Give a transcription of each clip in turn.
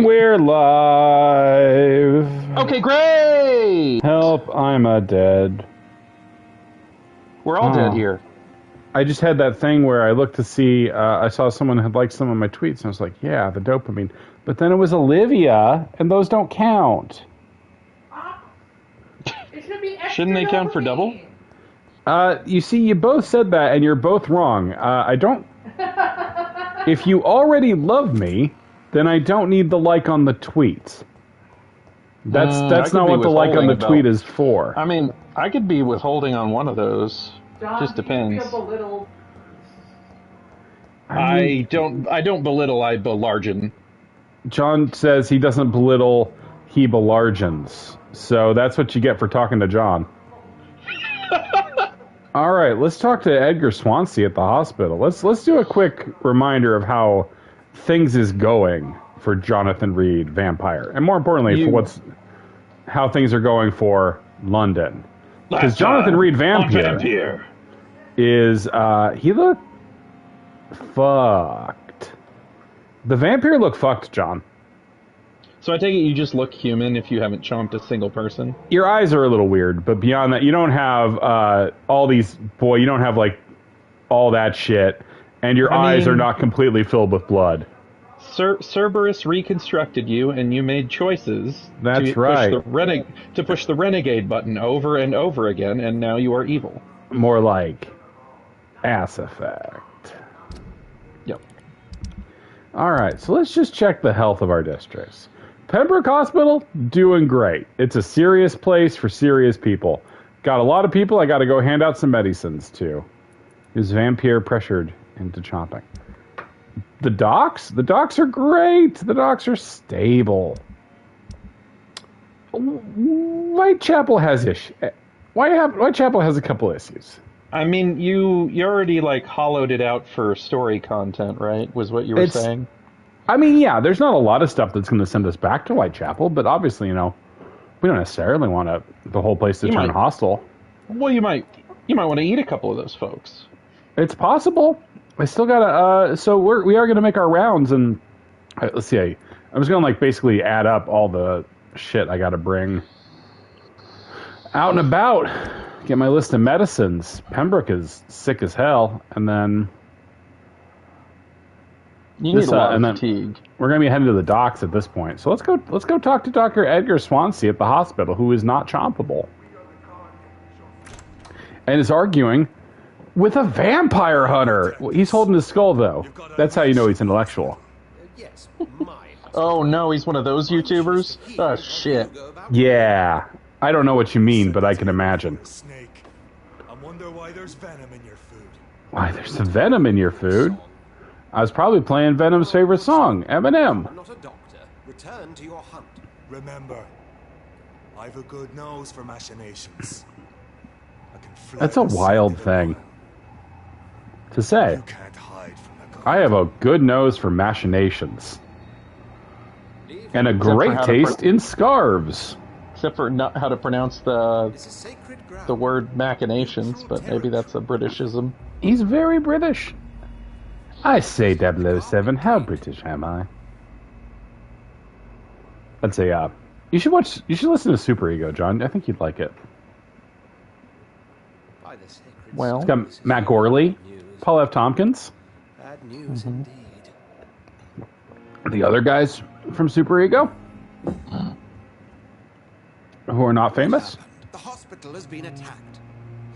we're live. Okay, great! Help, I'm a dead. We're all dead here. I just had that thing where I looked to see, I saw someone had liked some of my tweets, and I was like, yeah, the dopamine. But then it was Olivia, and those don't count. It should be extra. Shouldn't they count for double? You see, you both said that, and you're both wrong. I don't... If you already love me, then I don't need the like on the tweet. That's not what the like on the tweet is for. I mean, I could be withholding on one of those. John, Just depends. You feel belittled? I don't belittle, I belargen. John says he doesn't belittle, he belargens. So that's what you get for talking to John. All right, let's talk to Edgar Swansea at the hospital. Let's do a quick reminder of how things is going for Jonathan Reed, Vampyr, and more importantly, for how things are going for London. Because Jonathan Reed, Vampyr is he looked fucked. The Vampyr looked fucked, John. So I take it you just look human if you haven't chomped a single person? Your eyes are a little weird, but beyond that, you don't have all these... Boy, you don't have, like, all that shit. And your eyes are not completely filled with blood. Cerberus reconstructed you, and you made choices to push the renegade button over and over again, and now you are evil. More like Ass Effect. Yep. All right, so let's just check the health of our districts. Pembroke Hospital, doing great. It's a serious place for serious people. Got a lot of people I got to go hand out some medicines to. Is Vampyr pressured into chopping? The docks? The docks are great. The docks are stable. Whitechapel has issues. Whitechapel has a couple issues. I mean, you already, like, hollowed it out for story content, right? Was what you were saying? I mean, yeah, there's not a lot of stuff that's going to send us back to Whitechapel, but obviously, we don't necessarily want the whole place to turn hostile. Well, you might want to eat a couple of those folks. It's possible. I still gotta. So we are gonna make our rounds, and let's see. I was gonna basically add up all the shit I gotta bring out and about. Get my list of medicines. Pembroke is sick as hell, and then. You need a lot of fatigue. We're going to be heading to the docks at this point. So let's go talk to Dr. Edgar Swansea at the hospital, who is not chompable. And is arguing with a vampire hunter. He's holding his skull, though. That's how you know he's intellectual. Oh, no, he's one of those YouTubers? Oh, shit. Yeah. I don't know what you mean, but I can imagine. I wonder why there's venom in your food. Why there's some venom in your food? I was probably playing Venom's favorite song, Eminem. I'm not a doctor. Return to your hunt. Remember, I've a good nose for machinations. That's a wild thing to say. You can't hide from the gods. I have a good nose for machinations. And a great taste in scarves. Except for not how to pronounce the word machinations, but maybe that's a Britishism. He's very British. I say 007, how British am I? Let's say, you should listen to Super Ego, John. I think you'd like it. Well, it's got Matt Gorley, Paul F. Tompkins. Bad news indeed. The other guys from Super Ego, who are not famous. The hospital has been attacked.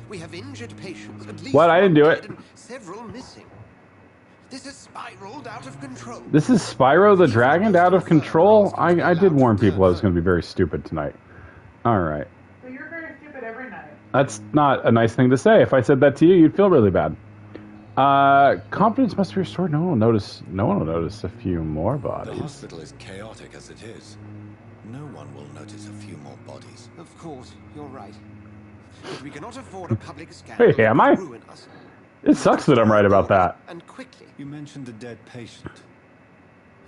We have injured patients. At least what? I didn't do it. Several missing. This has spiraled out of control. This is Spyro the Dragon out of control? I did warn people I was going to be very stupid tonight. All right. So you're very stupid every night. That's not a nice thing to say. If I said that to you, you'd feel really bad. Confidence must be restored. No one will notice a few more bodies. The hospital is chaotic as it is. No one will notice a few more bodies. Of course, you're right. But we cannot afford a public scandal. Hey, am I? Ruin us. It sucks that I'm right about that. And quickly. You mentioned a dead patient.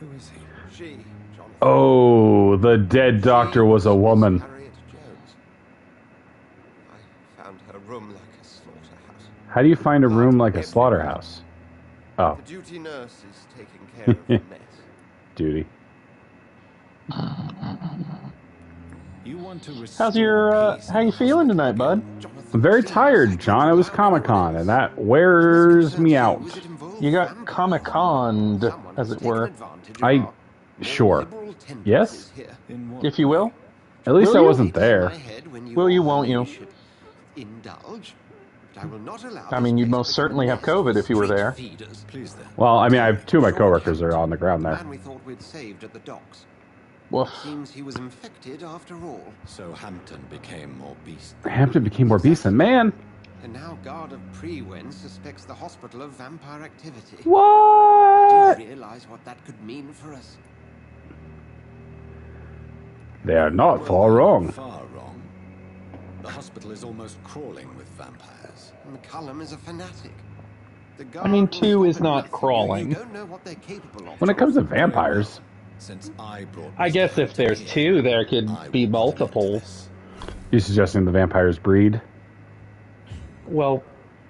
Who is he? She, Jonathan. Oh, the dead doctor was a woman. Harriet Jones. I found her room like a slaughterhouse. How do you find a room like a slaughterhouse? Oh. The duty nurse is taking care of the mess. Duty. You want to How's your, how you feeling tonight, bud? I'm very tired, John. It was Comic-Con, and that wears me out. You got Comic-Conned, as it were. Sure. Yes? If you will. At least I wasn't there. Will you, won't you? I mean, you'd most certainly have COVID if you were there. Well, I mean, I have two of my coworkers that are on the ground there. Woof. Seems he was infected after all. So Hampton became more beastly. Hampton became more beastly. Man! And now Guard of Prewen suspects the hospital of vampire activity. What? Do you realize what that could mean for us? They are not far wrong. Far wrong. The hospital is almost crawling with vampires. McCullum is a fanatic. I mean, 2 is not crawling. You don't know what they're capable of. When it comes to vampires... Since I guess if there's 2, there could be multiples. You suggesting the vampires breed? Well,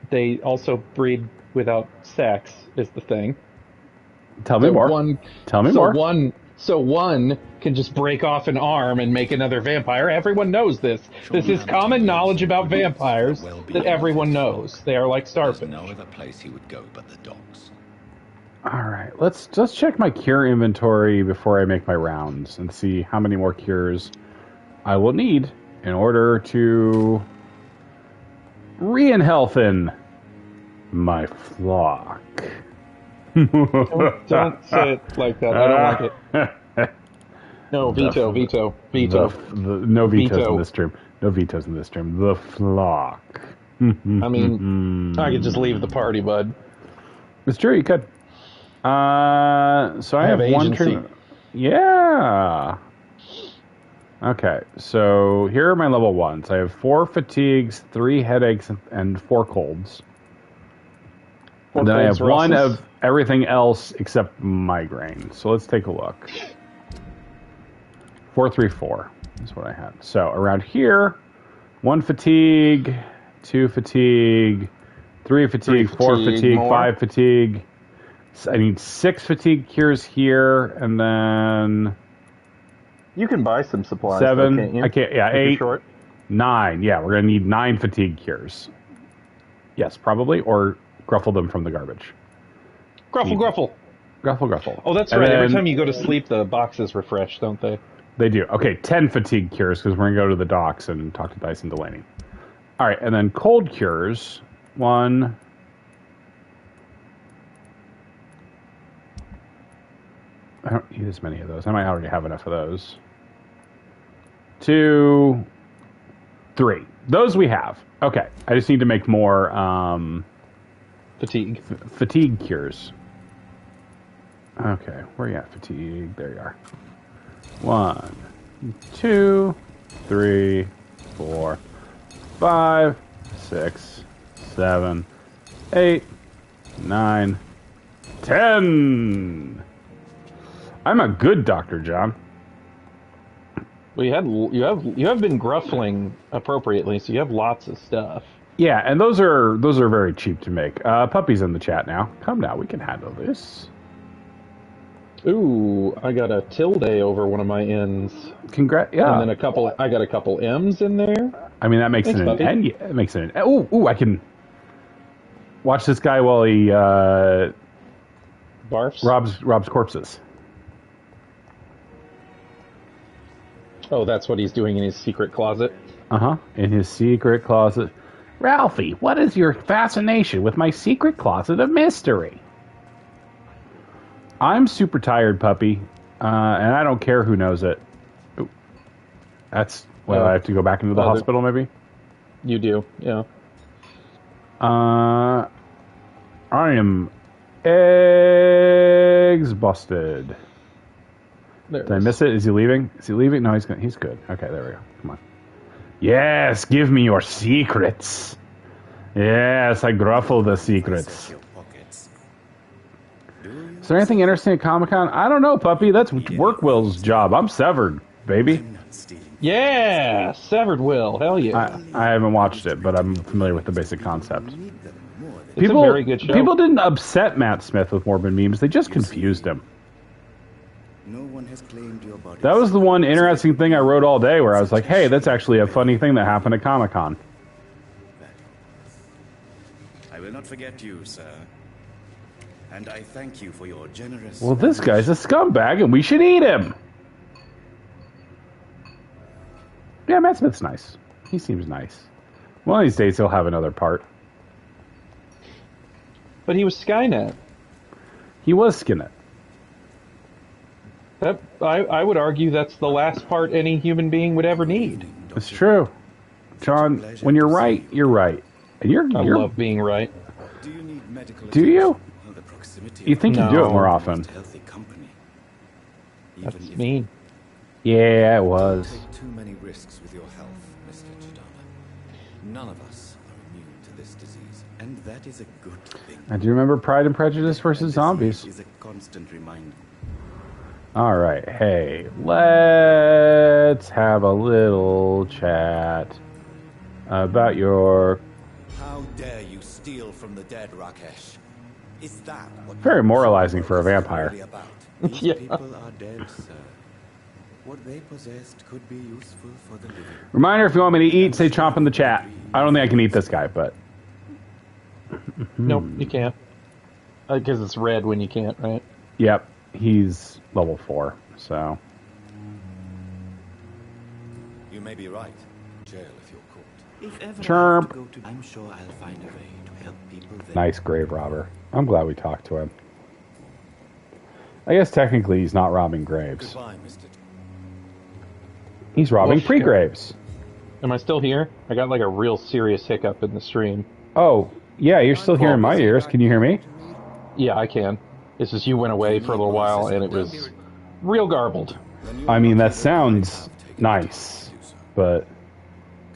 they also breed without sex, is the thing. Tell me more. Tell me more. So one can just break off an arm and make another vampire. Everyone knows this. This is common knowledge about vampires that everyone knows. They are like starfish. No other place he would go but the docks. All right, let's just check my cure inventory before I make my rounds and see how many more cures I will need in order to re-enhealthen my flock. Don't say it like that. I don't like it. No, veto. No vetoes in this stream. No vetoes in this stream. The flock. I mean, I could just leave the party, bud. It's true, you could. So I have one turn. Yeah. Okay, so here are my level 1s. I have 4 fatigues, 3 headaches, and 4 colds. And then I have 1 of everything else except migraine. So let's take a look. 434 is what I had. So around here, 1 fatigue, 2 fatigue, 3 fatigue, 4 fatigue, more. 5 fatigue. I need 6 fatigue cures here, and then... You can buy some supplies. 7. Though, can't you? I can't. Yeah, 8. Short. 9. Yeah, we're going to need 9 fatigue cures. Yes, probably, or gruffle them from the garbage. Gruffle. Oh, that's right. Every time you go to sleep, the boxes refresh, don't they? They do. Okay, 10 fatigue cures, because we're going to go to the docks and talk to Dyson Delaney. All right, and then cold cures. 1... I don't need as many of those. I might already have enough of those. 2, 3. Those we have. Okay. I just need to make more fatigue. Fatigue cures. Okay. Where are you at? Fatigue. There you are. 1, 2, 3, 4, 5, 6, 7, 8, 9, 10. I'm a good doctor, John. Well, you have been gruffling appropriately, so you have lots of stuff. Yeah, and those are very cheap to make. Puppy's in the chat now. Come now, we can handle this. Ooh, I got a tilde over one of my N's. Congrats! Yeah, and then I got a couple M's in there. I mean, that makes it an N. It makes it an. Ooh, I can watch this guy while he barfs. Robs corpses. Oh, that's what he's doing in his secret closet? Uh-huh, in his secret closet. Ralphie, what is your fascination with my secret closet of mystery? I'm super tired, puppy, and I don't care who knows it. Ooh. That's... Well, I have to go back into the hospital, maybe? You do, yeah. I am eggs busted. Did I miss it? Is he leaving? Is he leaving? No, he's good. Okay, there we go. Come on. Yes, give me your secrets. Yes, I gruffle the secrets. Is there anything interesting at Comic-Con? I don't know, puppy. That's Workwill's job. I'm severed, baby. Yeah, severed will. Hell yeah. I haven't watched it, but I'm familiar with the basic concept. It's a very good show. People didn't upset Matt Smith with morbid memes. They just confused him. No one has claimed your body. That was the one interesting thing I wrote all day where I was like, hey, that's actually a funny thing that happened at Comic-Con. I will not forget you, sir. And I thank you for your generous... Well, this guy's a scumbag and we should eat him. Yeah, Matt Smith's nice. He seems nice. One of these days he'll have another part. But he was Skynet. He was Skynet. I would argue that's the last part any human being would ever need. It's true. John, when you're right, you're right. And you're love being right. Do you need medical Do you? Well, the proximity You think you do it more often. healthy company. That's Even if mean. Yeah, it was. take too many risks with your health, Mr. Chidana. None of us are immune to this disease, and that is a good thing. I do remember Pride and Prejudice versus Zombies. Is a constant reminder. All right, hey, let's have a little chat about your... How dare you steal from the dead, Rakesh? Is that what Very moralizing for a vampire. really about? These Yeah. people are dead, sir. What they possessed could be useful for the living. Reminder, if you want me to eat, say chomp in the chat. I don't think I can eat this guy, but... Nope, you can't. Because it's red when you can't, right? Yep, he's level 4, so... You may be right. Jail if you're caught. If ever Chirp. I have to go to, I'm sure I'll find a way to help people there. Nice grave robber. I'm glad we talked to him. I guess technically he's not robbing graves. Goodbye, Mr. He's robbing Well, shit. pre-graves. Am I still here? I got like a real serious hiccup in the stream. Oh, yeah, you're still here in my ears. Can you hear me? Yeah, I can. It's just you went away for a little while and it was real garbled. I mean, that sounds nice, but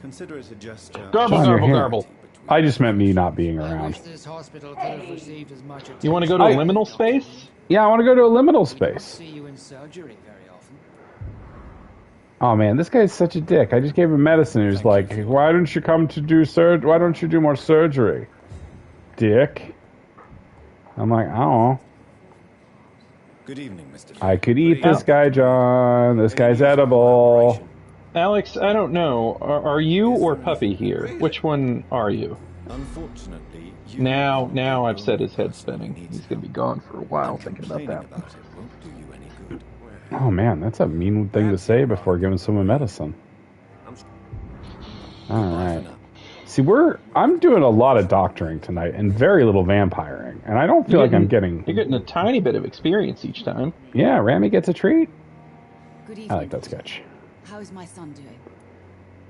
Consider it a gesture. Garble, John, you're garble, here. garble. I just meant me not being I around. wish this hospital could have received as much attention. You want to go to liminal space? Yeah, I want to go to a liminal I space. see you in surgery very often. Oh man, this guy's such a dick. I just gave him medicine. He was like, "Why don't you come to do surgery? Why don't you do more surgery, dick?" I'm like, I don't know. Good evening, Mr. I could eat this guy, John. This guy's edible. Alex, I don't know. Are you or Puppy here? Which one are you? Unfortunately, you Now I've set his head spinning. He's going to be gone for a while thinking about complaining that. about it won't do you any good. Oh man, that's a mean thing to say before giving someone medicine. All right. See, I'm doing a lot of doctoring tonight and very little vampiring, and I don't feel like I'm getting. You're getting a tiny bit of experience each time. Yeah, Rami gets a treat. Good evening. I like that sketch. How is my son doing?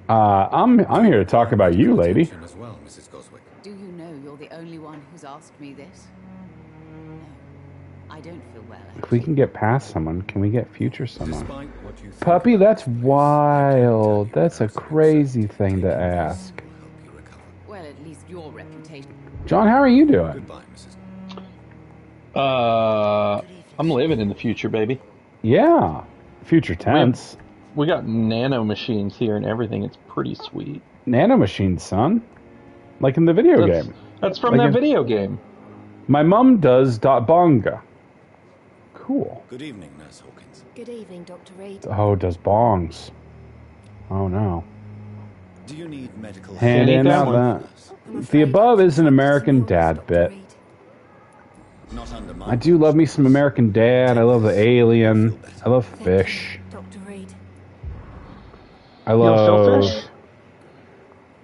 I'm here to talk about you, lady. Attention as well, Mrs. Goswick. Do you know you're the only one who's asked me this? No, I don't feel well. If we can get past someone, can we get future someone? Despite what you think, Puppy, that's wild. That's a crazy thing to ask. will help you recover. Well, at least your reputation. John, how are you doing? Goodbye, Mrs. I'm living in the future, baby. Yeah. Future tense. We got nano machines here and everything. It's pretty sweet. Nanomachine, son. Like in the video game. That's from Like that in- video game. My mum does .bonga. Cool. Good evening, Nurse Hawkins. Good evening, Dr. Reed. Oh, does bongs. Oh no. Do you need medical Hand Can't in eat that out one. that. The above is an American Dad bit. Not under my I do love me some American Dad. I love the Alien. I love fish. Dr. Reed. I You don't love. sell fish?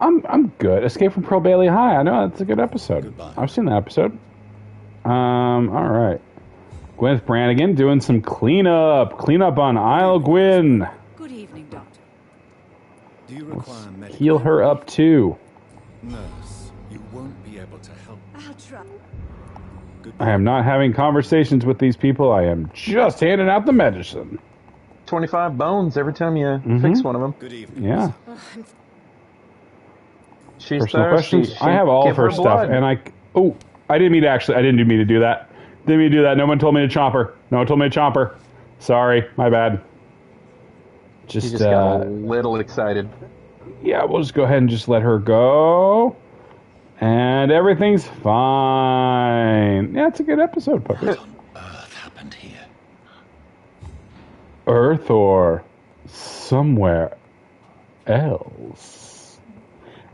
I'm good. Escape from Pearl Bailey High. I know that's a good episode. Goodbye. I've seen that episode. All right. Gwyneth Brannigan doing some cleanup. Cleanup on Isle Gwyn. Good evening, Doctor. Do you require medical Heal her up too. Nurse, you won't be able to help. I'll try. Goodbye. I am not having conversations with these people. I am just handing out the medicine. 25 bones every time you fix one of them. Good evening. Yeah. She's Personal thirsty. questions. I have all of Give her stuff, blood. and I didn't mean to do that. Didn't mean to do that. No one told me to chomp her. No one told me to chomp her. Sorry, my bad. She Just, just got a little excited. yeah, we'll just go ahead and just let her go. And everything's fine. Yeah, it's a good episode, Puppy. What on earth happened here? Earth or somewhere else.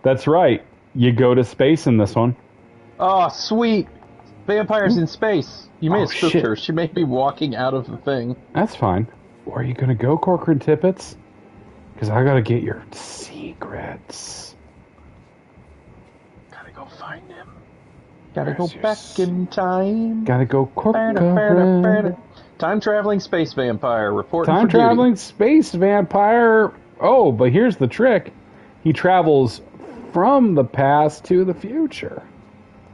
That's right. You go to space in this one. Oh, sweet. Vampires in space. You may have spooked shit. her. She may be walking out of the thing. That's fine. Where are you going to go, Corcoran Tippets? Because I got to get your secrets. Gotta go find him. Gotta go back in time. Gotta go Corcoran. Time-traveling space vampire. Reporting for Time-traveling duty. space vampire. Oh, but here's the trick. He travels from the past to the future.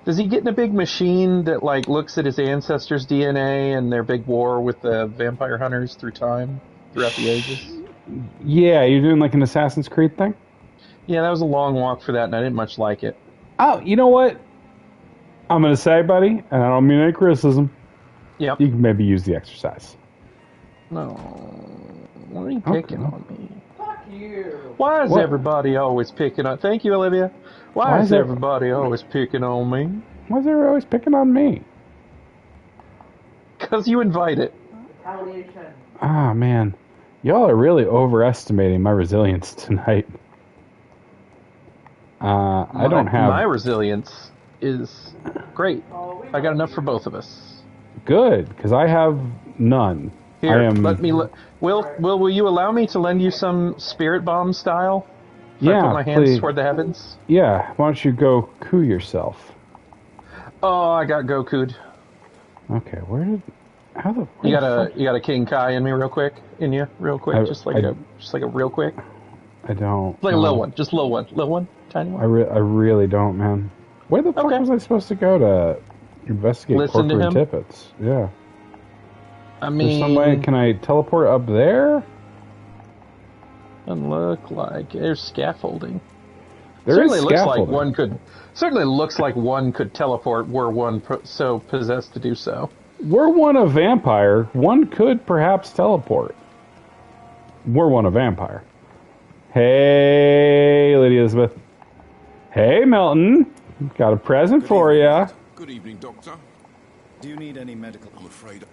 Does he get in a big machine that, like, looks at his ancestors' DNA and their big war with the vampire hunters through time, throughout the ages? Yeah, you're doing like an Assassin's Creed thing? Yeah, that was a long walk for that, and I didn't much like it. Oh, you know what? I'm going to say, buddy, and I don't mean any criticism. Yep. You can maybe use the exercise. No. Why are you picking on me? Fuck you. Why is everybody always picking on... Thank you, Olivia. Why is everybody always picking on me? Why is everybody always picking on me? Because you invite it. Retaliation. Ah, man. Y'all are really overestimating my resilience tonight. I don't have... My resilience is great. I got enough for both of us. Good, because I have none. Here, I am... let me... Will you allow me to lend you some spirit bomb style? If I put my hands please. toward the heavens? Yeah, why don't you go coo yourself? Oh, I got Goku'd. Okay, where did... How the... You got a King Kai in me real quick? In you? Real quick? Just like a real quick? I don't... Like a little one. Just little one. Little one? Tiny one? I really don't, man. Where the fuck was I supposed to go to investigate Listen to Corcoran him? Tippets? Yeah. I mean... There's some way, can I teleport up there? Doesn't look like... There's scaffolding. There certainly is looks scaffolding. like one could... Certainly looks like one could teleport were one so possessed to do so. Were one a vampire, one could perhaps teleport. Were one a vampire. Hey, Lady Elizabeth. Hey, Melton. Got a present for you. Good evening, Doctor. Do you need any medical? I'm afraid.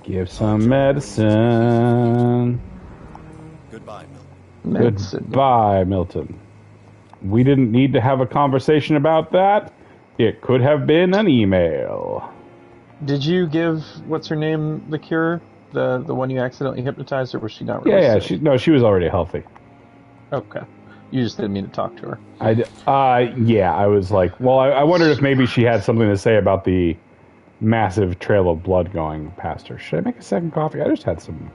Give some medicine. Goodbye, Milton. Medicine. Goodbye, Milton. We didn't need to have a conversation about that. It could have been an email. Did you give what's her name the cure? The one you accidentally hypnotized, or was she not really Yeah, sick? she was already healthy. Okay. You just didn't mean to talk to her. I was like, well, I wondered if maybe she had something to say about the massive trail of blood going past her. Should I make a second coffee? I just had some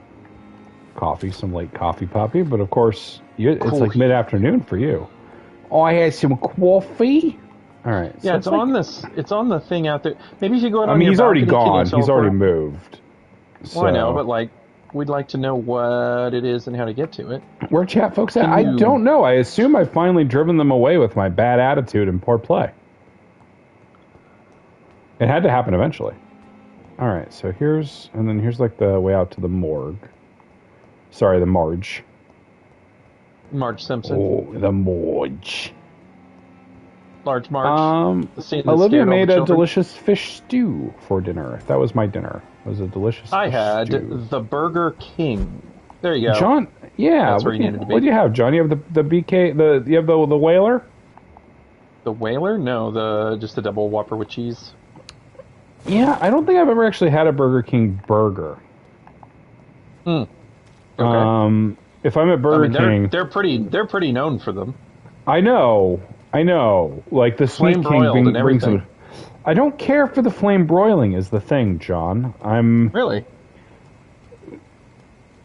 coffee, some late coffee, Poppy, but of course, it's like mid-afternoon for you. Oh, I had some coffee. All right. Yeah, so it's on the thing out there. Maybe you should go out on he's your already balcony. gone. He's already moved. Well, I know, So- but like, we'd like to know what it is and how to get to it. Where chat folks at? Can I you- don't know. I assume I've finally driven them away with my bad attitude and poor play. It had to happen eventually. All right, so here's like the way out to the morgue. Sorry, the Marge. Marge Simpson. Oh, the Marge. Large Marge. The scene that Olivia scared all made the a children. delicious fish stew for dinner. That was my dinner. It was a delicious I fish had stew. the Burger King. There you go. John, yeah. That's where you needed to be. What do you have, John? You have the BK, you have the whaler? The Whaler? No, just the double Whopper with cheese. Yeah, I don't think I've ever actually had a Burger King burger. Okay. If I'm at Burger King, they're pretty known for them. I know. Like the Flame Sweet King broiled and brings everything. them. I don't care for the flame broiling is the thing, John. Really.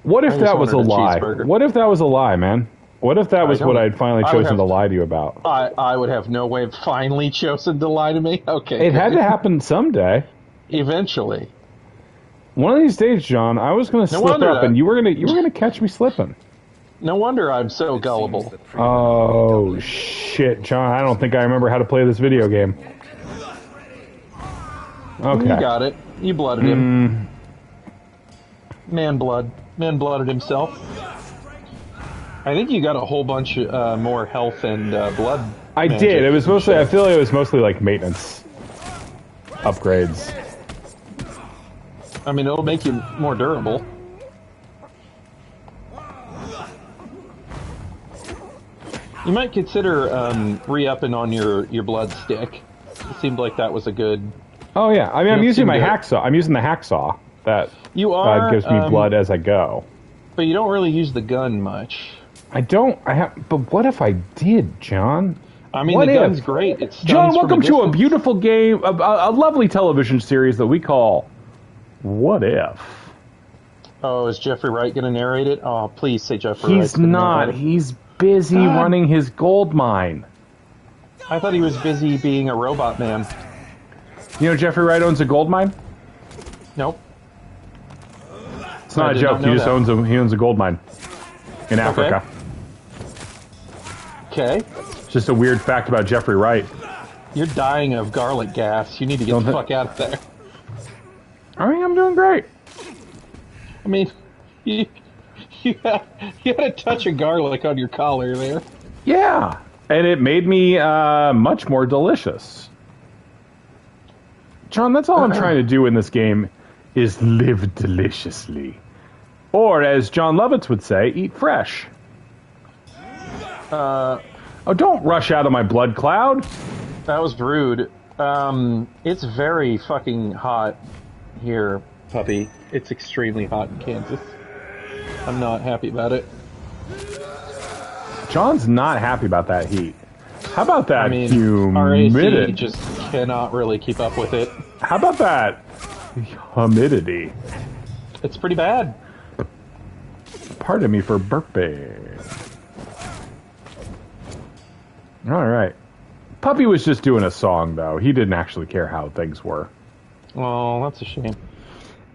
What if I just that was a wanted a lie? cheeseburger. What if that was a lie, man? What if that was what I'd finally I would chosen to have- lie to you about? I would have no way of finally chosen to lie to me. Okay. It had to happen someday. Eventually. One of these days, John, I was going to No slip wonder up, and you were going to catch me slipping. No wonder I'm so gullible. Oh shit, John! I don't think I remember how to play this video game. Okay. You got it. You blooded him. Man blooded himself. I think you got a whole bunch more health and blood. I magic did. It was and mostly. I shit. feel like it was mostly like maintenance upgrades. I mean, it'll make you more durable. You might consider re-upping on your blood stick. It seemed like that was a good... Oh yeah, I mean, I'm don't using seem my to- hacksaw. I'm using the hacksaw that You are, gives me blood as I go. but you don't really use the gun much. I don't. I have. But what if I did, John? I mean, What the if? gun's great. It stuns John, from welcome to a distance. beautiful game, a lovely television series that we call What If? Oh, is Jeffrey Wright going to narrate it? Oh, please say Jeffrey Wright's He's gonna not. narrate it. He's busy God. running his gold mine. I thought he was busy being a robot man. You know Jeffrey Wright owns a gold mine? Nope. It's not I a did joke. not know He just that. owns a gold mine in Africa. Okay. It's just a weird fact about Jeffrey Wright. You're dying of garlic gas. You need to get Don't the thi- fuck out of there. I mean, I'm doing great. I mean, you had a touch of garlic on your collar there. Yeah, and it made me much more delicious. John, that's all I'm trying to do in this game is live deliciously. Or, as John Lovitz would say, eat fresh. Oh, don't rush out of my blood cloud. That was rude. It's very fucking hot here, puppy. It's extremely hot in Kansas. I'm not happy about it. John's not happy about that heat. How about that I mean, our AC humidity? just cannot really keep up with it. How about that humidity? It's pretty bad. Pardon me for burping. All right. Puppy was just doing a song, though. He didn't actually care how things were. Oh, that's a shame.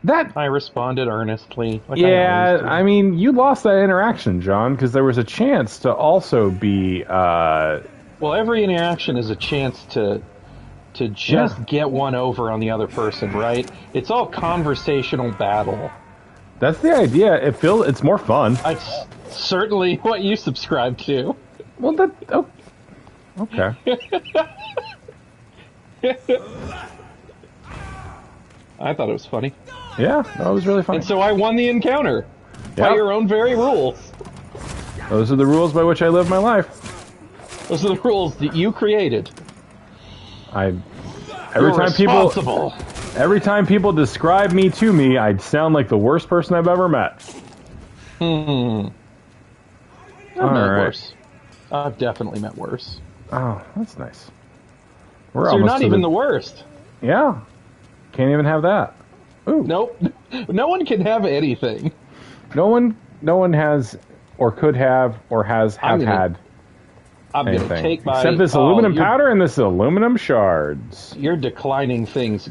That, I responded earnestly. Like yeah, always do. I mean, you lost that interaction, John, because there was a chance to also be, Well, every interaction is a chance to just get one over on the other person, right? It's all conversational battle. that's the idea. It's more fun. That's certainly what you subscribe to. Well, okay. I thought it was funny. Yeah, that was really fun. And so I won the encounter. By Yep. your own very rules. Those are the rules by which I live my life. Those are the rules that you created. Every You're time people describe me to me, I sound like the worst person I've ever met. I've All met right. worse. I've definitely met worse. Oh, that's nice. We're So you're almost not to even the worst. Yeah. Can't even have that. Ooh. Nope. No one can have anything. No one has or could have or have had I'm anything. gonna take my Except this oh, aluminum you're- powder and this aluminum shards. You're declining things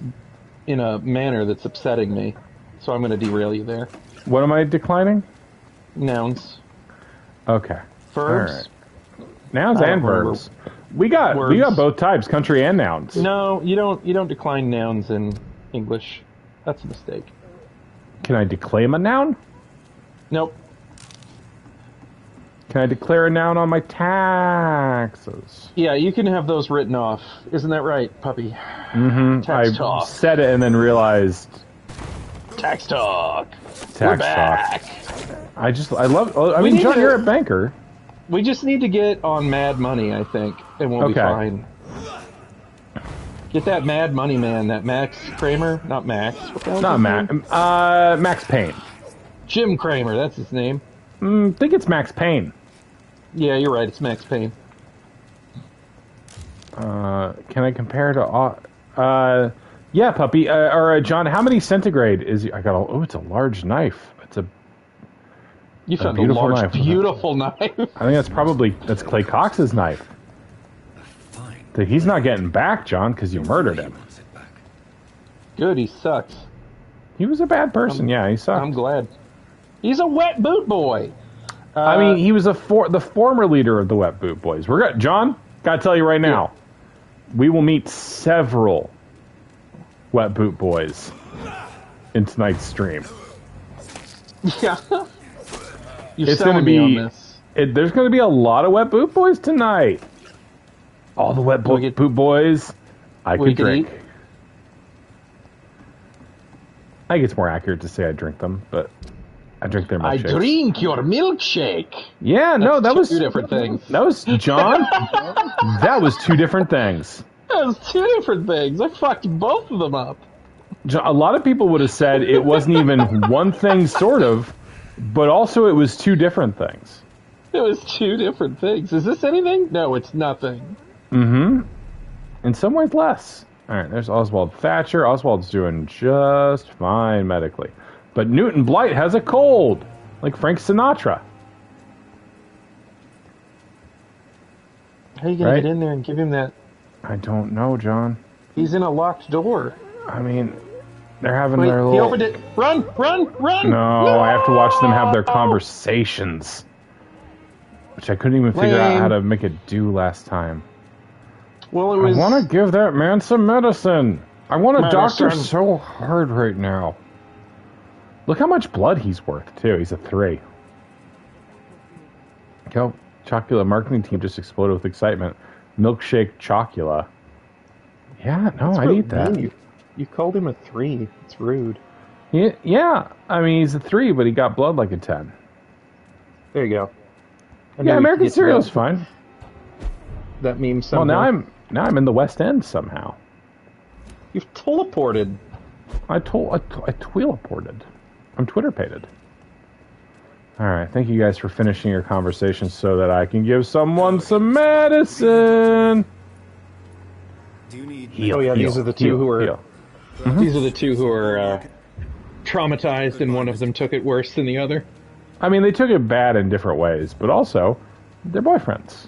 in a manner that's upsetting me. So I'm gonna derail you there. What am I declining? Nouns. Okay. Verbs. All right. Nouns I don't and remember. verbs. We got Words. both types, country and nouns. No, you don't decline nouns in English. That's a mistake. Can I declaim a noun? Nope. Can I declare a noun on my taxes? Yeah, you can have those written off. Isn't that right, puppy? Mm-hmm. Tax I talk. said it and then realized Tax talk. tax We're back. talk. I love. I We mean, need John, to- you're a banker. We just need to get on Mad Money, I think, and we'll be Okay. fine. Get that Mad Money man, that Max Kramer, not Max. What the hell's Not his Max. name? Max Payne. Jim Kramer, that's his name. I think it's Max Payne. Yeah, you're right. It's Max Payne. Can I compare to? Yeah, puppy. John, how many centigrade is? I got. It's a large knife. It's a. You found a beautiful large, knife. beautiful knife. I think that's Clay Cox's knife. Fine. That he's not getting back, John, because you murdered him. Wants it back. Good, he sucks. He was a bad person. Yeah, he sucked. I'm glad. He's a wet boot boy. I mean, he was the former leader of the Wet Boot Boys. John, gotta tell you right now, we will meet several Wet Boot Boys in tonight's stream. Yeah. You're It's selling gonna me be- on this. There's going to be a lot of Wet Boot Boys tonight. All the Wet Boot Boys I we could could drink. eat? I think it's more accurate to say I drink them, but I drink their I milkshakes. drink your milkshake. Yeah, no, that was two different things. That was John. That was two different things. That was two different things. I fucked both of them up. A lot of people would have said it wasn't even one thing, sort of, but also it was two different things. It was two different things. Is this anything? No, it's nothing. Mm-hmm. In some ways, less. All right, there's Oswald Thatcher. Oswald's doing just fine medically. But Newton Blight has a cold, like Frank Sinatra. How are you going to get in there and give him that? I don't know, John. He's in a locked door. I mean, they're having Wait, their little... he opened it. Run, run, run! No, I have to watch them have their conversations. Which I couldn't even figure out how to make it do last time. Well, it was... I want to give that man some medicine. I want a doctor Medicine. so hard right now. Look how much blood he's worth, too. He's a 3. Yo, Chocula marketing team just exploded with excitement. Milkshake Chocula. Yeah, no, I'd eat that. You called him a 3. It's rude. Yeah, I mean, he's a 3, but he got blood like a 10. There you go. Yeah, American cereal's fine. That meme somehow. Well, now I'm in the West End somehow. You've teleported. I tweeleported. I'm Twitter-pated. All right, thank you guys for finishing your conversation so that I can give someone some medicine. Do you need... Heal, Oh yeah, heal, these are the two heal, who are. heal. These are the two who are traumatized, and one of them took it worse than the other. I mean, they took it bad in different ways, but also, they're boyfriends.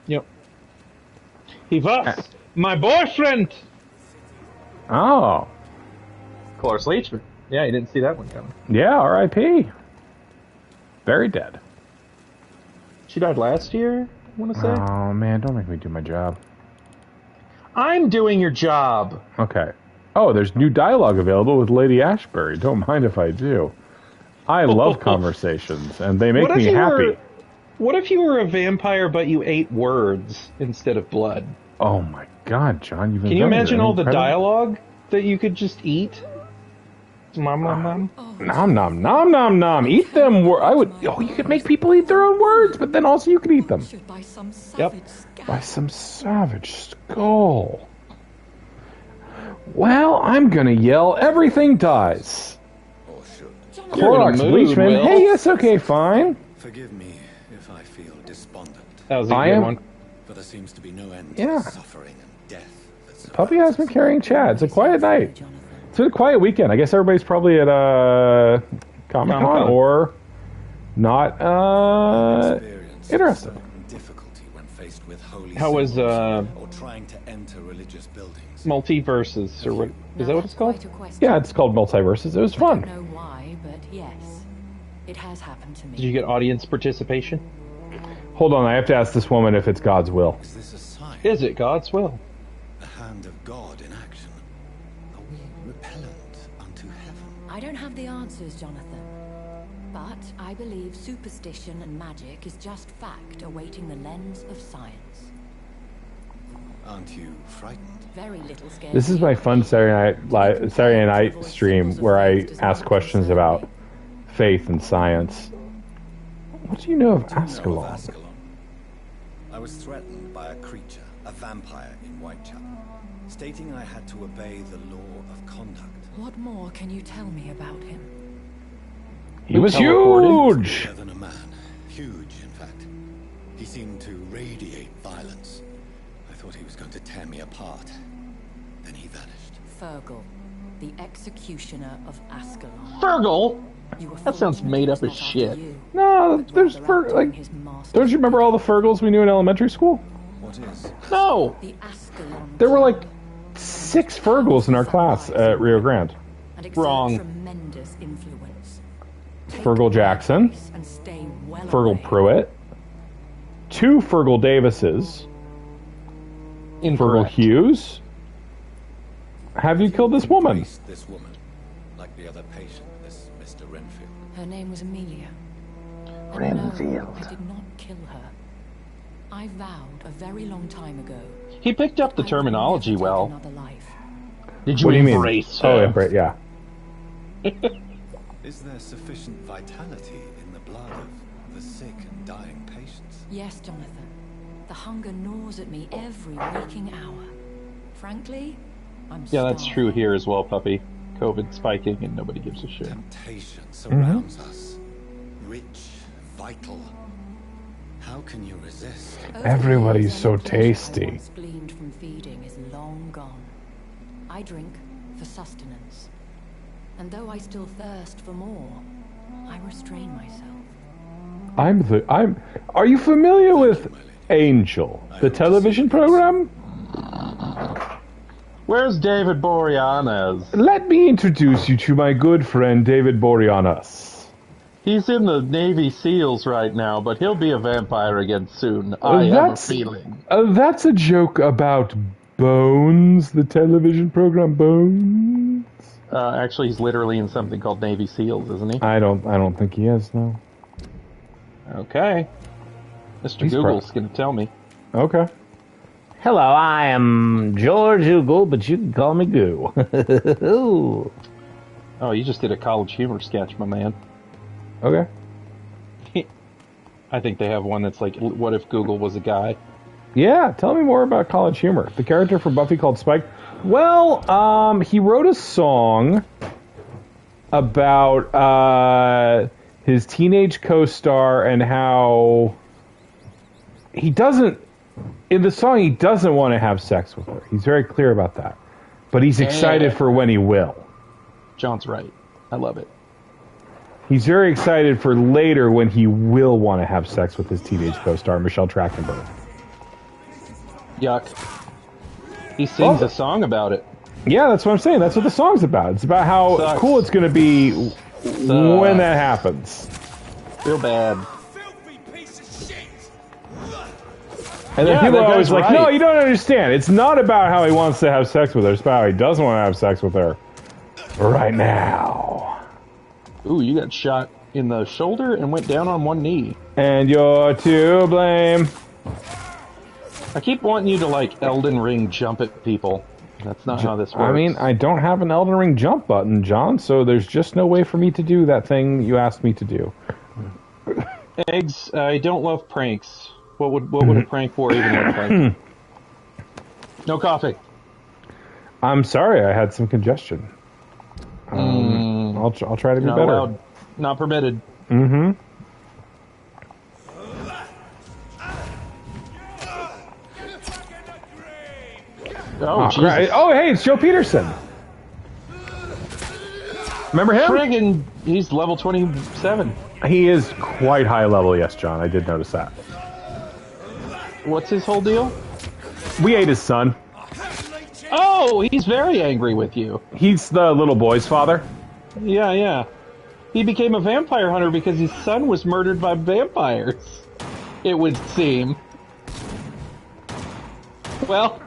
Yep. He was my boyfriend. Oh. Cloris Leachman. Yeah, you didn't see that one coming. Yeah, R.I.P. Very dead. She died last year, I want to say. Oh, man, don't make me do my job. I'm doing your job. Okay. Oh, there's new dialogue available with Lady Ashbury. Don't mind if I do. I love conversations, and they make me happy. What if you were a vampire, but you ate words instead of blood? Oh my God, John! You've Can you imagine all the incredible... dialogue that you could just eat? Nom nom nom. Nom nom nom nom nom. Eat them. I would. Oh, you could make people eat their own words, but then also you could eat them. By some savage Yep. By some savage skull. Well, I'm gonna yell. Everything dies. Or should. Clorox mood, Bleachman. Will. Hey, yes, okay, fine. Forgive me if I feel despondent, That was a I good am- one. but there seems to be no end Yeah. to suffering and death. that surrounds Puppy has been us. carrying Chad. It's a quiet night. Jonathan. It's been a quiet weekend. I guess everybody's probably at Comic-Con Comic-Con. or not Experience interested. certain difficulty when faced with holy How was symbols or trying to enter religious buildings. Multiverses, or what? Is that what it's called? Quite a question. Yeah, it's called Multiverses. It was I fun. don't know why, but yes, it has happened to me. Did you get audience participation? Hold on, I have to ask this woman if it's God's will. Is this a sign? Is it God's will? The hand of God in action? Are we repellent unto heaven? I don't have the answers, Jonathan. But I believe superstition and magic is just fact awaiting the lens of science. Aren't you frightened? Very little scared. This is my fun Saturday night stream where I ask questions about faith and science. What do you know of Do you know of Ascalon? Ascalon? I was threatened by a creature, a vampire in Whitechapel, stating I had to obey the law of conduct. What more can you tell me about him? He was Teleported. huge! Bigger than a man. Huge, in fact. He seemed to radiate violence. I thought he was going to tear me apart. Then he vanished. Fergal, the executioner of Ascalon. Fergal? You were That sounds fortunate made it up was as not shit. after you, No, but there's rather Fer like. his master's Don't you remember all the Fergals we knew in elementary school? What is? No. The Ascalon There were like clan 6 Fergals in our class at Rio Grande. and exert Wrong. Tremendous influence. Take Fergal Jackson, place and stay well Fergal away. Pruitt, 2 Fergal Davises, Fergal Incorrect. Hughes. Have you killed this woman? Embraced this woman, like the other patient, this Mr. Renfield. Her name was Amelia. And Renfield. No, I did not kill her. I vowed a very long time ago. He picked up the I would terminology never take well. Another life. Did you What do you mean? embrace Oh, her? embrace, yeah. Is there sufficient vitality in the blood of the sick and dying patients? Yes, Jonathan. The hunger gnaws at me every waking hour. Frankly, I'm Yeah, that's starving. true here as well, puppy. COVID spiking and nobody gives a shit. Temptation surrounds us. Rich, vital. How can you resist? Over the Everybody's years, so any pleasure I tasty. once gleaned from feeding is long gone. I drink for sustenance. And though I still thirst for more, I restrain myself. Are you familiar with Angel, the television program? Where's David Boreanaz? Let me introduce you to my good friend David Boreanaz. He's in the Navy SEALs right now, but he'll be a vampire again soon. I have a feeling. That's a joke about Bones, the television program Bones. Actually, he's literally in something called Navy SEALs, isn't he? I don't think he is, no. Okay. Mr. He's Google's gonna tell me. Okay. Hello, I am George Oogle, but you can call me Goo. Oh, you just did a College Humor sketch, my man. Okay. I think they have one that's like, what if Google was a guy? Yeah, tell me more about College Humor. The character from Buffy called Spike. Well, he wrote a song about his teenage co-star and how he doesn't, in the song, he doesn't want to have sex with her. He's very clear about that. But he's excited for when he will. John's right. I love it. He's very excited for later when he will want to have sex with his teenage co-star, Michelle Trachtenberg. Yuck. He sings a song about it. Yeah, that's what I'm saying. That's what the song's about. It's about how Sucks. cool it's going to be when that happens. Real bad. And then Yeah, people that are always guy's like, right. no, you don't understand. It's not about how he wants to have sex with her. It's about how he doesn't want to have sex with her right now. Ooh, you got shot in the shoulder and went down on one knee. And you're to blame. I keep wanting you to, like, Elden Ring jump at people. That's not how this works. I mean, I don't have an Elden Ring jump button, John, so there's just no way for me to do that thing you asked me to do. Eggs, I don't love pranks. What would a prank war even look like? No coughing. I'm sorry, I had some congestion. I'll try to be Not better. allowed. Not permitted. Mm-hmm. Oh, Jesus. Right. Oh, hey, it's Joe Peterson. Remember him? Friggin', he's level 27. He is quite high level, yes, John. I did notice that. What's his whole deal? We ate his son. Oh, he's very angry with you. He's the little boy's father. Yeah, yeah. He became a vampire hunter because his son was murdered by vampires. It would seem. Well...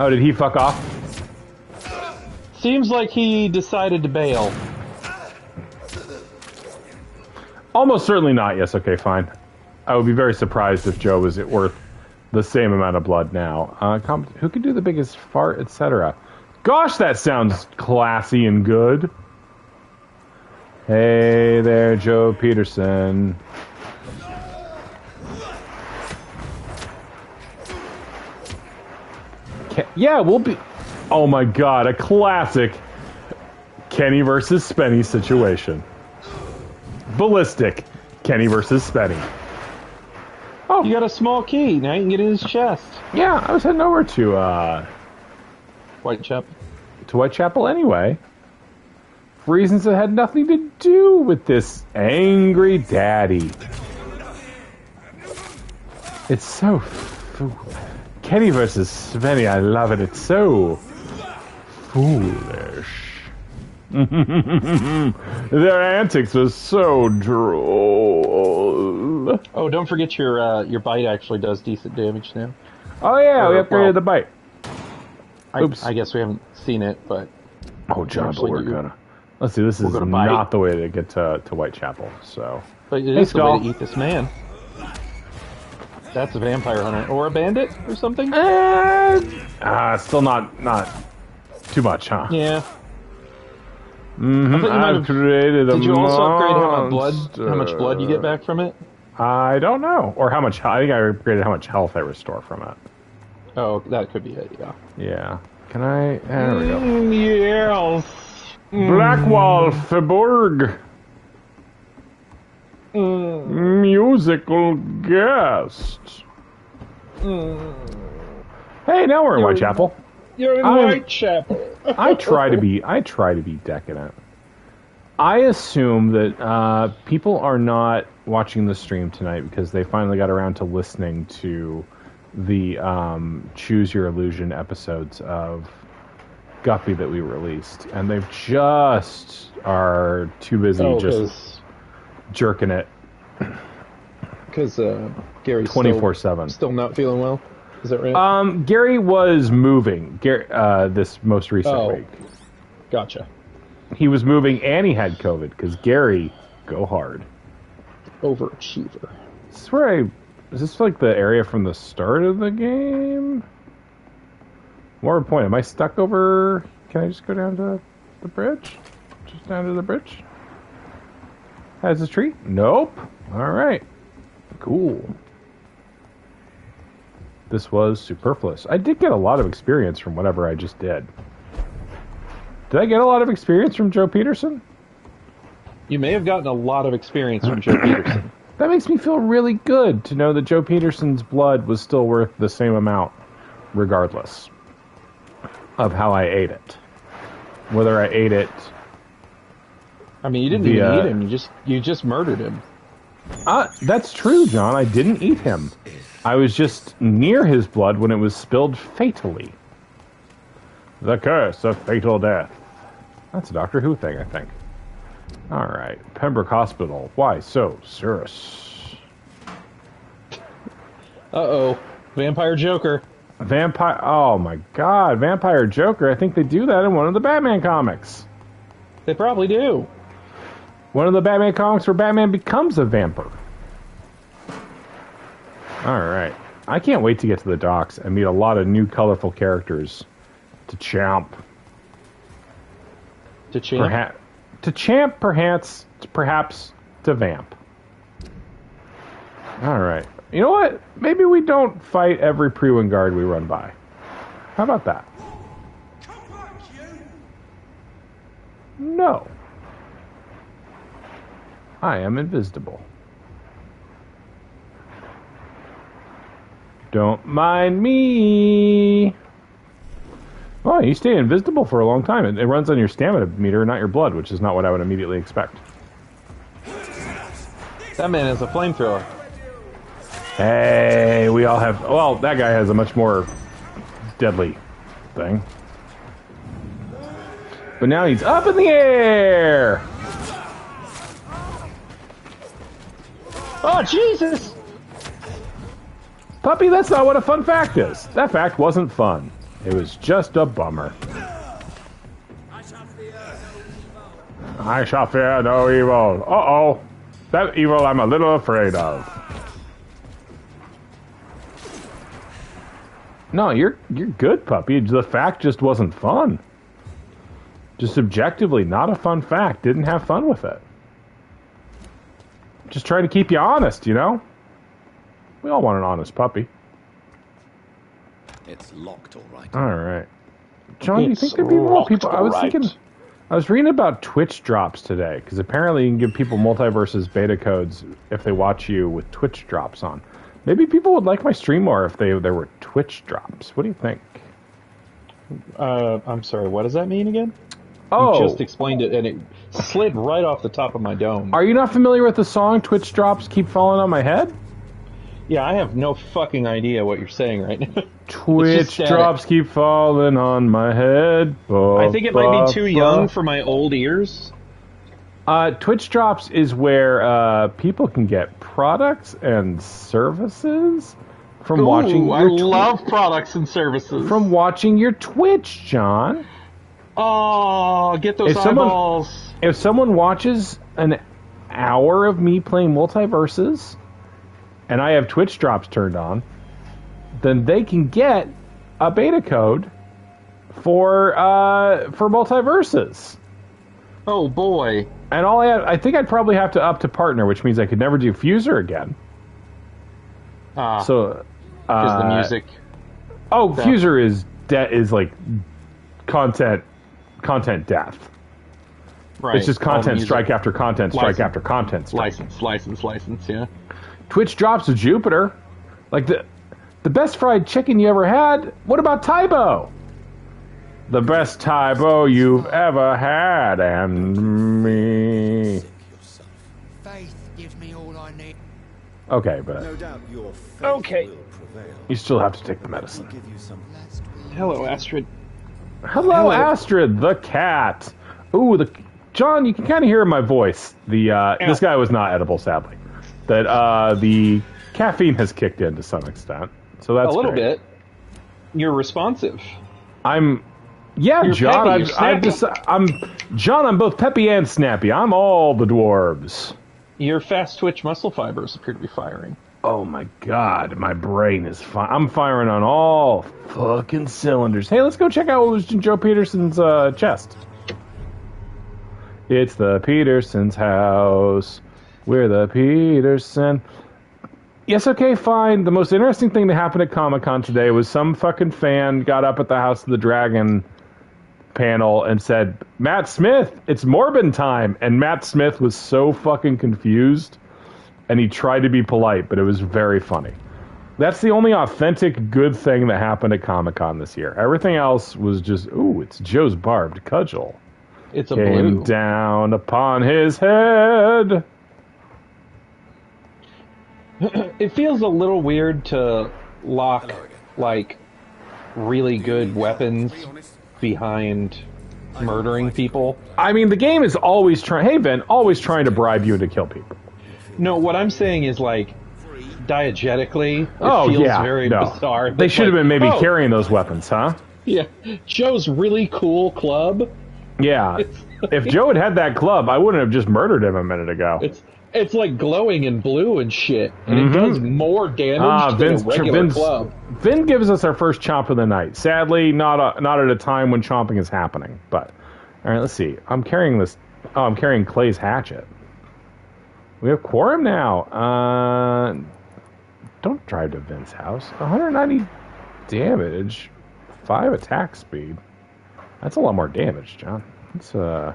Oh, did he fuck off? Seems like he decided to bail. Almost certainly not. Yes, okay, fine. I would be very surprised if Joe was worth the same amount of blood now. Who could do the biggest fart, etc.? Gosh, that sounds classy and good. Hey there, Joe Peterson. Yeah, we'll be... Oh my god, a classic Kenny versus Spenny situation. Ballistic Kenny versus Spenny. Oh, you got a small key. Now you can get in his chest. Yeah, I was heading over to Whitechapel anyway. For reasons that had nothing to do with this angry daddy. It's so... Kenny versus Svenny, I love it. It's so foolish. Their antics are so droll. Oh, don't forget your bite actually does decent damage now. Oh yeah, we upgraded the bite. Oops. I guess we haven't seen it, but... Oh, John, but we're gonna... Let's see, this is not the way to get to Whitechapel, so... But it is the way to eat this man. That's a vampire hunter. Or a bandit or something? Still not too much, huh? Yeah. Mm-hmm. I thought you might I've have created a Did you also upgrade monster. how much blood you get back from it? I don't know. Or how much... I think I upgraded how much health I restore from it. Oh, that could be it, yeah. Yeah. Can I... There we go. Yes. Blackwolfburg. Musical guest. Hey, now we're in Whitechapel. You're in Whitechapel. I try to be decadent. I assume that people are not watching the stream tonight because they finally got around to listening to the Choose Your Illusion episodes of Guppy that we released, and they've just are too busy just jerking it. Because Gary's 24/7, still not feeling well. Is that right? Gary was moving. This most recent week. Gotcha. He was moving and he had COVID because Gary go hard. Overachiever. Is this like the area from the start of the game? More of a point, am I stuck over? Can I just go down to the bridge? Just down to the bridge? Has a tree? Nope. Alright. Cool. This was superfluous. I did get a lot of experience from whatever I just did. Did I get a lot of experience from Joe Peterson? You may have gotten a lot of experience from Joe Peterson. That makes me feel really good to know that Joe Peterson's blood was still worth the same amount, regardless of how I ate it. Whether I ate it... I mean, you didn't even eat him. You just murdered him. That's true, John. I didn't eat him. I was just near his blood when it was spilled fatally. The curse of fatal death. That's a Doctor Who thing, I think. Alright. Pembroke Hospital. Why so serious? Uh-oh. Vampire Joker. Oh my god. Vampire Joker. I think they do that in one of the Batman comics. They probably do. One of the Batman comics where Batman becomes a vampire. Alright. I can't wait to get to the docks and meet a lot of new colorful characters to champ. To champ? To champ, perhaps to vamp. Alright. You know what? Maybe we don't fight every Pre-Win guard we run by. How about that? No. I am invisible. Don't mind me. Oh, you stay invisible for a long time. It runs on your stamina meter, not your blood, which is not what I would immediately expect. That man has a flamethrower. Hey, we all have... Well, that guy has a much more deadly thing. But now he's up in the air! Oh, Jesus! Puppy, that's not what a fun fact is. That fact wasn't fun. It was just a bummer. I shall fear no evil. Uh-oh. That evil I'm a little afraid of. No, you're good, puppy. The fact just wasn't fun. Just objectively, not a fun fact. Didn't have fun with it. Just trying to keep you honest, you know? We all want an honest puppy. It's locked, all right. All right. John, do you think there'd be more people? I was reading about Twitch drops today, because apparently you can give people multiverses beta codes if they watch you with Twitch drops on. Maybe people would like my stream more if there were Twitch drops. What do you think? I'm sorry, what does that mean again? Oh. You just explained it, and it slid right off the top of my dome. Are you not familiar with the song Twitch Drops Keep Falling on My Head? Yeah, I have no fucking idea what you're saying right now. Twitch drops keep falling on my head. I think it might be too young for my old ears. Twitch drops is where people can get products and services from watching your I love products and services. From watching your Twitch, John. Oh, get those eyeballs. If someone watches an hour of me playing Multiverses, and I have Twitch drops turned on, then they can get a beta code for Multiverses. Oh boy. And I think I'd probably have to up to partner, which means I could never do Fuser again. So, because the music. Oh, stuff. Fuser is like content death. Right. It's just content strike after content strike after content strike. License, yeah. Twitch drops to Jupiter. Like the best fried chicken you ever had? What about Tybo? The best Tybo you've ever had, and me. Faith gives me all I need. Okay, but No doubt your faith Okay. will prevail. you still have to take the medicine. Give you some... Hello, Astrid. Hello, Astrid, the cat. Ooh, John, you can kind of hear in my voice. This guy was not edible, sadly. That the caffeine has kicked in to some extent, so that's a little great. bit. You're responsive. You're John. peppy, I'm both peppy and snappy. I'm all the dwarves. Your fast twitch muscle fibers appear to be firing. Oh my god, my brain is I'm firing on all fucking cylinders. Hey, let's go check out what was in Joe Peterson's chest. It's the Petersons' house. We're the Peterson. Yes, okay, fine. The most interesting thing that happened at Comic-Con today was some fucking fan got up at the House of the Dragon panel and said, Matt Smith, it's Morbin time. And Matt Smith was so fucking confused, and he tried to be polite, but it was very funny. That's the only authentic good thing that happened at Comic-Con this year. Everything else was just, ooh, it's Joe's barbed cudgel. It's a Came blue. down upon his head. It feels a little weird to lock, like, really good weapons behind murdering people. I mean, the game is always always trying to bribe you to kill people. No, what I'm saying is, like, diegetically, it feels very bizarre. They should have been maybe carrying those weapons, huh? Yeah. Joe's really cool club. Yeah. If Joe had had that club, I wouldn't have just murdered him a minute ago. It's like glowing in blue and shit, and it does more damage than a regular club. Vin gives us our first chomp of the night. Sadly, not at a time when chomping is happening. But all right, let's see. I'm carrying this. Oh, I'm carrying Clay's hatchet. We have quorum now. Don't drive to Vin's house. 190 damage, 5 attack speed. That's a lot more damage, John. It's and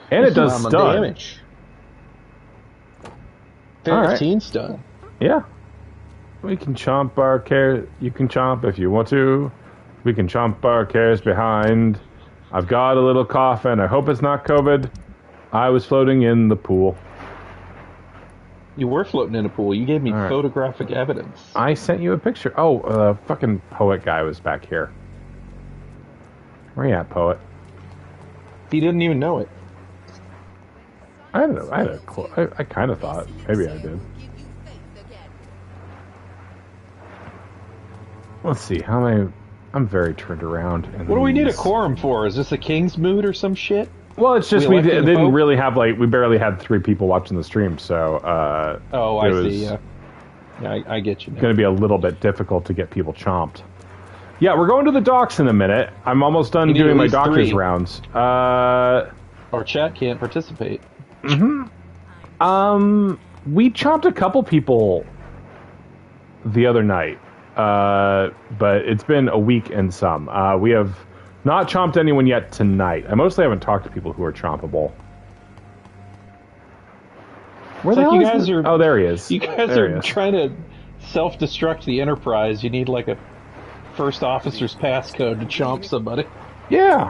it does stun. Damage. 15 right. stun. Yeah. We can chomp our care. You can chomp if you want to. We can chomp our cares behind. I've got a little cough, and I hope it's not COVID. I was floating in the pool. You were floating in a pool. You gave me photographic evidence. I sent you a picture. Oh, fucking poet guy was back here. Where you at, poet? He didn't even know it. I don't know. I kind of thought. Maybe I did. Let's see. How am I... I'm very turned around. What do we need a quorum for? Is this a king's mood or some shit? Well, it's just we didn't really have, like, we barely had 3 people watching the stream, so... I see, yeah. Yeah, I get you. It's going to be a little bit difficult to get people chomped. Yeah, we're going to the docks in a minute. I'm almost done doing my doctor's rounds. Our chat can't participate. We chomped a couple people the other night, but it's been a week and some. We have not chomped anyone yet tonight. I mostly haven't talked to people who are chompable. Where the hell you guys are? Oh, there he is. You guys are trying to self-destruct the Enterprise. You need like a first officer's passcode to chomp somebody. Yeah.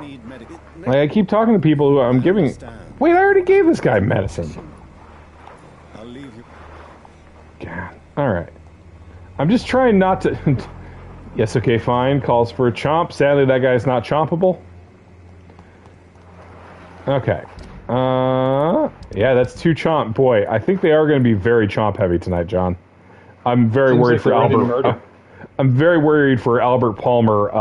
Like, I keep talking to people who I'm giving... Wait, I already gave this guy medicine. I'll leave you. God. Alright. I'm just trying not to... Yes, okay, fine. Calls for a chomp. Sadly, that guy's not chompable. Okay. Yeah, that's 2 chomp. Boy, I think they are going to be very chomp heavy tonight, John. I'm very worried for Albert. I'm very worried for Albert Palmer,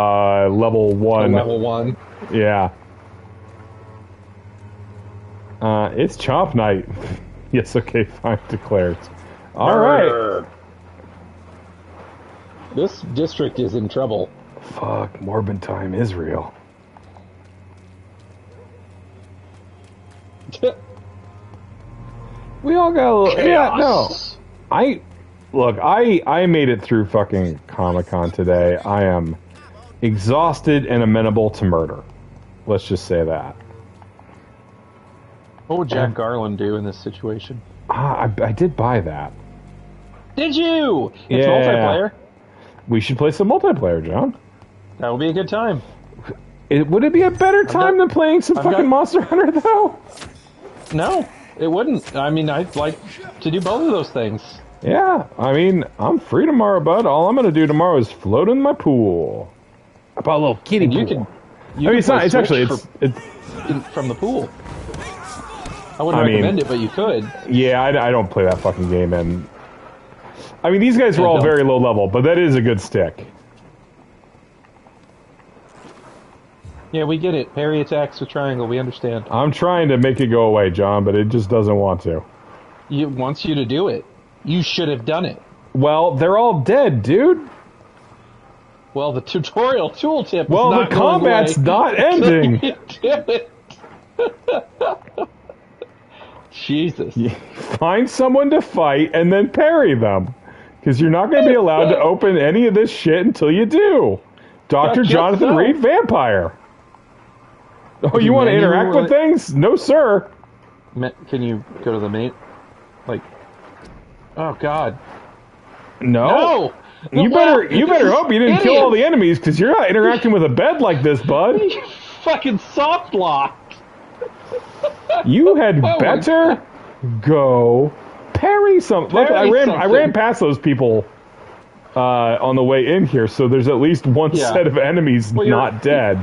level 1. Level 1. Yeah. It's chomp night. Yes, okay, fine, declared. All right. This district is in trouble. Fuck, Morbin time is real. We all got a little... Yeah, no. Chaos. I made it through fucking Comic-Con today. I am exhausted and amenable to murder. Let's just say that. What would Jack Garland do in this situation? I did buy that. Did you? It's Yeah. multiplayer. We should play some multiplayer, John. That would be a good time. Would it be a better time than playing some fucking Monster Hunter, though? No, it wouldn't. I mean, I'd like to do both of those things. Yeah, I mean, I'm free tomorrow, bud. All I'm going to do tomorrow is float in my pool. I bought a little kiddie pool. You can. I mean, it's not. It's actually. It's from the pool. I wouldn't recommend it, but you could. Yeah, I don't play that fucking game, and I mean, these guys were all very low level, but that is a good stick. Yeah, we get it. Parry attacks with triangle. We understand. I'm trying to make it go away, John, but it just doesn't want to. It wants you to do it. You should have done it. Well, they're all dead, dude. Well, the tutorial tooltip. Well, is not the combat's going not away. ending. You did it. Jesus. Find someone to fight and then parry them. Because you're not going to be allowed to open any of this shit until you do. Dr. Jonathan Reed, Vampyr. Oh, you want to interact with things? No, sir. Can you go to the main? Like, oh God. No. You better hope you didn't kill all the enemies, because you're not interacting with a bed like this, bud. You fucking soft locked. You had better go parry some. Look, I ran past those people on the way in here, so there's at least one set of enemies not dead.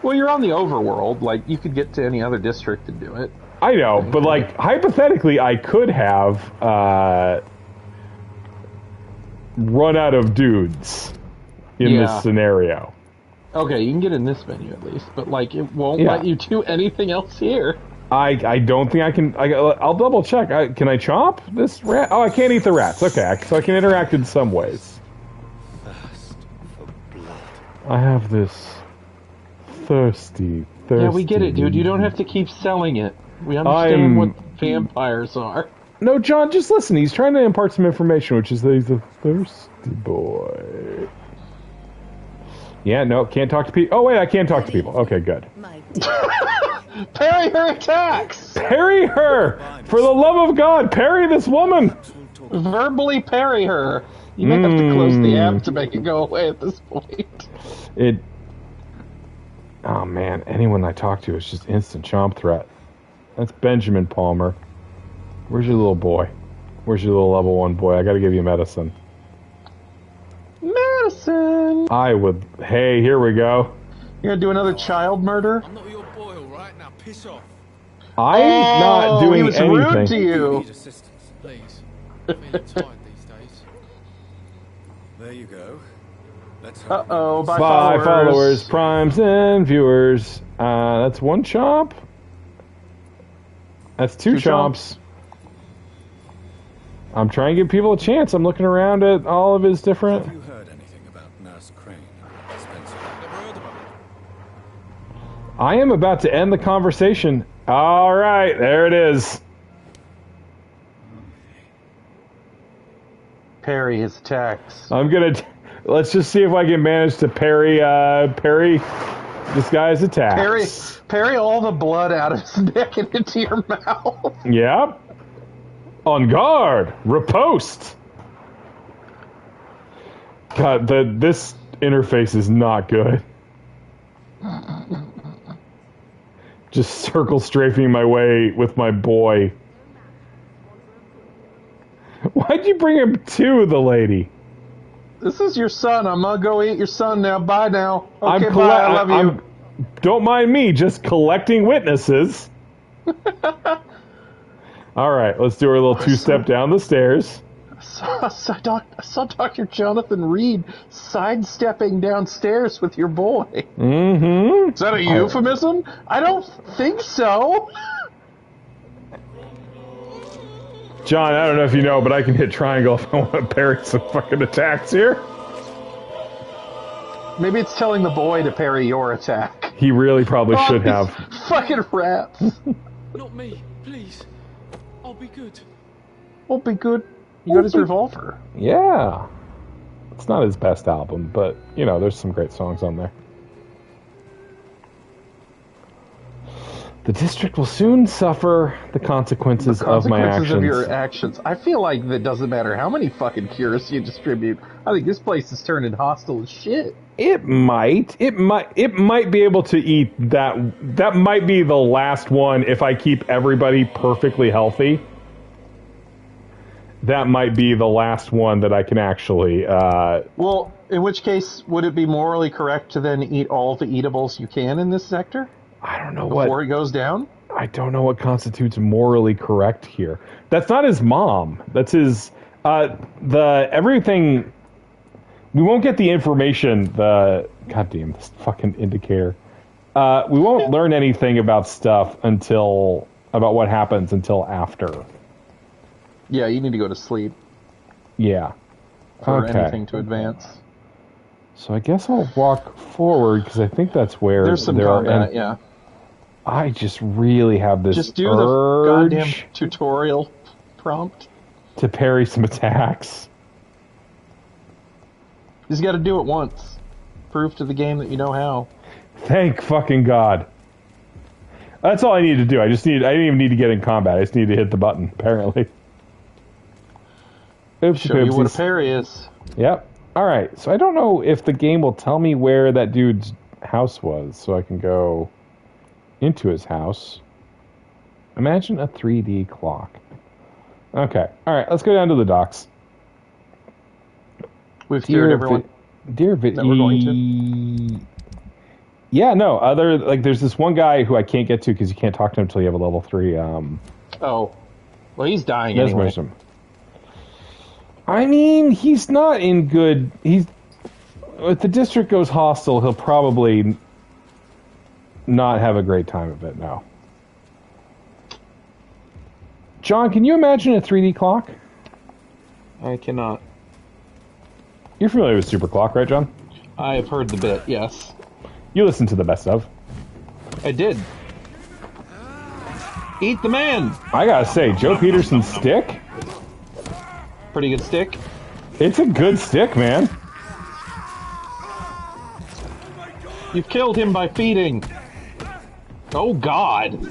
Well, you're on the overworld. Like, you could get to any other district and do it. I know, but like hypothetically, I could have run out of dudes in this scenario. Okay, you can get in this menu at least, but like it won't let you do anything else here. I don't think I can. I'll double check. Can I chomp this rat? Oh, I can't eat the rats. Okay, so I can interact in some ways. I have this thirsty. Yeah, we get it, dude. You don't have to keep selling it. We understand what vampires are. No, John, just listen. He's trying to impart some information, which is that he's a thirsty boy. Yeah, no, can't talk to people. Oh, wait, I can talk to people. Okay, good. Parry her attacks! Parry her! For the love of God, parry this woman! Verbally parry her. You might have to close the app to make it go away at this point. Oh, man, anyone I talk to is just instant chomp threat. That's Benjamin Palmer. Where's your little boy? Where's your little level 1 boy? I gotta give you medicine. Medicine! Hey, here we go. You're gonna do another child murder? I'm not your boy, alright? Now piss off. I'm not doing he was anything. Rude to you. Need assistance, please. I'm feeling tired these days. There you go. Let's Uh-oh, bye followers, primes, and viewers. That's one chomp. That's two chomps. I'm trying to give people a chance. I'm looking around at all of his different... Have you heard anything about Nurse Crane, Spencer? Never heard of her. I am about to end the conversation. All right, there it is. Parry his attacks. I'm gonna... Let's just see if I can manage to parry this guy's attacks. Parry all the blood out of his neck and into your mouth. Yep. On guard. Riposte. God, this interface is not good. Just circle strafing my way with my boy. Why'd you bring him to the lady? This is your son. I'm gonna go eat your son now. Bye now. Okay, bye. I love you. Don't mind me, just collecting witnesses. All right, let's do our little two-step down the stairs. I saw Dr. Jonathan Reed sidestepping downstairs with your boy. Mm-hmm. Is that a euphemism? I don't think so. John, I don't know if you know, but I can hit triangle if I want to parry some fucking attacks here. Maybe it's telling the boy to parry your attack. He really probably should have. Fucking rats. Not me, please. I'll be good. Won't be good. You got his revolver. Yeah. It's not his best album, but, you know, there's some great songs on there. The district will soon suffer the consequences of my actions. Of your actions. I feel like that doesn't matter how many fucking cures you distribute. I think this place is turning hostile as shit. It might be able to eat that. That might be the last one if I keep everybody perfectly healthy. That might be the last one that I can actually... Well, in which case, would it be morally correct to then eat all the eatables you can in this sector? I don't know before it goes down? I don't know what constitutes morally correct here. That's not his mom. That's his... everything... We won't get the information, goddamn, this fucking indicator. We won't learn anything about stuff about what happens until after. Yeah, you need to go to sleep. Yeah. For anything to advance. So I guess I'll walk forward, because I think that's where... There's some combat, yeah. I just really have this Just do urge the goddamn tutorial prompt. To parry some attacks. You just got to do it once. Prove to the game that you know how. Thank fucking God. That's all I need to do. I didn't even need to get in combat. I just need to hit the button, apparently. Show you what a parry is. Yep. Alright, so I don't know if the game will tell me where that dude's house was, so I can go into his house. Imagine a 3D clock. Okay. Alright, let's go down to the docks. We've cured everyone. Dear that we're going to. Yeah, no, there's this one guy who I can't get to because you can't talk to him until you have a level 3. Oh. Well, he's dying anyway. I mean, he's not in good... If the district goes hostile, he'll probably not have a great time of it now. John, can you imagine a 3D clock? I cannot. You're familiar with Super Clock, right, John? I have heard the bit, yes. You listened to the best of. I did. Eat the man! I gotta say, Joe Peterson's stick... Pretty good stick? It's a good stick, man. You've killed him by feeding. Oh, God.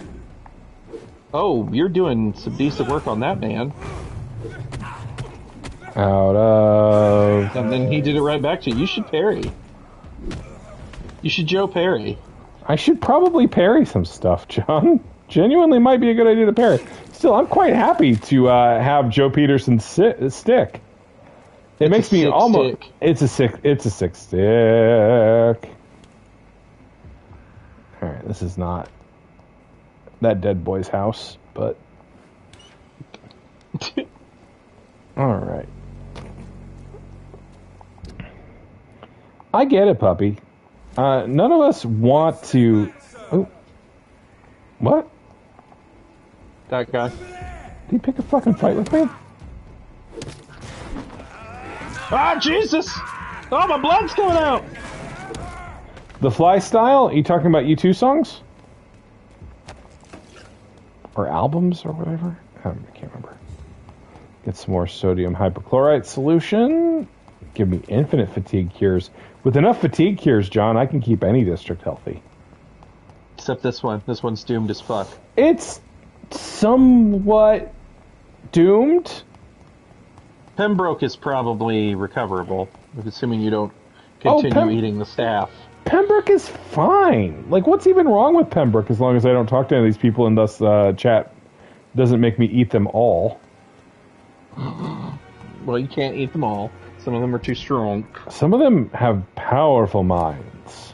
Oh, you're doing some decent work on that man. Out of... And then he did it right back to you. You should parry. You should Joe parry. I should probably parry some stuff, John. Genuinely might be a good idea to parry. Still, I'm quite happy to have Joe Peterson's stick. It makes me almost... Stick. It's a sick stick. Alright, this is not that dead boy's house, but... Alright. I get it, puppy. None of us want to... Oh. What? That guy. Did he pick a fucking fight with me? Ah, Jesus! Oh, my blood's coming out! The Fly Style? Are you talking about U2 songs? Or albums or whatever? I can't remember. Get some more sodium hypochlorite solution. Give me infinite fatigue cures. With enough fatigue cures, John, I can keep any district healthy. Except this one. This one's doomed as fuck. It's somewhat doomed. Pembroke is probably recoverable, assuming you don't continue eating the staff. Pembroke is fine. Like, what's even wrong with Pembroke as long as I don't talk to any of these people and thus chat doesn't make me eat them all? Well, you can't eat them all. Some of them are too strong. Some of them have powerful minds.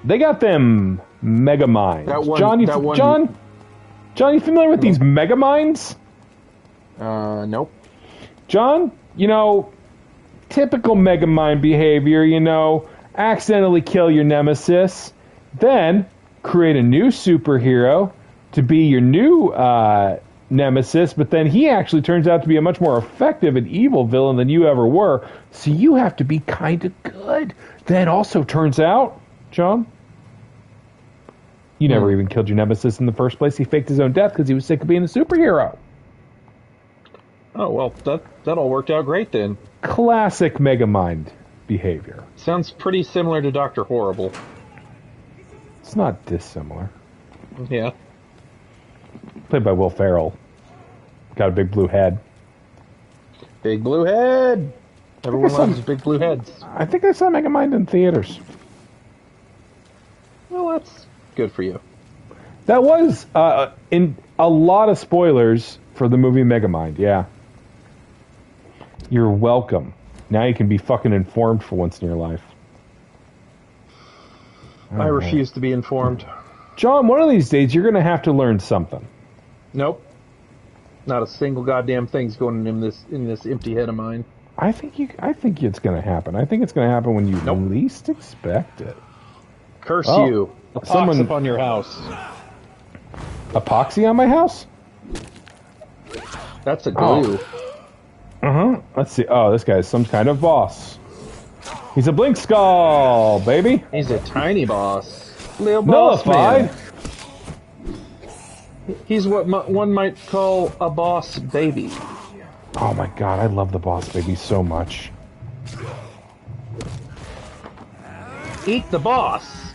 They got them mega minds. John, you familiar with these mega minds? Nope. John, typical mega mind behavior, accidentally kill your nemesis, then create a new superhero to be your new nemesis, but then he actually turns out to be a much more effective and evil villain than you ever were, so you have to be kind of good. Then also turns out, John, you never even killed your nemesis in the first place. He faked his own death because he was sick of being a superhero. Oh, well, that all worked out great then. Classic Megamind behavior. Sounds pretty similar to Dr. Horrible. It's not dissimilar. Yeah. Played by Will Ferrell. Got a big blue head. Big blue head! Everyone loves big blue heads. I think I saw Megamind in theaters. Well, that's good for you. That was in a lot of spoilers for the movie Megamind, yeah. You're welcome. Now you can be fucking informed for once in your life. I refuse to be informed. John, one of these days you're going to have to learn something. Nope. Not a single goddamn thing's going in this empty head of mine. I think it's going to happen. I think it's going to happen when you least expect it. Curse you. A pox upon your house. Epoxy on my house? That's a glue. Let's see. Oh, this guy's some kind of boss. He's a blink skull, baby. He's a tiny boss. Little boss Nullified. man. He's what one might call a boss baby. Oh my god, I love the boss baby so much. Eat the boss.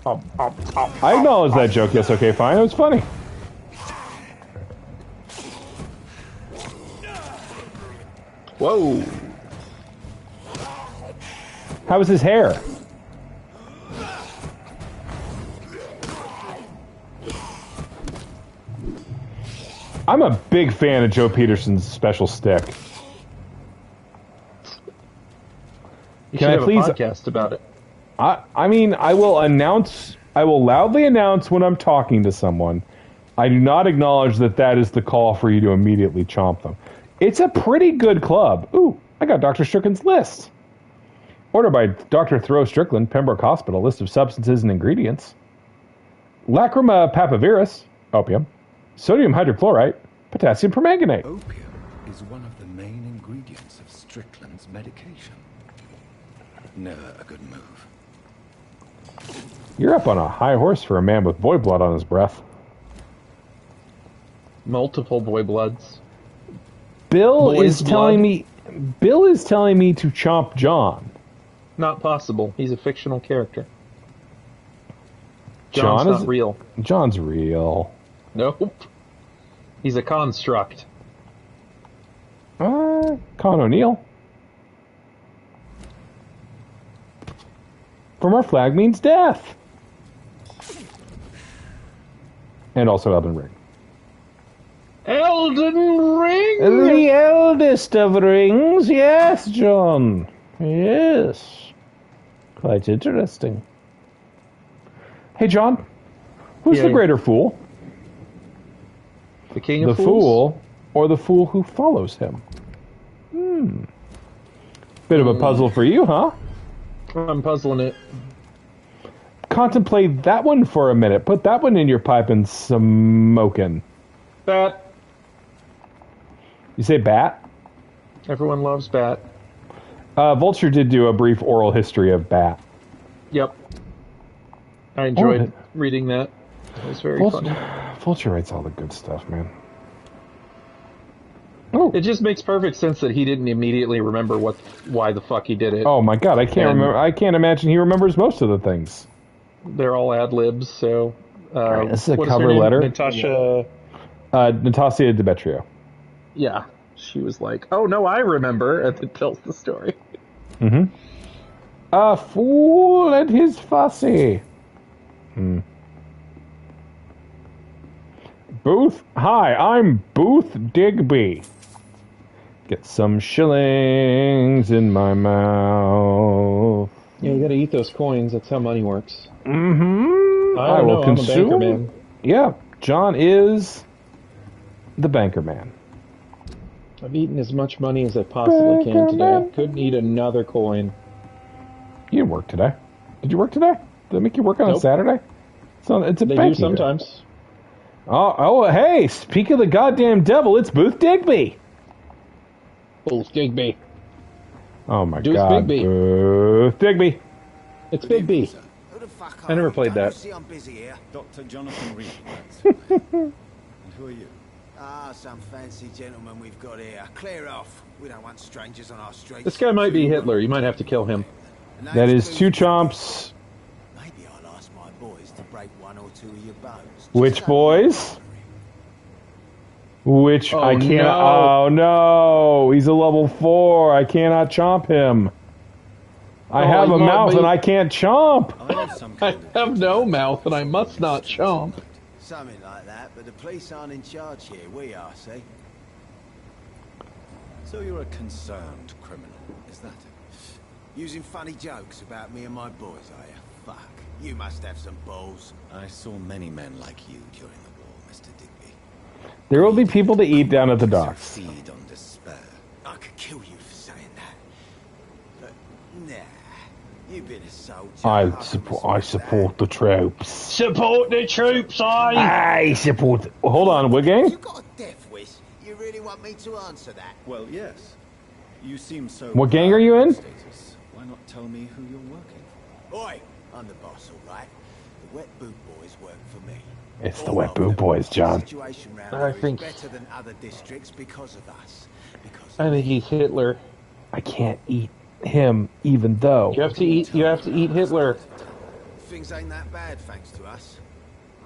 I acknowledge that joke. Yes, okay, fine. It was funny. Whoa. How was his hair? I'm a big fan of Joe Peterson's special stick. You Can should I have please a podcast about it. I mean, I will loudly announce when I'm talking to someone. I do not acknowledge that is the call for you to immediately chomp them. It's a pretty good club. Ooh, I got Dr. Strickland's list. Ordered by Dr. Thoreau Strickland, Pembroke Hospital, list of substances and ingredients. Lacrima papavirus, opium. Sodium hydrochlorite, potassium permanganate. Opium is one of the main ingredients of Strickland's medication. Never a good move. You're up on a high horse for a man with boy blood on his breath. Multiple boy bloods. Bill Boy's is telling blood. me to chomp John. Not possible. He's a fictional character. John John's is not real. John's real. Nope. He's a construct. Con O'Neill. From our flag means death. And also Elden Ring. Elden Ring! The eldest of rings, yes, John. Yes. Quite interesting. Hey, John. Who's the greater fool? The king of the fools? fool or the fool who follows him? Bit of a puzzle for you, huh? I'm puzzling it. Contemplate that one for a minute. Put that one in your pipe and smoking. Bat. You say bat? Everyone loves Bat. Vulture did do a brief oral history of Bat. Yep. I enjoyed reading that. It was very funny. Vulture writes all the good stuff, man. It just makes perfect sense that he didn't immediately remember why the fuck he did it. Oh my god, I can't remember. I can't imagine he remembers most of the things. They're all ad libs, so. Right, this is a what cover her name? letter. Natasha. Natasha Demetrio. Yeah, she was like, "Oh no, I remember," and it tells the story. A fool and his fussy. Booth. Hi, I'm Booth Digby. Get some shillings in my mouth. Yeah, you gotta eat those coins. That's how money works. I don't will know, consume. I'm a banker man. Yeah, John is the banker man. I've eaten as much money as I possibly can today. Couldn't eat another coin. You didn't work today. Did you work today? Did they make you work on a Saturday? It's a They do banking sometimes. day. Oh, hey, speak of the goddamn devil, it's Booth Digby. Booth Digby. Oh my Deuce god. Bigby. Booth Digby. It's Big B. I never played that. Dr. Jonathan Reed. And who are you? Ah, some fancy gentleman we've got here. Clear off. We don't want strangers on our streets. This guy might be Hitler. You might have to kill him. That is two chomps. Maybe I'll ask my boys to break one or two of your bones. Which boys? Which Oh, I can't. no. Oh no, he's a level 4. I cannot chomp him. I have a mouth and I can't chomp. I have no mouth and I must not chomp. Something like that, but the police aren't in charge here. We are, see? So you're a concerned criminal, is that it? Using funny jokes about me and my boys, are you? Fuck. You must have some balls. I saw many men like you during the war, Mr. Digby. There will be people to eat down at the docks. Feed on despair. I could kill you for saying that. But, nah. You've been a soldier. I support the troops. Support the troops, I support. Hold on, what gang? You got a death wish. You really want me to answer that? Well, yes. You seem so... What gang are you in? Status. Why not tell me who you're working for? Oi, I'm the boss, all right. The Wet Boot Boys work for me. It's the Wet Boot Boys, John. The situation round I here is think- better than other districts because of us. Because I think he's Hitler. I can't eat him, even though. You have to eat Hitler. things ain't that bad thanks to us.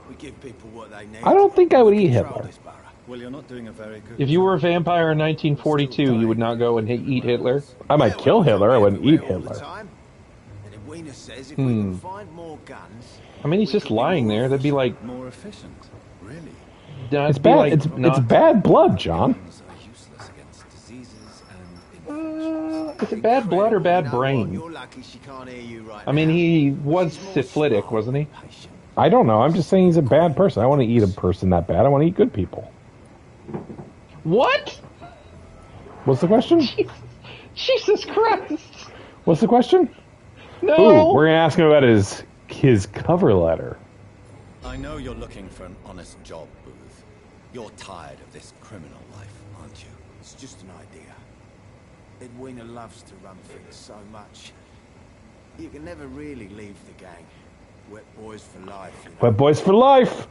We give people what they need. I don't think I would eat Control Hitler. this borough. Well, you're not doing a very good If you were a vampire in 1942, you would not go and eat Hitler. I might kill Hitler. I wouldn't eat Everywhere all the Hitler. time. And if Wiener says if we can find more guns, I mean, he's just lying there. That'd be like, more efficient. Really? that'd It's be bad. like It's not- bad blood, John. Guns are useless against diseases and infections. Is it bad blood or bad you know what? brain? You're lucky she can't hear you right I mean, now. he was syphilitic, wasn't he? Patient. I don't know. I'm just saying he's a bad person. I want to eat a person that bad. I want to eat good people. What? What's the question? Jesus Christ! What's the question? No. Ooh, we're gonna ask him about his cover letter. I know you're looking for an honest job, Booth. You're tired of this criminal life, aren't you? It's just an idea. Edwina loves to run things so much. You can never really leave the gang. Wet boys for life, you know. Wet boys for life.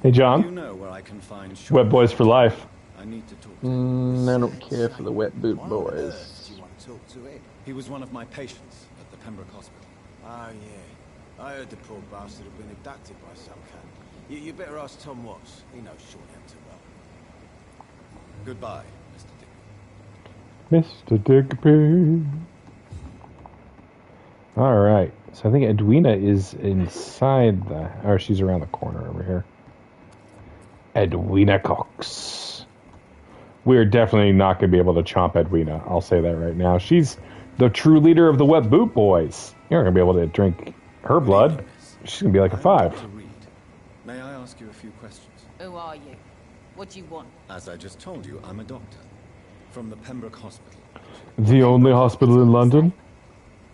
Hey, Do you John. know where I can find Wet boys for life. I need to talk to him. I don't care for the wet boot Why on boys. earth do you want to talk to him? He was one of my patients at the Pembroke Hospital. Oh, yeah. I heard the poor bastard had been abducted by some cunt. You better ask Tom Watts. He knows Shortham too well. Goodbye, Mr. Digby. Mr. Digby. All right. So I think Edwina is inside the... Or she's around the corner over here. Edwina Cox. We're definitely not going to be able to chomp Edwina. I'll say that right now. She's the true leader of the Wet Boot Boys. You're not going to be able to drink her blood. She's going to be like a 5. To read. May I ask you a few questions? Who are you? What do you want? As I just told you, I'm a doctor from the Pembroke Hospital. The only hospital in London?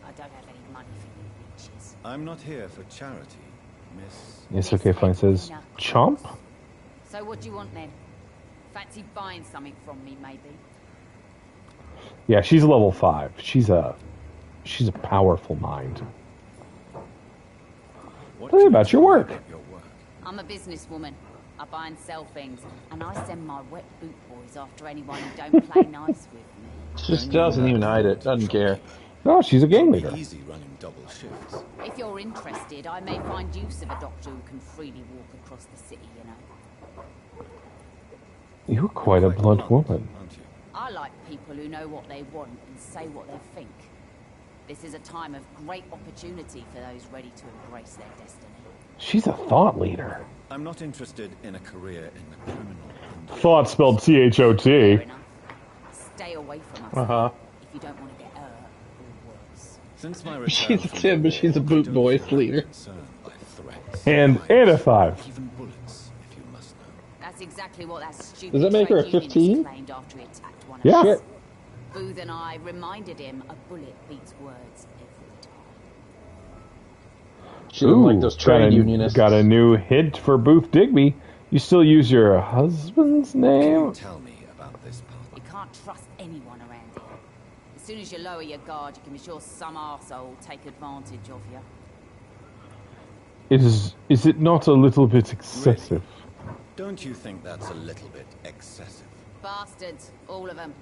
I don't have any money for you bitches. I'm not here for charity, Miss. Yes, okay, fine. It says chomp? So what do you want then? Fancy buying something from me, maybe? Yeah, she's a level 5. She's a powerful mind. What Tell me can about you your tell me work. about your work? I'm a businesswoman. I buy and sell things, and I send my wet boot boys after anyone who don't play nice with me. Just doesn't even hide it. Doesn't care. No, she's a gang leader. Easy running double shifts. If you're interested, I may find use of a doctor who can freely walk across the city, you know. You're quite a blunt woman. Aren't you? I like people who know what they want and say what they think. This is a time of great opportunity for those ready to embrace their destiny. She's a thought leader. I'm not interested in a career in the criminal industry. Thought spelled Fair T-H-O-T. enough. Stay away from us Uh-huh. if you don't want to get hurt or worse. Since my She's return a from 10, the but she's a war, boot I don't boy feel leader. concerned by threats, And knives, a 5. even bullets, if you must know. That's exactly what that stupid Does that make her a trade unionist 15? claimed after he attacked one of Yeah. us. Shit. Booth and I reminded him a bullet beats words every time. She didn't like those trade unionists. Got a new hint for Booth Digby. You still use your husband's Can name? you tell me about this part? You can't trust anyone around here. As soon as you lower your guard, you can be sure some arsehole will take advantage of you. Is it not a little bit excessive? Don't you think that's a little bit excessive? Bastards, all of them.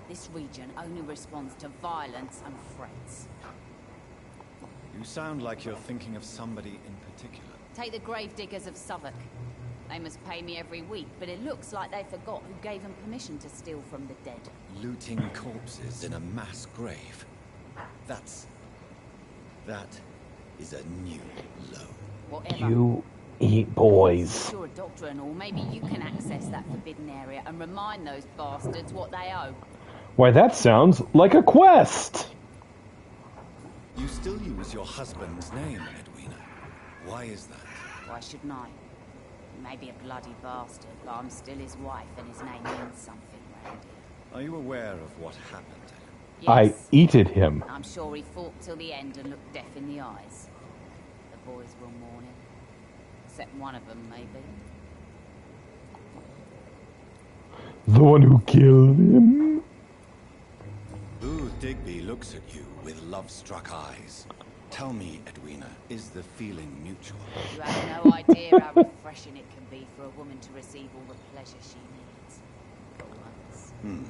This region only responds to violence and threats. You sound like you're thinking of somebody in particular. Take the gravediggers of Southwark. They must pay me every week, but it looks like they forgot who gave them permission to steal from the dead. Looting corpses in a mass grave. That is a new low. Whatever. You eat boys. You're a doctor and all. Maybe you can access that forbidden area and remind those bastards what they owe. Why, that sounds like a quest. You still use your husband's name, Edwina. Why is that? Why shouldn't I? He may be a bloody bastard, but I'm still his wife and his name means something round here. Are you aware of what happened to him? Yes. I eated him. I'm sure he fought till the end and looked death in the eyes. The boys will mourn him. Except one of them, maybe. The one who killed him? Booth Digby looks at you with love-struck eyes. Tell me, Edwina, is the feeling mutual? You have no idea how refreshing it can be for a woman to receive all the pleasure she needs. For once.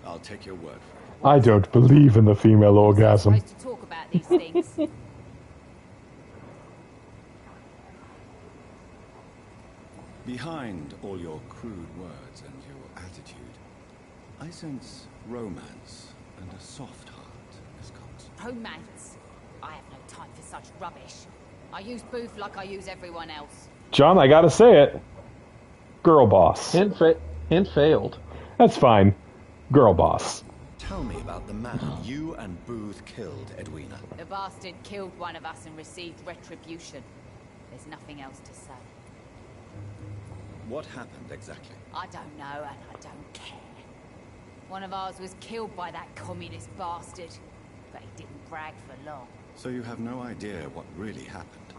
I'll take your word for it. I don't believe in the female orgasm. We're supposed to talk about these things. Behind all your crude words and your attitude, I sense romance and a soft heart, Miss Cox. Romance? I have no time for such rubbish. I use Booth like I use everyone else. John, I gotta say it. Girl boss. Hint failed. That's fine. Girl boss. Tell me about the man you and Booth killed, Edwina. The bastard killed one of us and received retribution. There's nothing else to say. What happened exactly? I don't know and I don't care. One of ours was killed by that communist bastard, but he didn't brag for long. So you have no idea what really happened,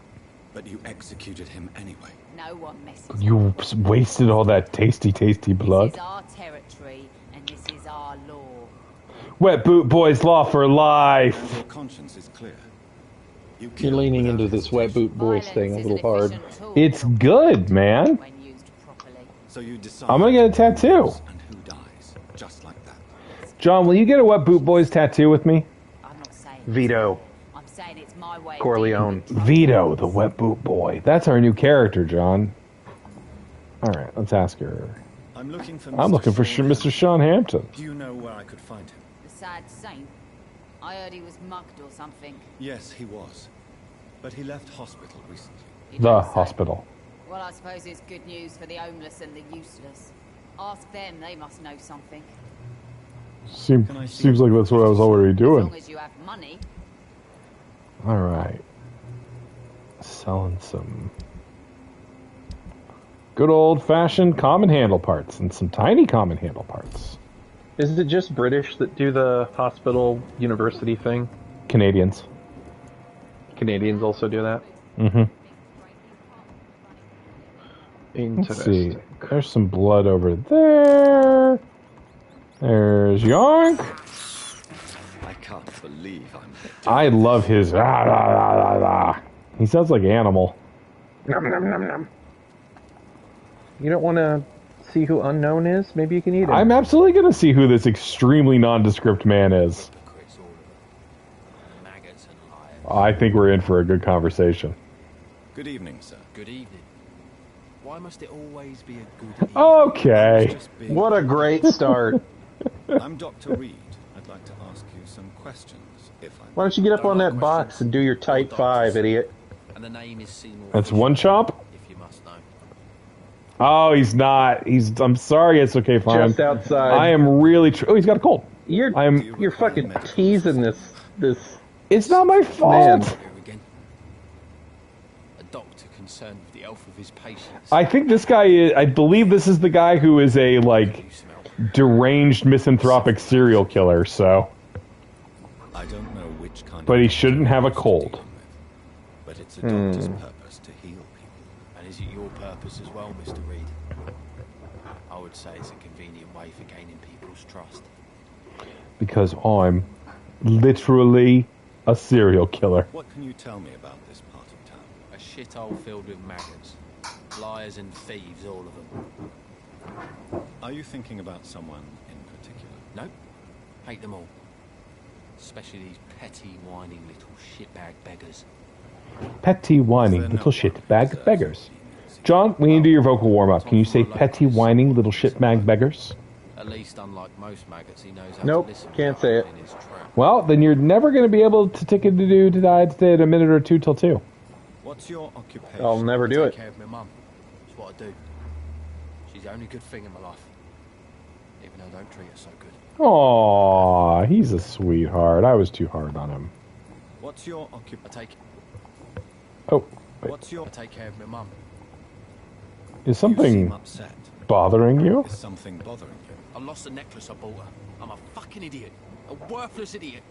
but you executed him anyway. No one messes You with me. wasted all that tasty, tasty This blood. is our territory and this is our law. Wet boot boys law for life. Your conscience is clear. You You're killed leaning without into this wet boot boys Violence thing a is little an hard. efficient tool It's good, man. when used properly. So you decide I'm gonna get a tattoo. and who dies, just like that. John, will you get a Wet Boot Boys tattoo with me? I'm not saying Veto. I'm saying it's my way. of Corleone. dealing with trouble. Vito, the Wet Boot Boy. That's our new character, John. All right, let's ask her. I'm looking for Mr. Sean Hampton. Do you know where I could find him? The sad saint. I heard he was mugged or something. Yes, he was. But he left hospital recently. You The don't say. hospital. Well, I suppose it's good news for the homeless and the useless. Ask them, they must know something. Seems like that's what I was already As doing. long as you have money. All right. Selling some good old-fashioned common handle parts and some tiny common handle parts. Is it just British that do the hospital university thing? Canadians. Canadians also do that? Mm-hmm. Let's see. Interesting. There's some blood over there. There's Yonk. I can't believe I'm... I love his... Ah, ah, ah, ah, ah. He sounds like Animal. Nom, nom, nom, nom. You don't want to see who Unknown is? Maybe you can eat him. I'm absolutely going to see who this extremely nondescript man is. I think we're in for a good conversation. Good evening, sir. Good evening. Why must it always be a good evening? Okay. Just being- What a great start. I'm Dr. Reed. I'd like to ask you some questions, if I may. Why don't you get up on that box and do your Type 5, idiot? And the name is Seymour. That's Fisher, one chop? if you must know. Oh, he's not. I'm sorry. It's okay. Fine. Just outside. I am really... oh, he's got a cold. You're fucking teasing this. It's not my fault. Man. Here again. A doctor concerned with the health of his patients. I think this guy is... I believe this is the guy who is a, like, You smell. deranged misanthropic serial killer, so... I don't know which kind But of he shouldn't have a doctor cold. you're dealing with, but it's a doctor's purpose to heal people. And is it your purpose as well, Mr. Reed? I would say it's a convenient way for gaining people's trust. Because I'm literally a serial killer. What can you tell me about this part of town? A shithole filled with maggots. Liars and thieves, all of them. Are you thinking about someone in particular? Nope. Hate them all. Especially these petty, whining little shitbag beggars. Petty, whining, little shitbag beggars. John, we need to do your vocal warm-up. Can you say petty, whining, little shitbag beggars? At least, unlike most maggots, he knows how Nope, to listen. can't say it. Well, then you're never going to be able to take it to do today at a minute or two till 2. What's your occupation? I'll never do it. Take care of my mum. It's what I do. She's the only good thing in my life. Even though I don't treat her so good. Aww, he's a sweetheart. I was too hard on him. What's your occupation? Oh. What's your? I take care of my mum. Is something upset. bothering you? Is something bothering you? I lost the necklace I bought her. I'm a fucking idiot. A worthless idiot.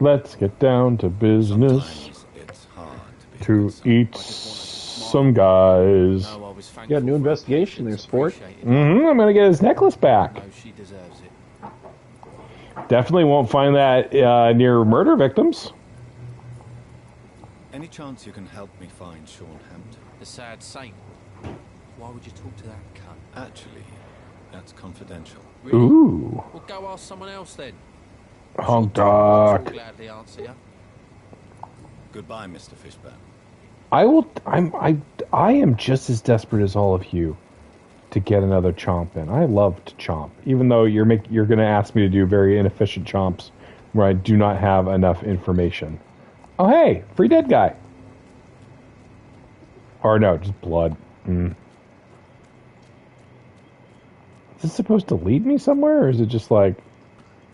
Let's get down to business. Sometimes it's hard to eat some guys. You got a new investigation there, sport. I'm gonna get his necklace back. No, she deserves it. Definitely won't find that near murder victims. Any chance you can help me find Sean Hampton? The sad saint. Why would you talk to that cunt? Actually, that's confidential. Really? Ooh. Well, go ask someone else then. Honk I'll dog. gladly answer you. Goodbye, Mr. Fishburne. I am just as desperate as all of you to get another chomp in. I love to chomp, even though you're going to ask me to do very inefficient chomps where I do not have enough information. Oh hey, free dead guy. Or no, just blood. Is this supposed to lead me somewhere, or is it just like...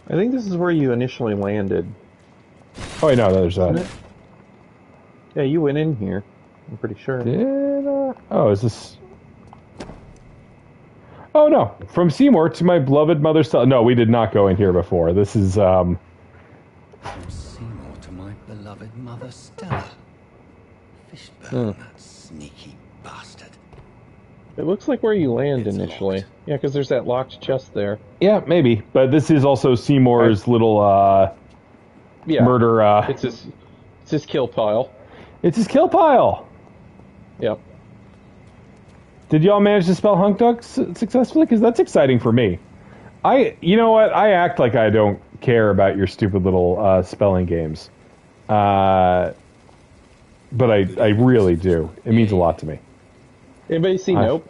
I think this is where you initially landed. Oh, wait, no, there's that. Yeah, you went in here. I'm pretty sure. Did I? Oh, is this... Oh, no. From Seymour to my beloved mother... No, we did not go in here before. This is, From Seymour to my beloved mother Stella. Fishburne, that sneaky bastard. It looks like where you land initially. Yeah, because there's that locked chest there. Yeah, maybe. But this is also Seymour's little murder... It's his kill pile. It's his kill pile! Yep. Did y'all manage to spell hunk dog successfully? Because that's exciting for me. You know what? I act like I don't care about your stupid little spelling games. But I really do. It means a lot to me. Anybody see Nope?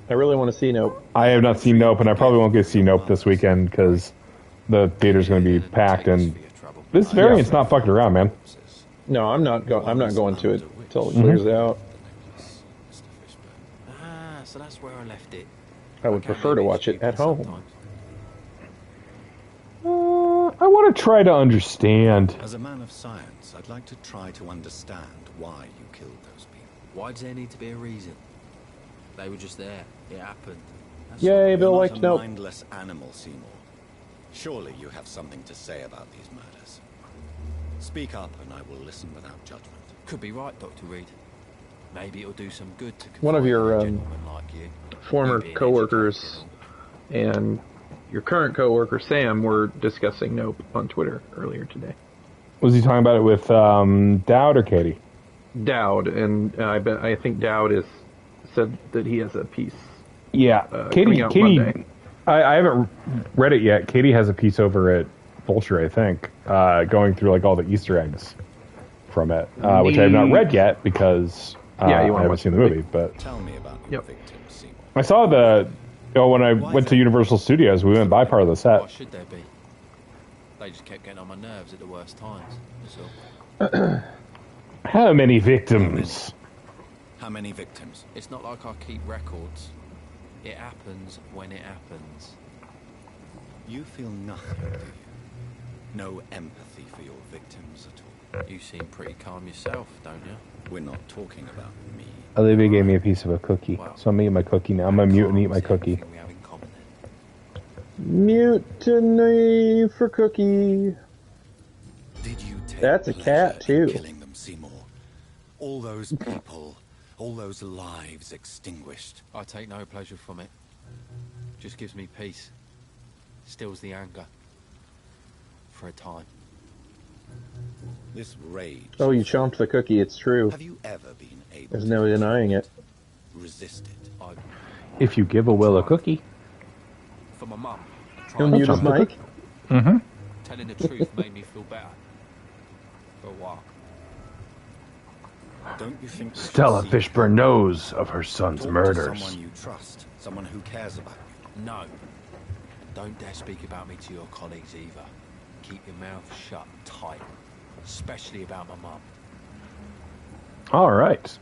I really want to see Nope. I have not seen Nope, and I probably won't get to see Nope this weekend because the theater's going to be packed, and this variant's not fucking around, man. No, I'm not going to it until it clears out. Ah, so that's where I left it. I would prefer to watch it at home. I want to try to understand. As a man of science, I'd like to try to understand why you killed those people. Why does there need to be a reason? They were just there. It happened. Yay, Bill liked You're not Nope. a mindless animal, Seymour. Surely you have something to say about these murders. Speak up and I will listen without judgment. Could be right, Dr. Reed. Maybe it'll do some good to One of your a gentleman like you. former You being coworkers and your current coworker Sam were discussing Nope on Twitter earlier today. Was he talking about it with Dowd or Katie? Dowd, and I think Dowd said that he has a piece. Yeah, coming out Monday. I haven't read it yet. Katie has a piece over at Vulture, I think, going through like all the Easter eggs from it, which I have not read yet because I haven't seen the movie. But tell me about your victims, Seymour. I saw when I went to Universal Studios, we went by part of the set. Why should there be? They just kept getting on my nerves at the worst times. That's all. How many victims? How many victims? It's not like I keep records. It happens when it happens. You feel nothing, do you? No empathy for your victims at all? You seem pretty calm yourself, don't you? We're not talking about me. Olivia gave me a piece of a cookie, so I'm gonna eat my cookie now. I'm gonna mute and eat my cookie. Mutiny for Cookie. Did you take That's a cat pleasure in too. killing them, Seymour? All those people, all those lives extinguished. I take no pleasure from it. Just gives me peace. Stills the anger. For a time. This rage. Oh, you chomped the cookie. It's true. Have you ever been able There's to no denying it. resist it. If you give a Will a cookie. For my mum. He'll mute his mic. Mm-hmm. Telling the truth made me feel better. For a while. Don't you think Stella Fishburne knows of her son's murders. Someone you trust, someone who cares about you. No. Don't dare speak about me to your colleagues either. Keep your mouth shut tight. Especially about my mum. All right.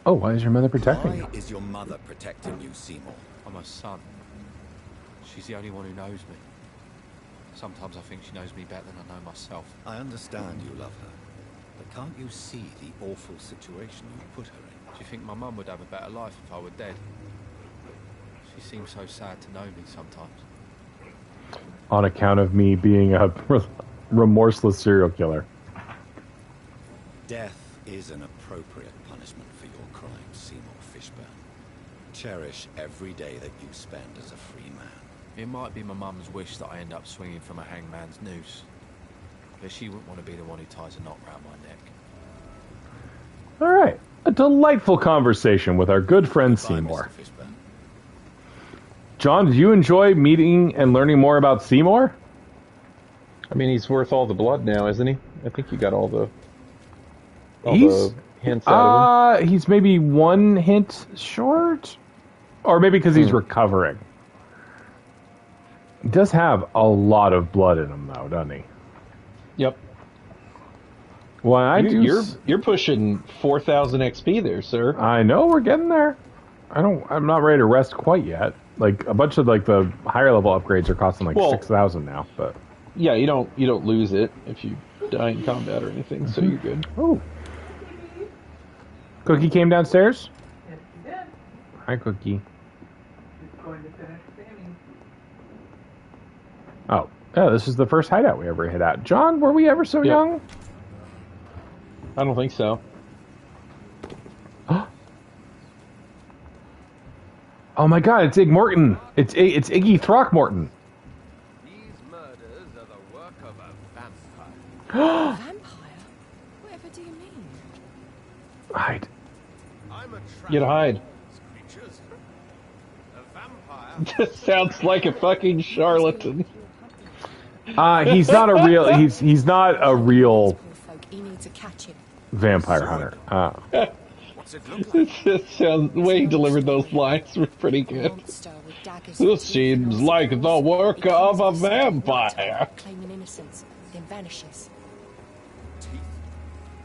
Oh, why is your mother protecting you? Why is your mother protecting you, Seymour? I'm her son. She's the only one who knows me. Sometimes I think she knows me better than I know myself. I understand you love her, but can't you see the awful situation you put her in? Do you think my mum would have a better life if I were dead? She seems so sad to know me sometimes. On account of me being a remorseless serial killer. Death is an appropriate punishment for your crimes, Seymour Fishburne. Cherish every day that you spend as a free man. It might be my mum's wish that I end up swinging from a hangman's noose. But she wouldn't want to be the one who ties a knot round my neck. All right. A delightful conversation with our good friend Seymour. John, did you enjoy meeting and learning more about Seymour? I mean, he's worth all the blood now, isn't he? I think you got all the hints out of him. He's maybe one hint short? Or maybe because he's recovering. He does have a lot of blood in him, though, doesn't he? Yep. Well, you're pushing 4,000 XP there, sir. I know, we're getting there. I'm not ready to rest quite yet. Like a bunch of the higher level upgrades are costing 6,000 now, but yeah, you don't lose it if you die in combat or anything, so you're good. Oh. Cookie came downstairs? Yes, he did. Hi, Cookie. He's going to finish scanning. Oh. Yeah, this is the first hideout we ever hit at. John, were we ever so young? I don't think so. Oh my god, it's Ig Morton. It's Iggy Throckmorton. These murders are the work of a vampire. Vampire? Whatever do you mean? Hide. You gotta hide. This sounds like a fucking charlatan. He's not a real. He's not a real vampire hunter. This sounds, the way he delivered those lines were pretty good. This seems like the work of a vampire. Claiming innocence, then vanishes. Teeth,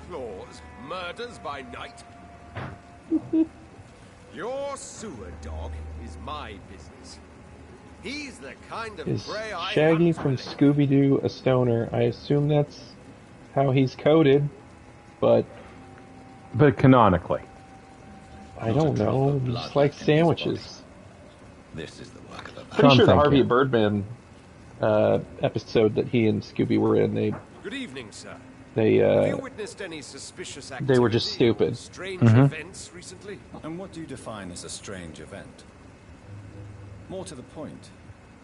claws, murders by night. Your sewer dog is my business. He's the kind of Is prey I Shaggy hunt. from Scooby-Doo a stoner? I assume that's how he's coded, but canonically, I don't know. He just likes sandwiches. This is the work of a Pretty sure the Harvey Birdman episode that he and Scooby were in, Good evening, sir. they Have you witnessed any suspicious activity? they were just stupid. Strange events recently? And what do you define as a strange event? More to the point,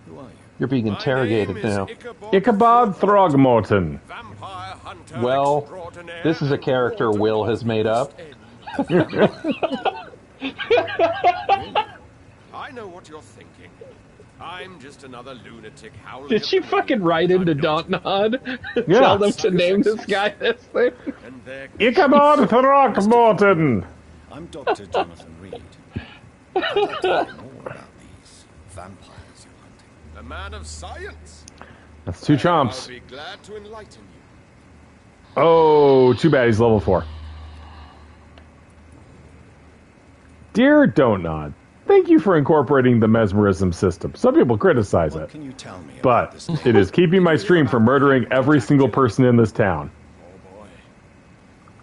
who are you? You're being interrogated now. Ichabod Throgmorton. Well, this is a character Will has made up. I know what you're thinking. I'm just another lunatic howling. Did she fucking write into Dontnod? Yeah. Tell them to name this guy this thing? Ichabod Throckmorton. I'm Dr. Jonathan Reed. I'd like to know more about these vampires you're hunting. A man of science. That's two I'll chomps. be glad to enlighten you. Oh, too bad he's level 4. Dear Don't Nod, thank you for incorporating the mesmerism system. Some people criticize it, Can you tell me but it is keeping my stream from murdering every single person in this town. Oh boy.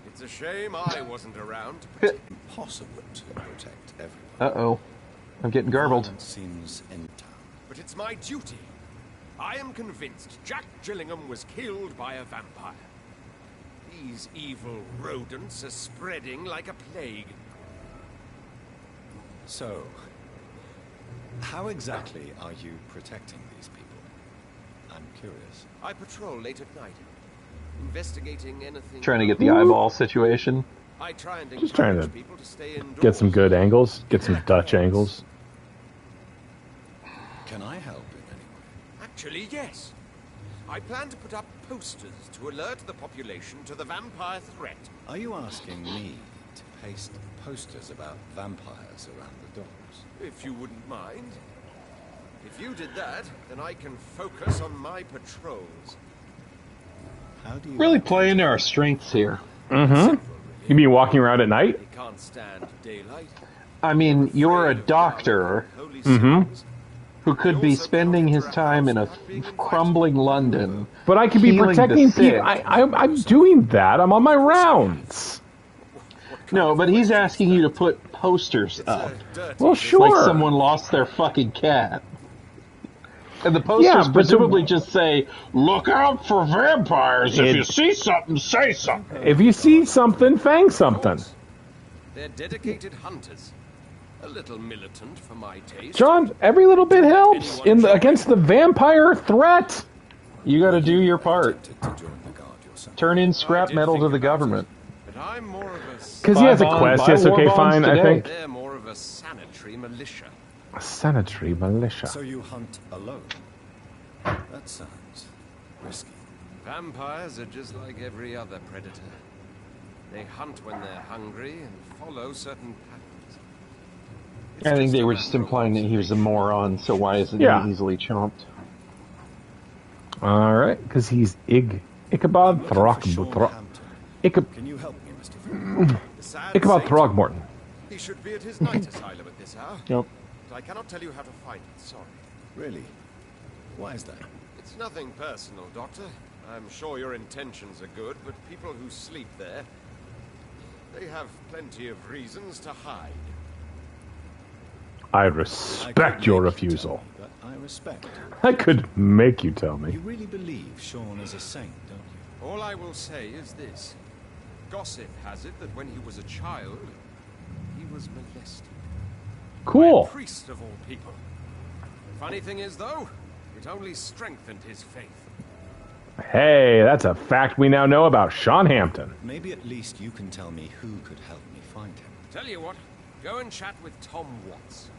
It's a shame I wasn't around. impossible to protect everyone? Uh-oh. I'm getting garbled. Violence seems in town. But it's my duty. I am convinced Jack Gillingham was killed by a vampire. These evil rodents are spreading like a plague. So, how exactly are you protecting these people? I'm curious. I patrol late at night, investigating anything. Trying to get the eyeball situation. I try and Just trying encourage to people to stay indoors. get some good angles, get some Dutch angles. Can I help in any way? Actually, yes. I plan to put up posters to alert the population to the vampire threat. Are you asking me to paste posters about vampires around the docks? If you wouldn't mind. If you did that, then I can focus on my patrols. How do you Really play into our strengths here. Mm-hmm. You mean walking around at night? They can't stand daylight. I mean, you're a doctor who could be spending his time in a crumbling London. But I could be healing the protecting sick. people. I'm doing that. I'm on my rounds. No, but he's asking you to put posters up. Well, sure. Like someone lost their fucking cat. And the posters Yeah, but presumably just say, "Look out for vampires. If you see something, say something." If you see something, fang something. They're dedicated hunters. A little militant for my taste. John, every little bit helps against the vampire threat. You got to do your part. Turn in scrap metal to the government. But I'm more of a... Because he has a quest. Yes, okay, fine, I think. They're more of a sanitary militia. A sanitary militia. So you hunt alone? That sounds risky. Vampires are just like every other predator. They hunt when they're hungry and follow certain patterns. I think they were just implying that he was a moron, so why isn't he easily chomped? All right, because he's Ichabod Throckmorton. Can you help me, Mr. Ichabod Throckmorton. He should be at his night asylum at this hour. Yep. But I cannot tell you how to find it, sorry. Really? Why is that? It's nothing personal, Doctor. I'm sure your intentions are good, but people who sleep there, they have plenty of reasons to hide. I respect your refusal. But I respect. I could make you tell me. You really believe Sean is a saint, don't you? All I will say is this. Gossip has it that when he was a child, he was molested. Cool. By a priest of all people. Funny thing is, though, it only strengthened his faith. Hey, that's a fact we now know about Sean Hampton. Maybe at least you can tell me who could help me find him. Tell you what, go and chat with Tom Watts.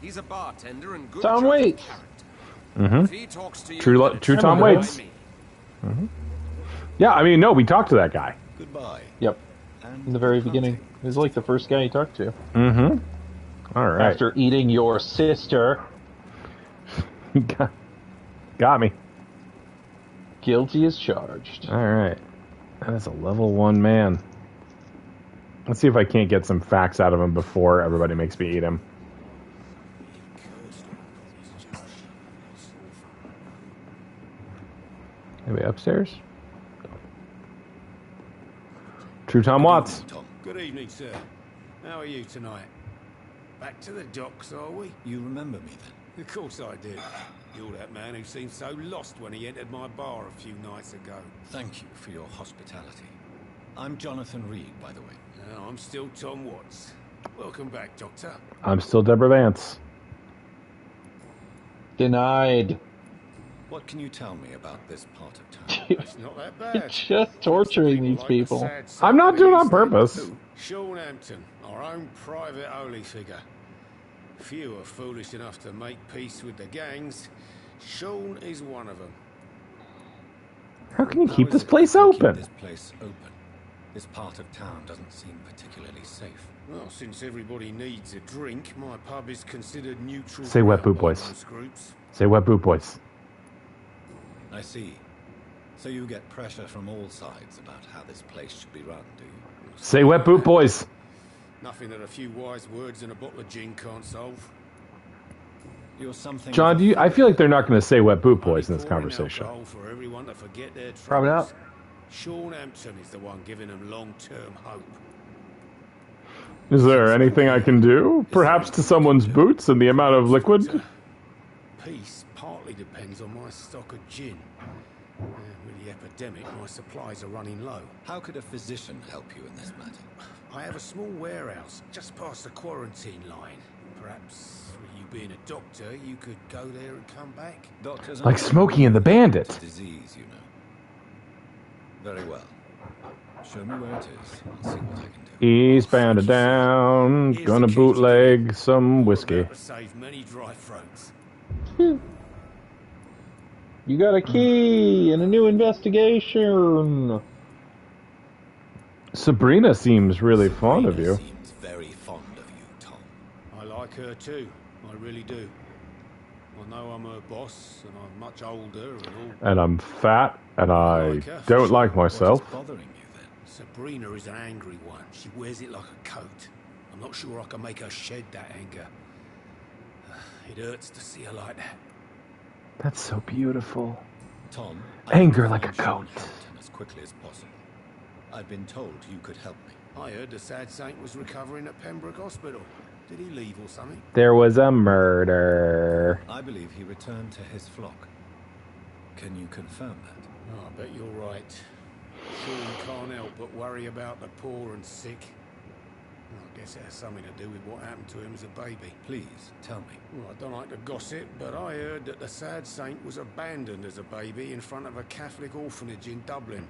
He's a bartender and good Tom judge of Waits. character. If he talks to you, True Tom Waits. Yeah, I mean, no, we talked to that guy. Goodbye. Yep. In the very beginning. He was like the first guy he talked to. Mm-hmm. All right. After eating your sister. Got me. Guilty as charged. All right. That is a level 1 man. Let's see if I can't get some facts out of him before everybody makes me eat him. Maybe upstairs? True Tom Watts. Good evening, sir. How are you tonight? Back to the docks, are we? You remember me then? Of course I did. You're that man who seemed so lost when he entered my bar a few nights ago. Thank you for your hospitality. I'm Jonathan Reed, by the way. I'm still Tom Watts. Welcome back, Doctor. I'm still Deborah Vance. Denied. What can you tell me about this part of town? It's not that bad. Just torturing these people. I'm not doing it on purpose. Sean Hampton, our own private holy figure. Few are foolish enough to make peace with the gangs. Sean is one of them. How can you keep this place open? This place open. This part of town doesn't seem particularly safe. Well, since everybody needs a drink, my pub is considered neutral. Say wet boot boys. Say wet boot boys. I see. So you get pressure from all sides about how this place should be run, do you? Say wet boot boys. Nothing that a few wise words and a bottle of gin can't solve. You're something. John, I feel like they're not going to say wet boot boys in this conversation. For everyone to forget their troubles. Probably not. Sean Hampton is the one giving them long-term hope. Is there anything I can do? Perhaps to someone's boots and the amount of liquid? Peace partly depends on my stock of gin. With the epidemic, my supplies are running low. How could a physician help you in this matter? I have a small warehouse just past the quarantine line. Perhaps, with you being a doctor, you could go there and come back? Doctors like Smokey and the Bandit. Disease, you know. Very well. Show me where it is. I'll see what I can do. Eastbound and down, gonna bootleg some whiskey. About to save many dry throats. You got a key and a new investigation. Sabrina seems really fond of you. Seems very fond of you, Tom. I like her too. I really do. I know I'm her boss, and I'm much older and all. And I'm fat, and I don't like myself. What's bothering you then? Sabrina is an angry one. She wears it like a coat. I'm not sure I can make her shed that anger. It hurts to see her like that. That's so beautiful. Tom, Anger like a coat. As quickly as possible. I've been told you could help me. I heard the sad saint was recovering at Pembroke Hospital. Did he leave or something? There was a murder. I believe he returned to his flock. Can you confirm that? Oh, I bet you're right. Sure, you can't help but worry about the poor and sick. I guess it has something to do with what happened to him as a baby. Please, tell me. Well, I don't like to gossip, but I heard that the sad saint was abandoned as a baby in front of a Catholic orphanage in Dublin.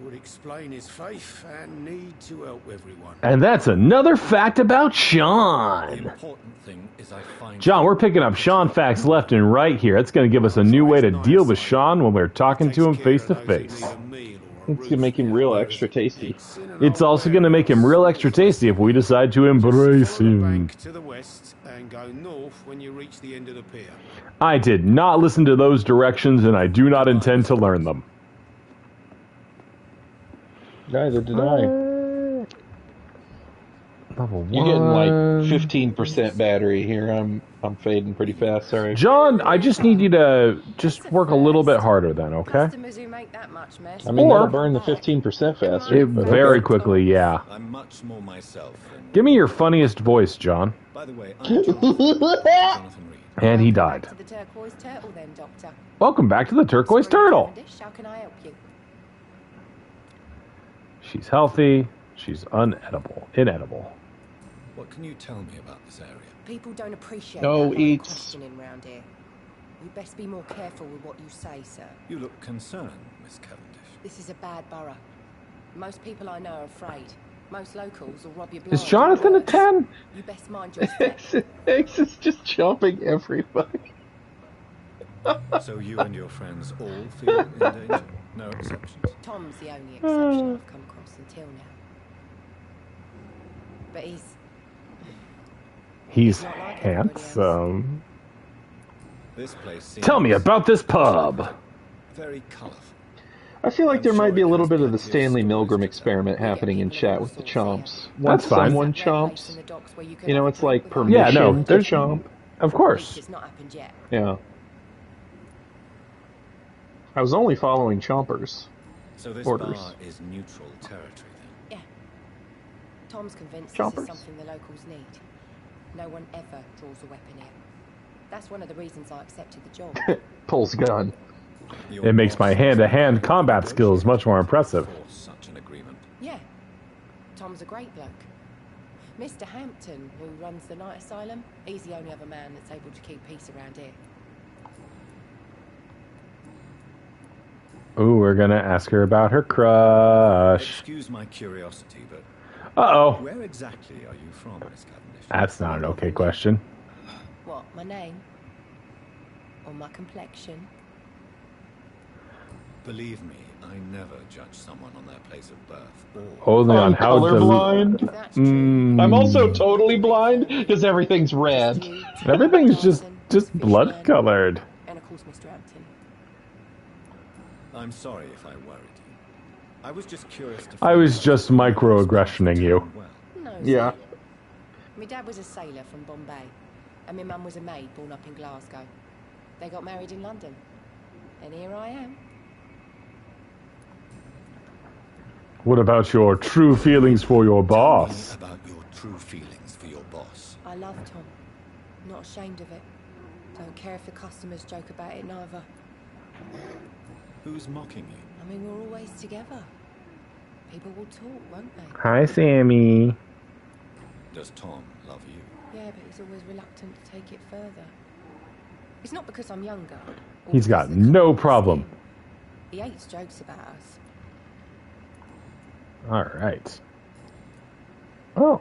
Would explain his faith and need to help everyone. And that's another fact about Sean. The important thing is I find... John, we're picking up Sean facts left and right here. That's going to give us a new way to deal with Sean when we're talking to him face to face. It's gonna make him real extra tasty. It's also going to make him real extra tasty if we decide to embrace him. To the west and go north when you reach the end of the pier. I did not listen to those directions, and I do not intend to learn them. Neither did I. Level 1. You're getting like 15% battery here. I'm fading pretty fast. Sorry, John. I just need you to just work a little bit harder, then, okay? Customers who make that much mess. I mean, that'll burn the 15% faster. Very quickly, yeah. I'm much more myself. Give me your funniest voice, John. By the way, I'm Jonathan Reed. And he died. To the turquoise turtle, then, Doctor. Welcome back to the turquoise turtle. How can I help you? She's healthy. She's inedible. What can you tell me about this area? People don't appreciate No that eats. questioning round here. You best be more careful with what you say, sir. You look concerned, Miss Cavendish. This is a bad borough. Most people I know are afraid. Most locals will rob you blind. Is Jonathan a 10? You best mind your step. X is just chopping everybody. So you and your friends all feel in danger? No exceptions? Tom's the only exception I've come across until now. But He's not like handsome. This place seems Tell me about this pub. very colourful. I feel like there might be a little bit of the Stanley Milgram experiment happening in chat with the chomps. Once That's fine. someone chomps, you know, it's like permission Yeah, no, to there's chomp. Of course. it's not happened yet. Yeah. I was only following chompers. So this orders. bar is neutral territory then? Yeah. Tom's convinced Chompers. this is something the locals need. No one ever draws a weapon here. That's one of the reasons I accepted the job. Pulls gun. It makes my hand-to-hand combat skills much more impressive. For such an agreement. Yeah. Tom's a great bloke. Mr. Hampton, who runs the night asylum, he's the only other man that's able to keep peace around here. Ooh, we're gonna ask her about her crush. Excuse my curiosity, but Uh-oh. where exactly are you from, Miss Cavendish? That's not an okay question. What, my name? Or my complexion? Believe me, I never judge someone on their place of birth. Only on I'm how colorblind. Mm, I'm also totally blind because everything's red. Everything's just blood colored. And of course, Mr. Hampton. I'm sorry if I worried you. I was just curious to I was just microaggressioning you. No, Yeah. my dad was a sailor from Bombay, and my mum was a maid born up in Glasgow. They got married in London, and here I am. What about your true feelings for your boss? Tell me about your true feelings for your boss. I love Tom. Not ashamed of it. Don't care if the customers joke about it neither. Who's mocking you? I mean, we're always together. People will talk, won't they? Hi, Sammy. Does Tom love you? Yeah, but he's always reluctant to take it further. It's not because I'm younger. or He's because got the no company's problem. thin. He hates jokes about us. All right. Oh.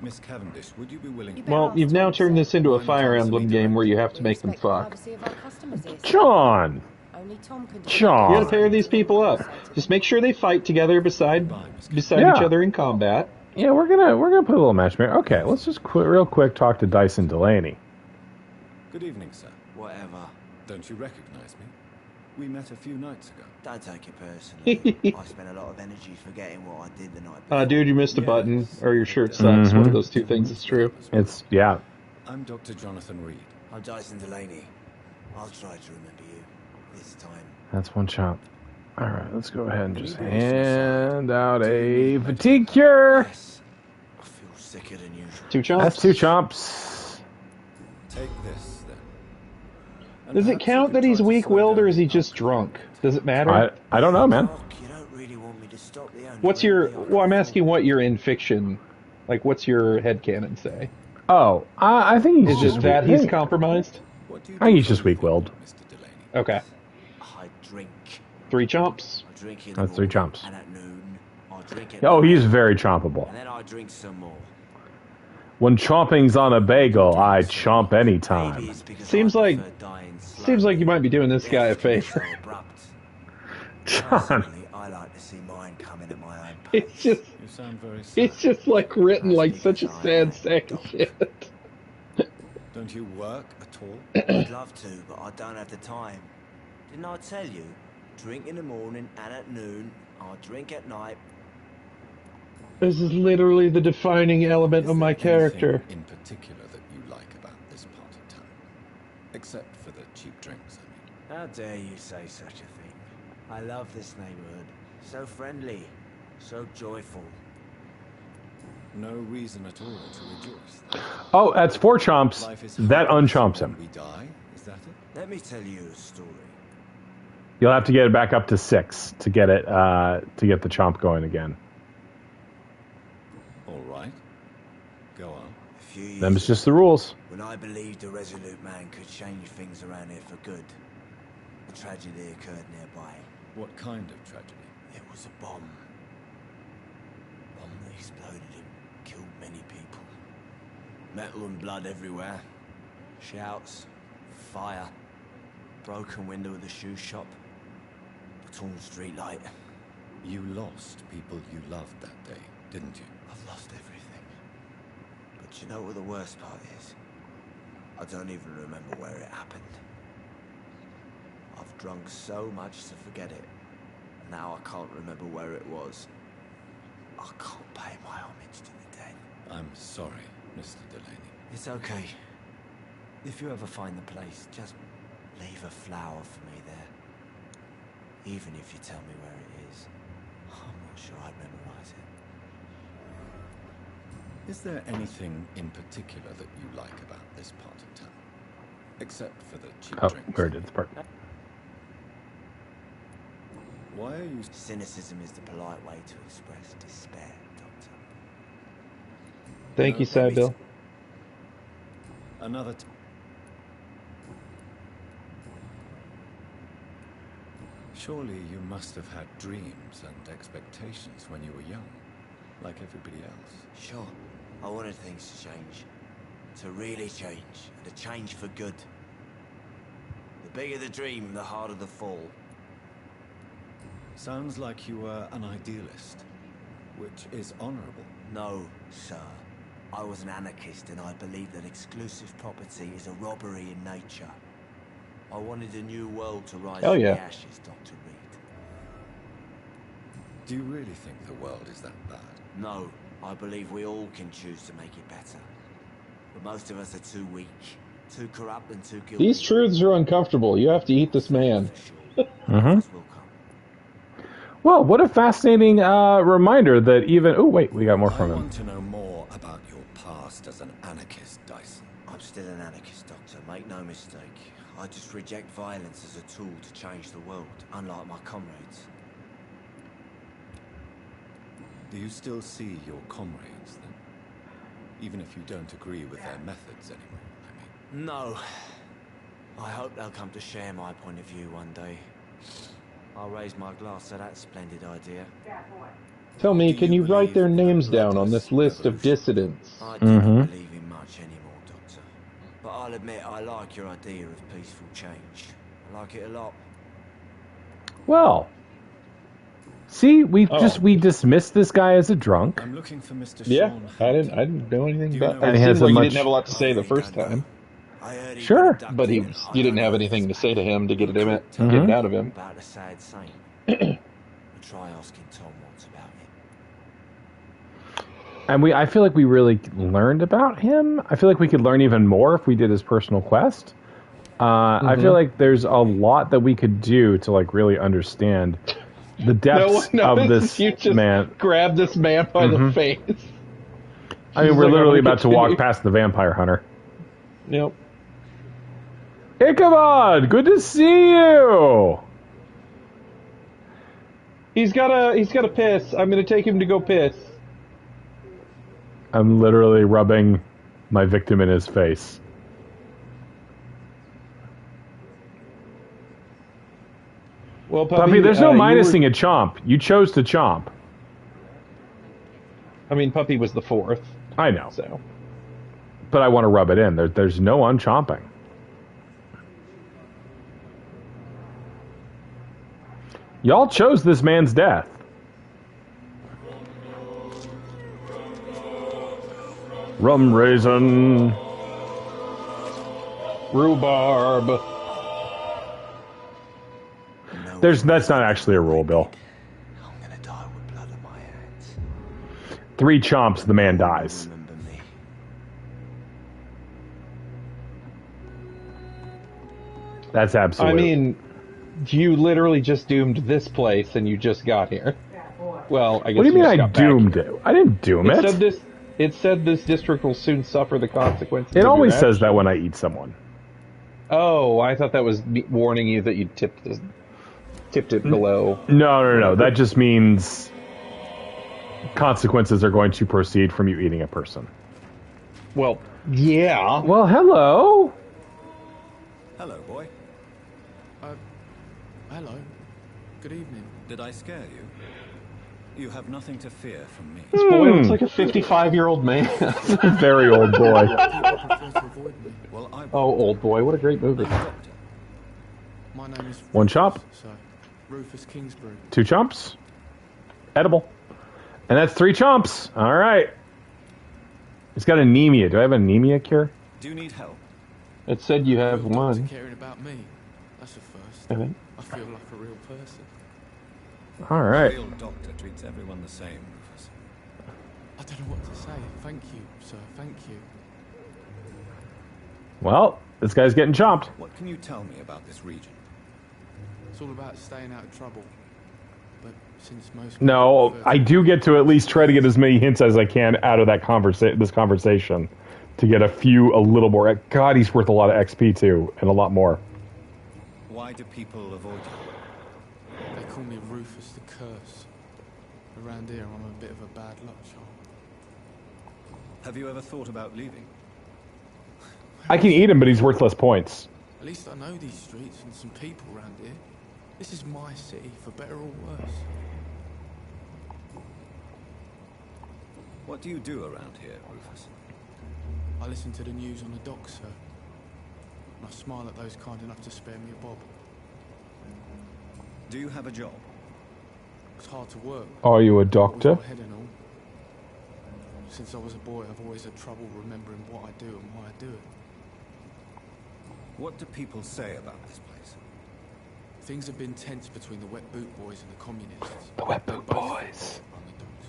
Miss Cavendish, would you be willing? Well, you've now turned this into a Fire Emblem game where you have to make them fuck. John! John! You gotta pair these people up. Just make sure they fight together beside each other in combat. Yeah, we're gonna put a little matchmaker. Okay, let's just real quick talk to Dyson Delaney. Good evening, sir. Whatever. Don't you recognize me? We met a few nights ago. Don't take it personally. I spent a lot of energy forgetting what I did the night before. Dude, you missed a button, or your shirt sucks. One of those two things is true. It's, yeah. I'm Dr. Jonathan Reed. I'm Dyson Delaney. I'll try to remember you this time. That's one chomp. All right, let's go ahead and just hand out a fatigue cure. I feel sicker than usual. 2 chomps. That's 2 chomps. Take this, then. Does it count that he's weak-willed, or is he just drunk? Does it matter? I don't know, man. You don't really want me to stop the only What's your... Well, I'm asking what your in fiction... Like, what's your headcanon say? Oh, I think he's just... Is it that he's compromised? I think he's just weak-willed. Okay. I drink. 3 chomps. I drink in That's 3 chomps. And at noon, I drink at Oh, night, he's very chompable. and then I drink some more. When chomping's on a bagel, I chomp anytime. Seems like you might be doing this guy a favor. John. I like to see mine coming at my own pace. It's just like written like such a sad sack of shit. Don't you work at all? I'd love to, but I don't have the time. Didn't I tell you? Drink in the morning and at noon. I'll drink at night. This is literally the defining element of my character. In particular that you like about this part of town? Except for the cheap drinks, I mean. How dare you say such a thing? I love this neighborhood. So friendly. So joyful. No reason at all to rejoice. Oh, that's 4 chomps. That unchomps him. We die? Is that it? Let me tell you a story. You'll have to get it back up to 6 to get it to get the chomp going again. All right. Go on. Them's just the rules. When I believed a resolute man could change things around here for good, a tragedy occurred nearby. What kind of tragedy? It was a bomb. Bomb that exploded and killed many people. Metal and blood everywhere. Shouts, fire, broken window of the shoe shop, a torn street light. You lost people you loved that day, didn't you? I've lost everything. But you know what the worst part is? I don't even remember where it happened. I've drunk so much to forget it. Now I can't remember where it was. I can't pay my homage to the dead. I'm sorry, Mr. Delaney. It's okay. If you ever find the place, just leave a flower for me there. Even if you tell me where it is. I'm not sure I'd memorize it. Is there anything in particular that you like about this part of town? Except for the cheap drinks. Where did this part? Why are you... Cynicism is the polite way to express despair, Doctor. Thank you, Sybil. Another... Surely you must have had dreams and expectations when you were young, like everybody else. Sure. I wanted things to change. To really change. And to change for good. The bigger the dream, the harder the fall. Sounds like you were an idealist, which is honorable. No, sir. I was an anarchist and I believed that exclusive property is a robbery in nature. I wanted a new world to rise from the ashes, Dr. Reed. Do you really think the world is that bad? No, I believe we all can choose to make it better. But most of us are too weak, too corrupt and too guilty. These truths are uncomfortable. You have to eat this man. Well, what a fascinating reminder that even... Oh, wait, we got more from him. I want to know more about your past as an anarchist, Dyson. I'm still an anarchist, Doctor. Make no mistake. I just reject violence as a tool to change the world, unlike my comrades. Do you still see your comrades, then? Even if you don't agree with their methods anymore, I mean. No. I hope they'll come to share my point of view one day. I'll raise my glass to that splendid idea. Tell me, can you write their names down on this list of dissidents? I don't believe in much anymore, Doctor. But I'll admit I like your idea of peaceful change. I like it a lot. Well, see, we dismissed this guy as a drunk. I'm looking for Mr. Yeah, Sean. I didn't know anything about And it. he It has seemed a like much- you didn't have a lot to say the first time. Sure. But you didn't have anything to say to him to get it out of him. About the sad saint. I'll try asking Tom once about it. And I feel like we really learned about him. I feel like we could learn even more if we did his personal quest. I feel like there's a lot that we could do to like really understand the depths of this you just man. Grab this man by the face. I mean, He's we're like, literally I'm gonna about to walk continue. past the vampire hunter. Yep. Ichabod, good to see you. He's gotta piss. I'm gonna take him to go piss. I'm literally rubbing my victim in his face. Well, Puppy, there's no you minusing a chomp. You chose to chomp. I mean, Puppy was the fourth. I know. So, but I want to rub it in. There's no unchomping. Y'all chose this man's death. Rum raisin. Rhubarb. That's not actually a rule, Bill. 3 chomps, the man dies. That's absolute. I mean, you literally just doomed this place, and you just got here. Well, I guess. What do you mean just I got back doomed here. it? I didn't doom it. It said this district will soon suffer the consequences. It of always your says actions. that when I eat someone. Oh, I thought that was warning you that you tipped it below. No. That just means consequences are going to proceed from you eating a person. Well, yeah. Well, hello. Hello, boy. Hello. Good evening. Did I scare you? You have nothing to fear from me. This boy looks like a 55-year-old man. Very old boy. Well, Oh, Old Boy. What a great movie. My name is 1 chomp. So, Rufus Kingsbury. 2 chomps. Edible. And that's 3 chomps. All right. He's got anemia. Do I have anemia cure? Do you need help? It said you have one. Caring about me. That's a first. I think. I feel like a real person. All right. A real doctor treats everyone the same, Rufus. I don't know what to say. Thank you, sir. Thank you. Well, this guy's getting chomped. What can you tell me about this region? It's all about staying out of trouble. But since most No, I do get to at least try to get as many hints as I can out of that this conversation to get a little more. God, he's worth a lot of XP too, and a lot more. Why do people avoid you? They call me Rufus the Curse. Around here, I'm a bit of a bad luck charm. Have you ever thought about leaving? I can eat him, but he's worth less points. At least I know these streets and some people around here. This is my city, for better or worse. What do you do around here, Rufus? I listen to the news on the dock, sir. And I smile at those kind enough to spare me a bob. Do you have a job? It's hard to work. Are you a doctor? Always got head and all. Since I was a boy, I've always had trouble remembering what I do and why I do it. What do people say about this place? Things have been tense between the Wet Boot Boys and the Communists. The Wet Boot Boys. On the docks.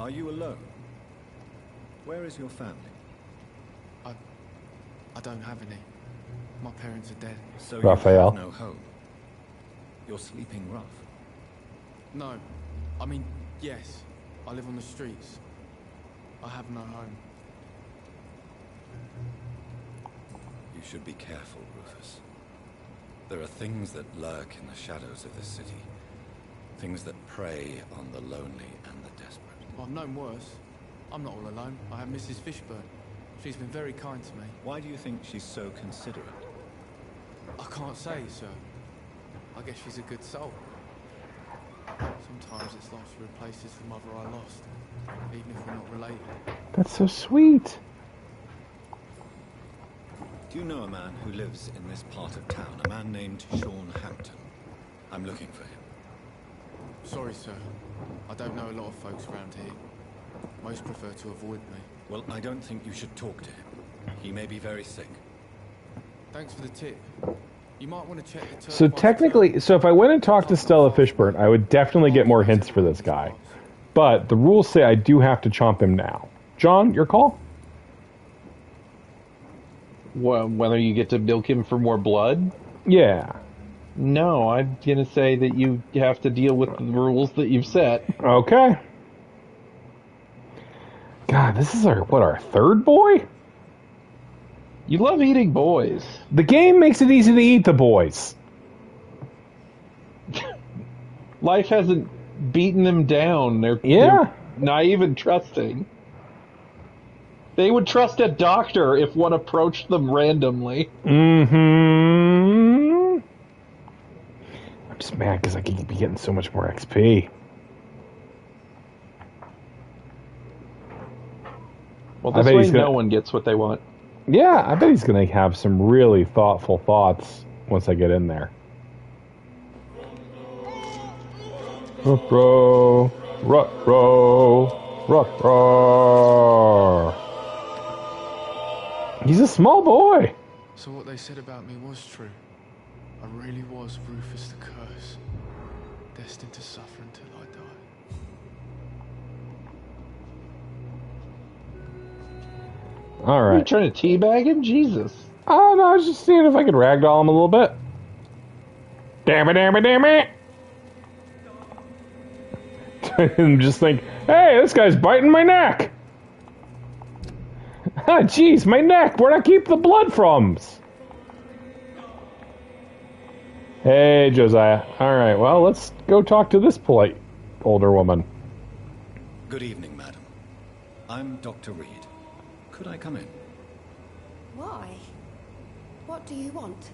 Are you alone? Where is your family? I don't have any. My parents are dead. So Raphael. you have no home. You're sleeping rough. No. I mean, yes. I live on the streets. I have no home. You should be careful, Rufus. There are things that lurk in the shadows of this city. Things that prey on the lonely and the desperate. I've known worse. I'm not all alone. I have Mrs. Fishburne. She's been very kind to me. Why do you think she's so considerate? I can't say, sir. I guess she's a good soul. Sometimes it's like she replaces the mother I lost, even if we're not related. That's so sweet. Do you know a man who lives in this part of town? A man named Sean Hampton. I'm looking for him. Sorry, sir. I don't know a lot of folks around here. Most prefer to avoid me. Well, I don't think you should talk to him. He may be very sick. Thanks for the tip. You might want to check the So technically, so if I went and talked to Stella Fishburne, I would definitely get more hints for this guy. But the rules say I do have to chomp him now. John, your call? Well, whether you get to milk him for more blood? Yeah. No, I'm going to say that you have to deal with the rules that you've set. Okay. God, this is our third boy? You love eating boys. The game makes it easy to eat the boys. Life hasn't beaten them down. They're naive and trusting. They would trust a doctor if one approached them randomly. Mm-hmm. I'm just mad because I could be getting so much more XP. Well, this way no one gets what they want. Yeah, I bet he's going to have some really thoughtful thoughts once I get in there. Ruh-roh, ruh-roh, ruh-roh. He's a small boy. So what they said about me was true. I really was Rufus the Curse, destined to suffer until I die. All right. Are you trying to teabag him? Jesus. Oh, no, I was just seeing if I could ragdoll him a little bit. Damn it, damn it, damn it. And just think, hey, this guy's biting my neck. Ah, jeez, my neck. Where'd I keep the blood from? Hey, Josiah. All right, well, let's go talk to this polite older woman. Good evening, madam. I'm Dr. Reed. Could I come in? Why? What do you want?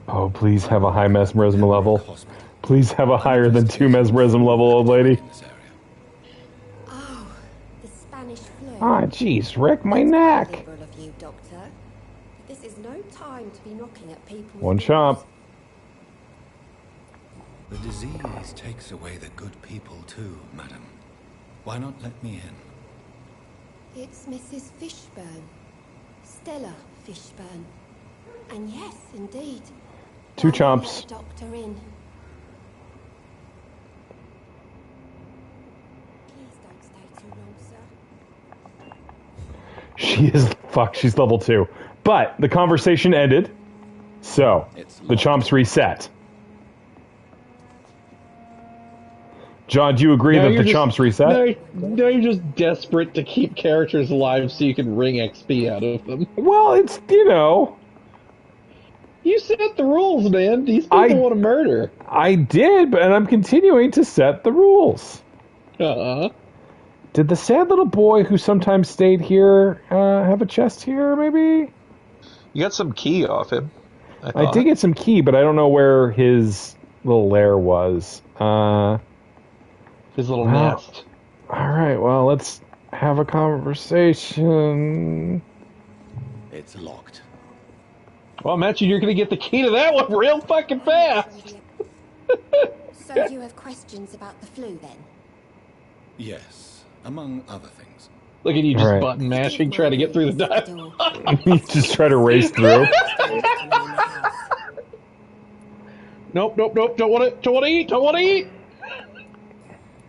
Oh, please have a high mesmerism level. Please have a higher than 2 mesmerism level, old lady. Oh, the Spanish flu. Ah, jeez, Rick, my neck. Liberal of you, Doctor. This is no time to be knocking at people. One chomp. The disease takes away the good people too, madam. Why not let me in? It's Mrs. Fishburne. Stella Fishburne. And yes, indeed. 2 Why not chomps. let the doctor in? Please don't stay too long, sir. She is, fuck, she's level 2. But the conversation ended, so the chomps reset. John, do you agree that the chomps reset? No, you're just desperate to keep characters alive so you can wring XP out of them. Well, it's, you know. You set the rules, man. These people want to murder. I did, and I'm continuing to set the rules. Uh-huh. Did the sad little boy who sometimes stayed here have a chest here, maybe? You got some key off him. I did get some key, but I don't know where his little lair was. His little nest. All right, well, let's have a conversation. It's locked. Well, imagine you're going to get the key to that one real fucking fast. So you have questions about the flu, then? Yes, among other things. Look at you just Right. button mashing, trying to get through the dialogue. You just try to race through. Nope. Don't want to eat.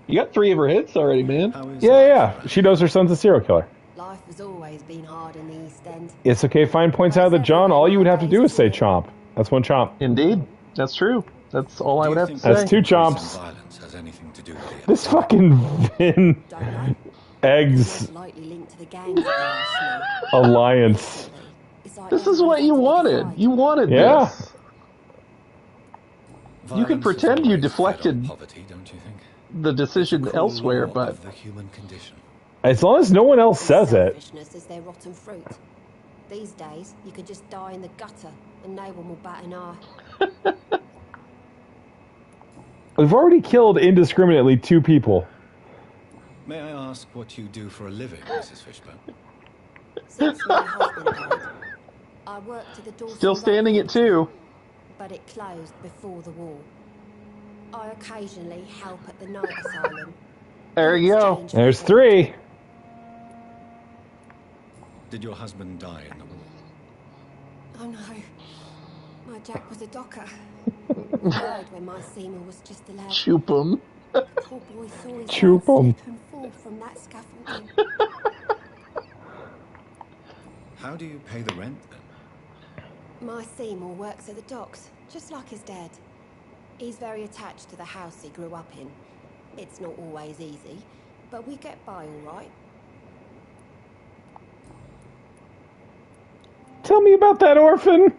You got 3 of her hits already, man. Yeah. She knows her son's a serial killer. Life has always been hard in the East End. It's okay. Fine points out that, John, all you would have to do is say chomp. That's 1 chomp. Indeed. That's true. That's all I would have to say. That's 2 chomps. Violence has anything to do with it. This fucking Vin Eggs Lightly linked to the gangs of the arsenal. alliance. This is what you wanted. You wanted Yeah. this. You can pretend you deflected Poverty, don't you think? the decision elsewhere, but The human condition. As long as no one else says it. Selfishness is their rotten fruit. These days, you can just die in the gutter and no one will bat an eye. We've already killed indiscriminately 2 people. May I ask what you do for a living, Mrs. Fishburne? Since my husband died, I worked at the Dawson Still standing at 2. but it closed before the war. I occasionally help at the night asylum. There you go. There's 3. Did your husband die in the war? Oh no, my Jack was a docker. He died when my Seymour was just a lad. Shoop him. Poor boy saw his Shoop dad 'em. slip and fall from that scaffolding. How do you pay the rent then? My Seymour works at the docks, just like his dad. He's very attached to the house he grew up in. It's not always easy, but we get by all right. Tell me about that orphan.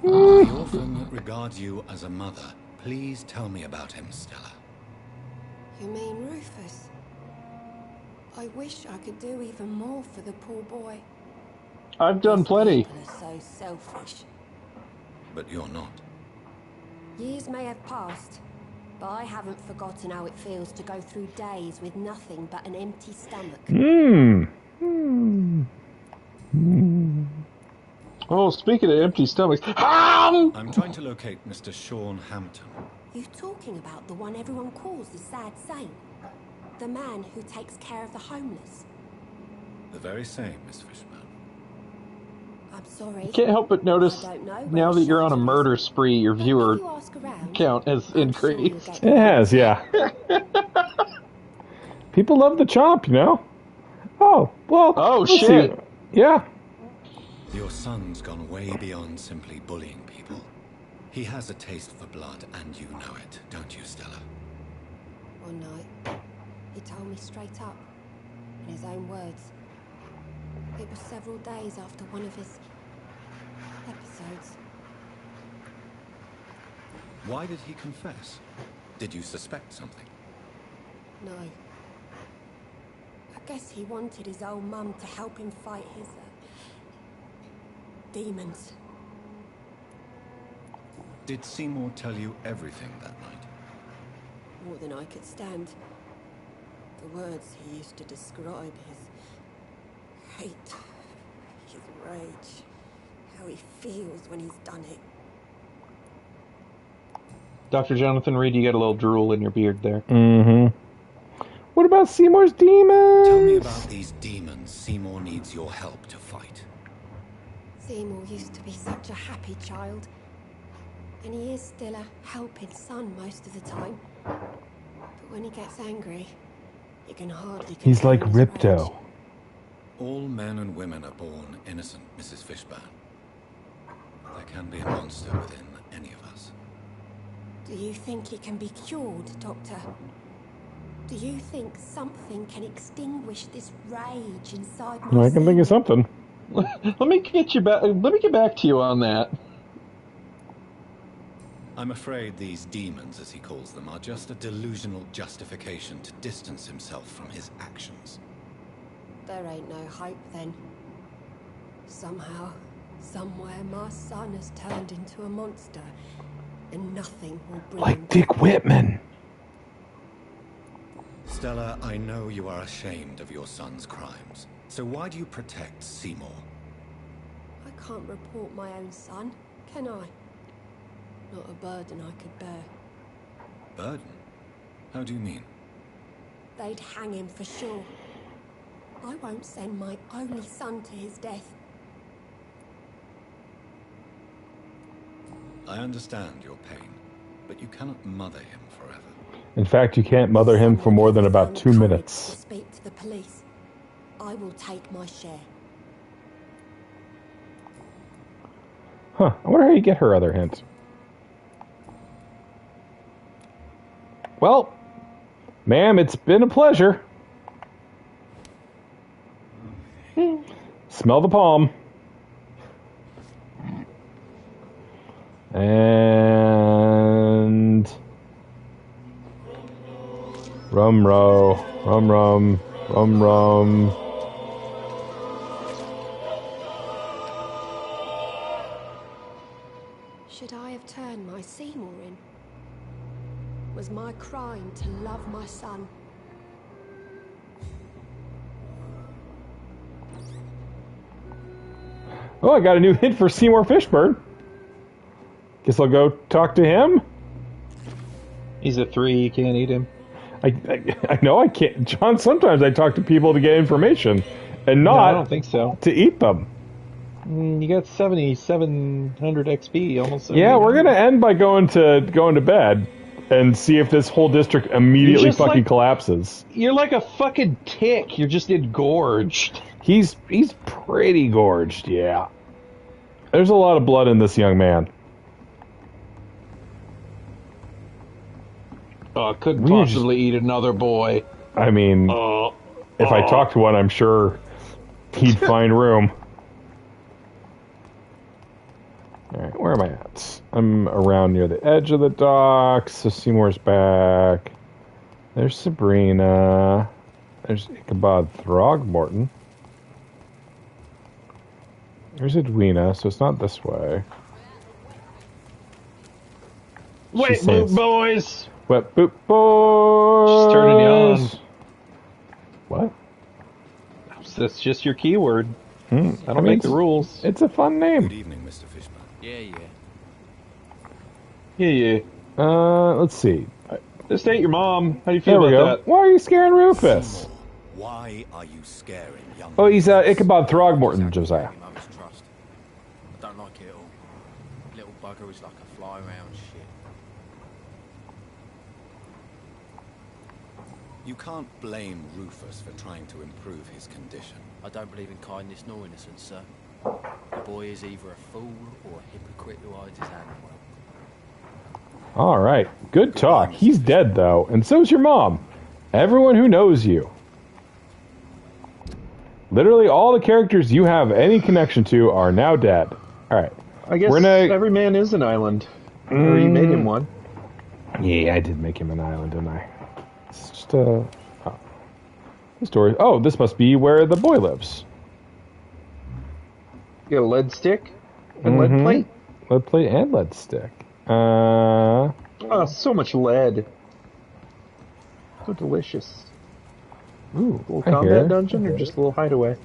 The orphan regards you as a mother. Please tell me about him, Stella. You mean Rufus? I wish I could do even more for the poor boy. I've done plenty. People are so selfish. But you're not. Years may have passed, but I haven't forgotten how it feels to go through days with nothing but an empty stomach. Oh, speaking of empty stomachs, I'm trying to locate Mr. Sean Hampton. You talking about the one everyone calls the sad saint? The man who takes care of the homeless? The very same, Miss Fishburne. I'm sorry. Can't help but notice now that you're on a murder spree, your viewer count has increased. It has, yeah. People love the chomp, you know? Oh, well. Oh, let's shit. see. Yeah. Your son's gone way beyond simply bullying people. He has a taste for blood, and you know it, don't you, Stella? One night, he told me straight up, in his own words. It was several days after one of his episodes. Why did he confess? Did you suspect something? No. I guess he wanted his old mum to help him fight his demons. Did Seymour tell you everything that night? More than I could stand. The words he used to describe his hate, his rage, how he feels when he's done it. Dr. Jonathan Reed, you got a little drool in your beard there. Mm-hmm. What about Seymour's demons? Tell me about these demons Seymour needs your help to fight. Seymour used to be such a happy child. And he is still a helping son most of the time. But when he gets angry, he can hardly control He's like his Ripto. rage. All men and women are born innocent, Mrs. Fishburne. There can be a monster within any of us. Do you think he can be cured, Doctor? Do you think something can extinguish this rage inside me? I can think of something. Let me get back to you on that. I'm afraid these demons, as he calls them, are just a delusional justification to distance himself from his actions. There ain't no hope then. Somehow, somewhere, my son has turned into a monster, and nothing will bring him Like Dick Whitman. Stella, I know you are ashamed of your son's crimes. So why do you protect Seymour? I can't report my own son, can I? Not a burden I could bear. Burden? How do you mean? They'd hang him for sure. I won't send my only son to his death. I understand your pain, but you cannot mother him forever. In fact, you can't mother him for more than about 2 To minutes. speak to the police. I will take my share. Huh. I wonder how you get her other hint. Well, ma'am, it's been a pleasure. Smell the palm. And rum row, rum rum, rum rum. should I have turned my Seymour in? Was my crime to love my son? Oh, I got a new hint for Seymour Fishburne. Guess I'll go talk to him. He's a 3, you can't eat him. I know I can't. John, sometimes I talk to people to get information and not No, I don't think so. to eat them. You got 7,700 XP, almost. Yeah, we're going to end by going to bed and see if this whole district immediately fucking collapses. You're like a fucking tick. You're just engorged. He's pretty gorged, yeah. There's a lot of blood in this young man. Couldn't possibly eat another boy. I mean, if I talk to one, I'm sure he'd find room. Alright, where am I at? I'm around near the edge of the docks, so Seymour's back. There's Sabrina. There's Ichabod Throgmorton. There's Edwina, so it's not this way. Wait, boop boys! Wet boop boys! Just turning you on. What? That's just your keyword. I don't mean, make the rules. It's a fun name. Good evening, Mr. Fishburne. Yeah. Let's see. This ain't your mom. How do you feel There we about go. that? Why are you scaring Rufus? Why are you scaring young Oh, he's Ichabod Throgmorton, Josiah. I don't like it at all. Little bugger is like a fly around shit. You can't blame Rufus for trying to improve his condition. I don't believe in kindness nor innocence, sir. The boy is either a fool or a hypocrite who hides his hand well. All right. Good talk. He's dead, though, and so's your mom. Everyone who knows you. Literally all the characters you have any connection to are now dead. All right. I guess every man is an island. Or you made him one. Yeah, I did make him an island, didn't I? It's just the story. Oh, this must be where the boy lives. You got a lead stick and lead plate. Lead plate and lead stick. Oh, so much lead. So delicious. Ooh, little I hear combat it. dungeon or just a little hideaway? A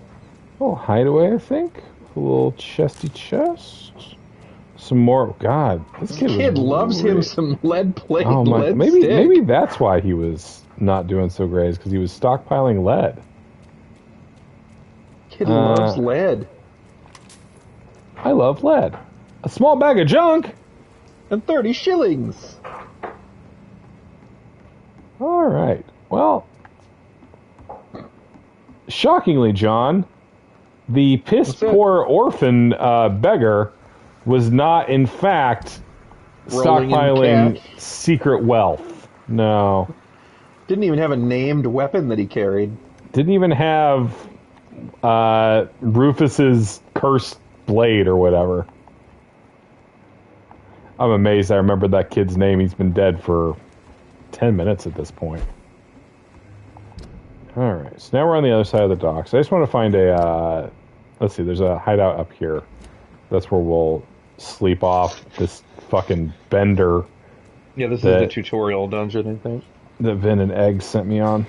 little hideaway, I think. A little chesty chest. Some more. God, this kid loves him some lead plate. Oh my! Lead Maybe stick. that's why he was not doing so great, is because he was stockpiling lead. Kid loves lead. I love lead. A small bag of junk. And 30 shillings. All right. Well, shockingly, John, the piss poor orphan beggar was not, in fact, Rolling in stockpiling cash. secret wealth. No. Didn't even have a named weapon that he carried. Didn't even have Rufus's cursed blade or whatever. I'm amazed I remembered that kid's name. He's been dead for 10 minutes at this point. Alright, so now we're on the other side of the docks. I just want to find a... let's see, there's a hideout up here. That's where we'll sleep off this fucking bender. Yeah, this is the tutorial dungeon, I think. That Vin and Egg sent me on.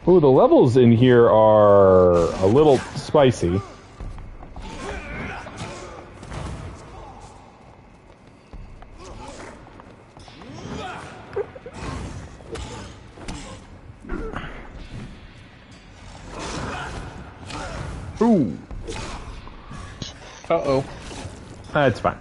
Ooh, the levels in here are a little spicy. Ooh. Uh-oh. It's fine.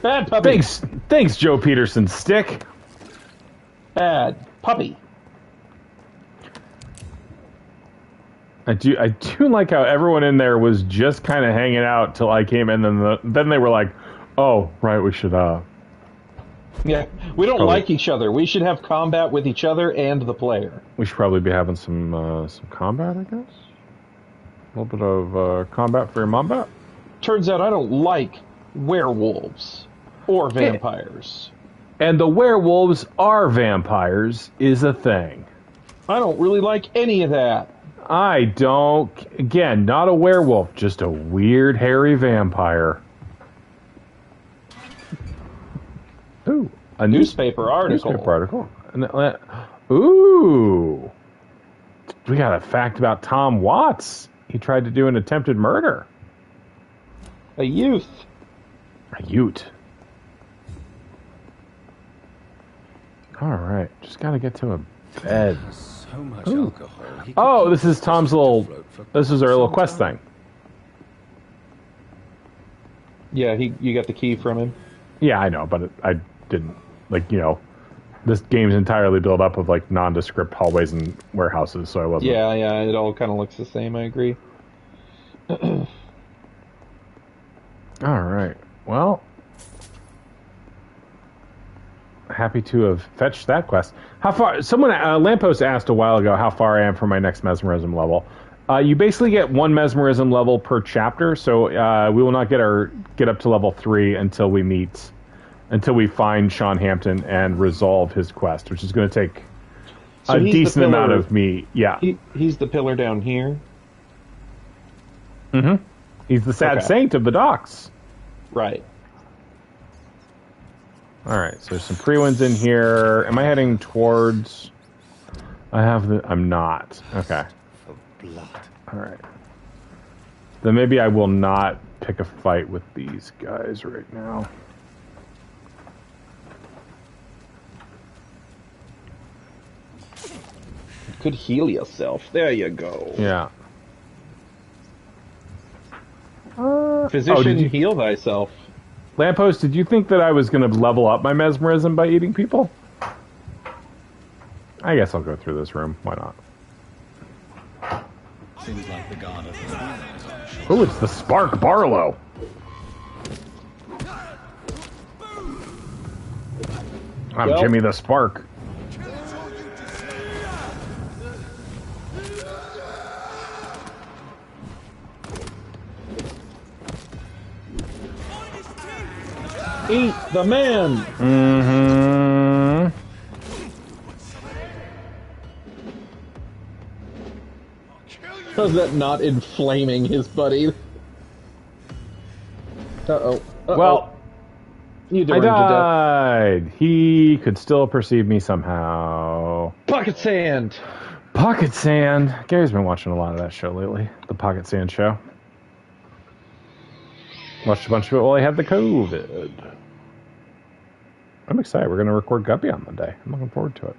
Bad puppy. Thanks, Joe Peterson. Stick. Bad puppy. I do like how everyone in there was just kind of hanging out till I came in, and then they were like, "Oh, right, we should." Yeah, we don't like each other. We should have combat with each other and the player. We should probably be having some combat, I guess. A little bit of combat for your mombat. Turns out I don't like werewolves or vampires. And the werewolves are vampires is a thing. I don't really like any of that. I don't. Again, not a werewolf, just a weird, hairy vampire. Ooh, a newspaper article. Newspaper article. Ooh. We got a fact about Tom Watts. He tried to do an attempted murder. A youth. A Ute. All right, just gotta get to a bed. So much alcohol. Oh, this is Tom's little. This is our little quest thing. Yeah, you got the key from him. Yeah, I know, but I didn't This game's entirely built up of like nondescript hallways and warehouses, so I wasn't. Yeah, it all kind of looks the same. I agree. All right. Well, happy to have fetched that quest. How far? Someone Lamppost asked a while ago how far I am from my next mesmerism level. You basically get one mesmerism level per chapter, so we will not get up to level 3 until we find Sean Hampton and resolve his quest, which is going to take a decent amount of me. Yeah, he's the pillar down here. Mm-hmm. He's the sad saint of the docks. Right. All right, so there's some pre-wins in here. Am I heading towards... I'm not. Okay. For blood. All right. Then maybe I will not pick a fight with these guys right now. You could heal yourself. There you go. Yeah. Physician, heal thyself. Lamppost, did you think that I was going to level up my mesmerism by eating people? I guess I'll go through this room. Why not? Seems like the guard of the Oh, it's the Spark Barlow. I'm Jimmy the Spark. Eat the man! Mm-hmm. How's that not inflaming his buddy? Uh-oh. Well, you I died. He could still perceive me somehow. Pocket Sand! Pocket Sand. Gary's been watching a lot of that show lately. The Pocket Sand show. Watched a bunch of it while I had the COVID. I'm excited. We're going to record Guppy on Monday. I'm looking forward to it.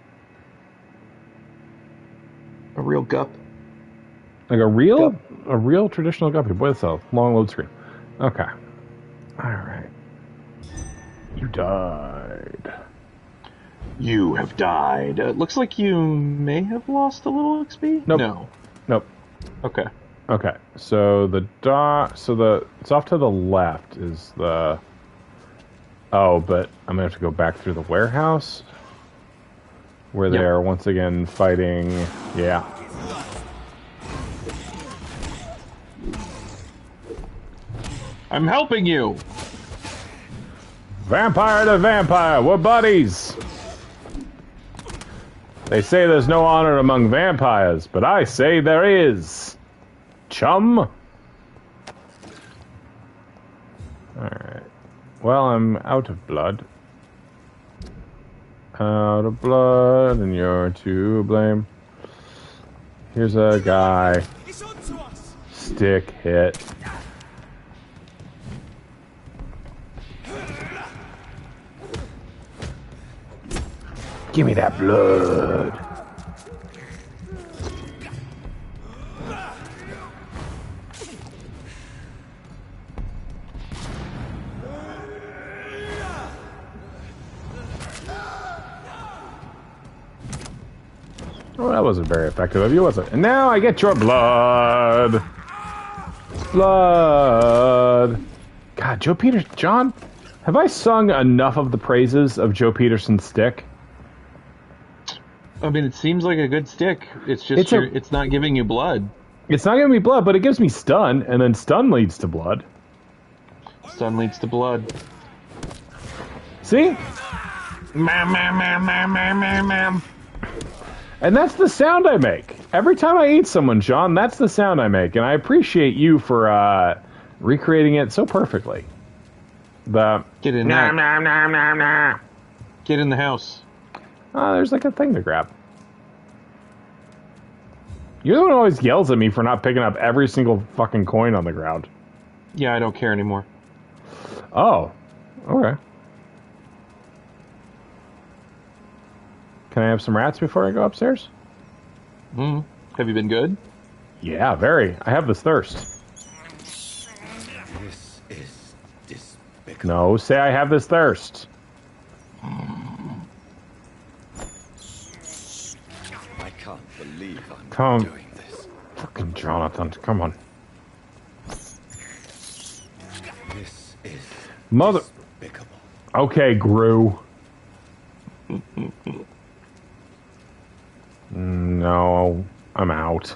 A real gup? Like a real traditional Guppy. Boy, that's a long load screen. Okay. All right. You died. You have died. Looks like you may have lost a little XP? Nope. No. Nope. Okay. Okay. So it's off to the left is the... Oh, but I'm going to have to go back through the warehouse where they are once again fighting. Yeah. I'm helping you. Vampire to vampire. We're buddies. They say there's no honor among vampires, but I say there is. Chum. Alright. Well, I'm out of blood. Out of blood, and you're to blame. Here's a guy. Stick hit. Give me that blood. Oh, that wasn't very effective of you, was it? And now I get your blood. Blood. God, John, have I sung enough of the praises of Joe Peterson's stick? I mean, it seems like a good stick. It's just it's not giving you blood. It's not giving me blood, but it gives me stun, and then stun leads to blood. Stun leads to blood. See? And that's the sound I make. Every time I eat someone, John, that's the sound I make. And I appreciate you for recreating it so perfectly. Get in there. Get in the house. There's like a thing to grab. You're the one who always yells at me for not picking up every single fucking coin on the ground. Yeah, I don't care anymore. Oh, okay. Can I have some rats before I go upstairs? Have you been good? Yeah, very. I have this thirst. This is despicable. No, say I have this thirst. I can't believe I'm doing this. Fucking Jonathan, come on. This is Mother. despicable. Okay, Gru. No, I'm out.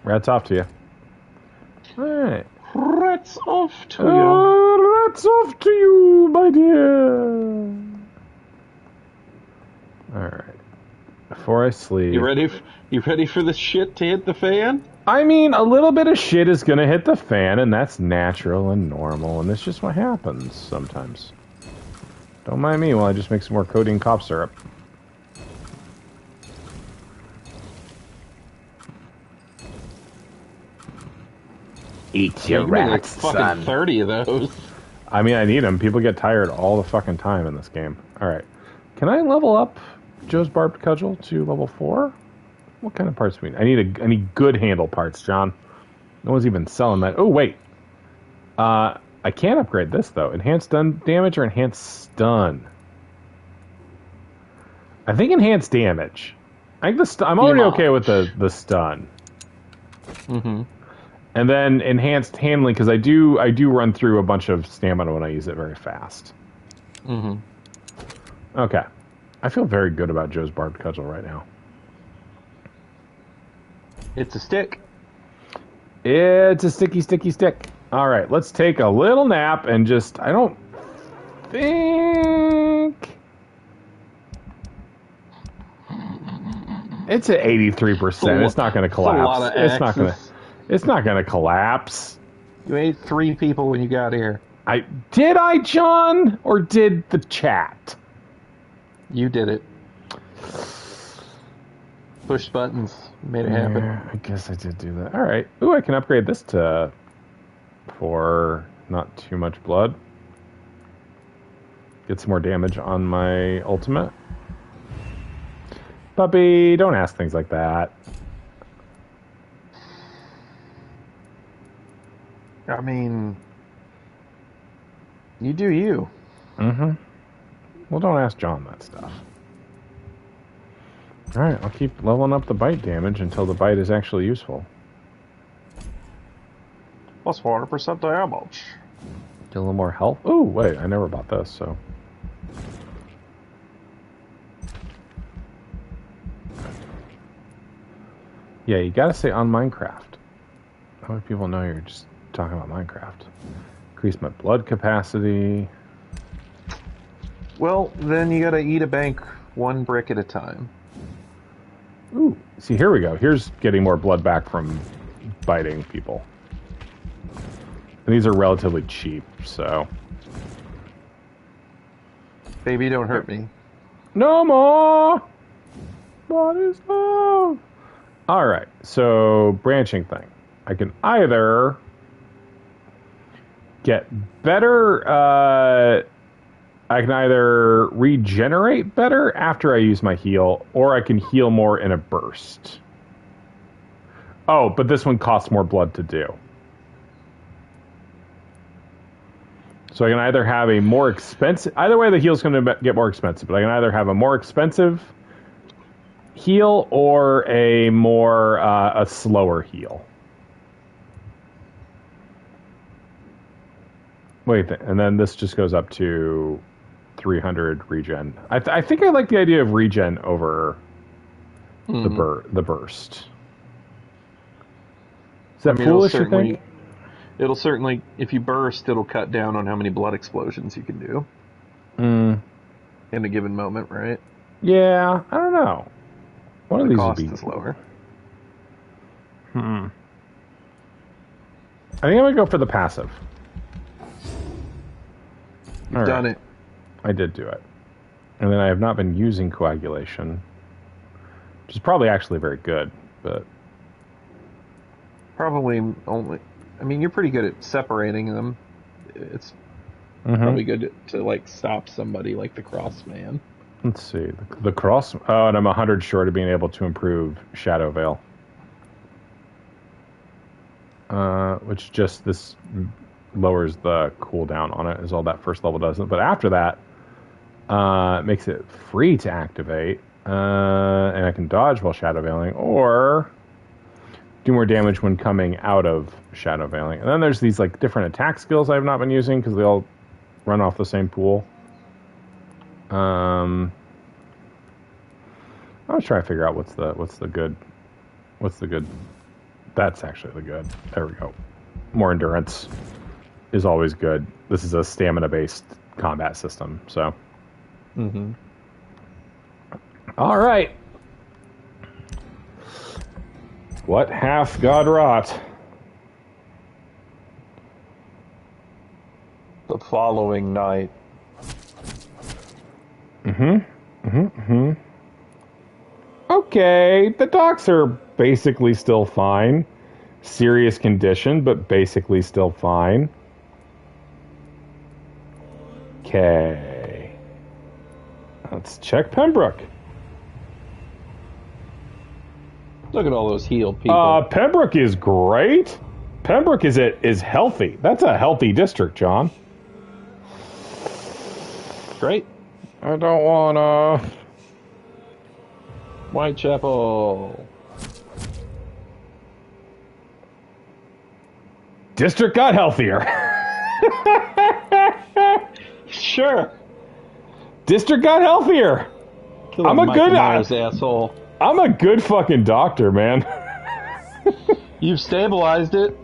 Rats off to you. Alright. Rats off to you. Rats off to you, my dear. Alright. Before I sleep. You ready for this shit to hit the fan? I mean, a little bit of shit is gonna hit the fan, and that's natural and normal, and that's just what happens sometimes. Don't mind me while I just make some more codeine cough syrup. Eat your rats, like fucking 30 of those. I mean, I need them. People get tired all the fucking time in this game. Alright. Can I level up Joe's Barbed Cudgel to level 4? What kind of parts do we need? I need good handle parts, John. No one's even selling that. Oh, wait. I can't upgrade this, though. Enhanced stun damage or enhanced stun? I think enhanced damage. I think I'm already okay with the stun. Mm-hmm. And then enhanced handling, because I do run through a bunch of stamina when I use it very fast. Mm-hmm. Okay. I feel very good about Joe's Barbed Cudgel right now. It's a stick. It's a sticky, sticky stick. All right, let's take a little nap and just... I don't think... It's at 83%. It's not going to collapse. It's not going to collapse. You ate 3 people when you got here. Did I, John? Or did the chat? You did it. Push buttons. Made it happen. Yeah, I guess I did do that. All right. Ooh, I can upgrade this for not too much blood. Get some more damage on my ultimate. Puppy, don't ask things like that. I mean, you do you. Mm-hmm. Well, don't ask John that stuff. Alright, I'll keep leveling up the bite damage until the bite is actually useful. Plus 400% damage. Get a little more health. Oh, wait, I never bought this, so... Yeah, you gotta say on Minecraft. How many people know you're just talking about Minecraft? Increase my blood capacity. Well, then you gotta eat a bank 1 brick at a time. Ooh, see, here we go. Here's getting more blood back from biting people. And these are relatively cheap, so... Baby, don't hurt me. No more! What is love? Alright, so branching thing. I can either get better, I can either regenerate better after I use my heal, or I can heal more in a burst. Oh, but this one costs more blood to do. So I can either have a more expensive... Either way, the heal's going to get more expensive, but I can either have a more expensive heal or a more a slower heal. Wait, and then this just goes up to 300 regen. I think I like the idea of regen over the burst. Is that foolish, you think? It'll certainly, if you burst, it'll cut down on how many blood explosions you can do. In a given moment, right? Yeah, I don't know. One of the these cost would be is lower. I think I'm going to go for the passive. You've done it. I did do it. And then I have not been using coagulation, which is probably actually very good, but... Probably only... I mean, you're pretty good at separating them. It's probably good to, like, stop somebody like the Crossman. Let's see. The cross... Oh, and I'm 100 short of being able to improve Shadow Veil. Which just this lowers the cooldown on it, is all that first level does. But after that, it makes it free to activate. And I can dodge while Shadow Veiling, or do more damage when coming out of Shadow Veiling. And then there's these like different attack skills I have not been using because they all run off the same pool. I was trying to figure out what's the good. That's actually the good. There we go. More endurance is always good. This is a stamina-based combat system, so. All right. What hath God wrought? The following night. Okay, the docks are basically still fine. Serious condition, but basically still fine. Okay. Let's check Pembroke. Look at all those healed people. Pembroke is great. Pembroke is healthy. That's a healthy district, John. Great. I don't wanna... Whitechapel. District got healthier. Sure. District got healthier. I'm a good asshole. I'm a good fucking doctor, man. You've stabilized it.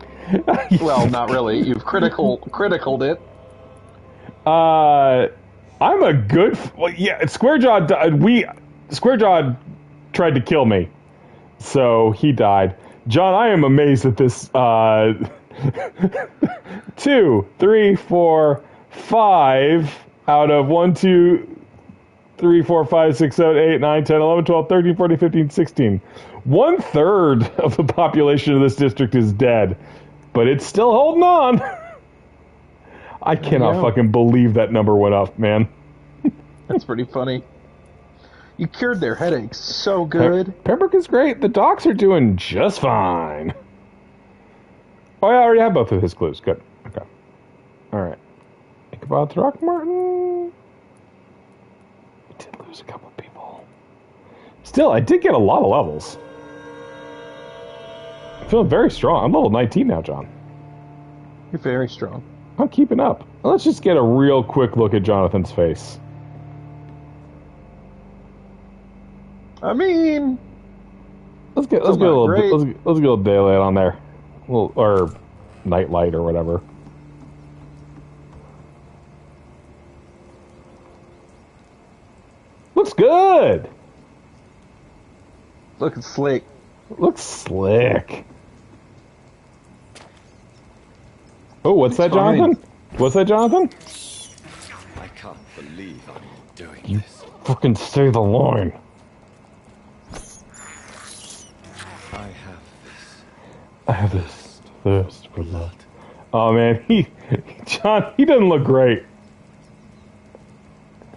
Well, not really. You've criticaled it. I'm a good. Well, yeah, Squarejaw tried to kill me, so he died. John, I am amazed at this. 2, 3, 4, 5 out of 1, 2, 3, 4, 5, 6, 7, 8, 9, 10, 11, 12, 13, 14, 15, 16. 1/3 of the population of this district is dead, but it's still holding on. I cannot fucking believe that number went up, man. That's pretty funny. You cured their headaches so good. Pembroke is great. The docs are doing just fine. Oh, yeah, I already have both of his clues. Good. Okay. All right. Ichabod Throckmorton. We did lose a couple of people. Still, I did get a lot of levels. I'm feeling very strong. I'm level 19 now, John. You're very strong. I'm keeping up. Let's just get a real quick look at Jonathan's face. I mean, let's get a little daylight on there, or nightlight or whatever. Looks good. Looking slick. Looks slick. Oh, what's that, Jonathan? What's that, Jonathan? I can't believe I'm doing You this. fucking say the line. I have this thirst for blood. Oh man, John, he doesn't look great.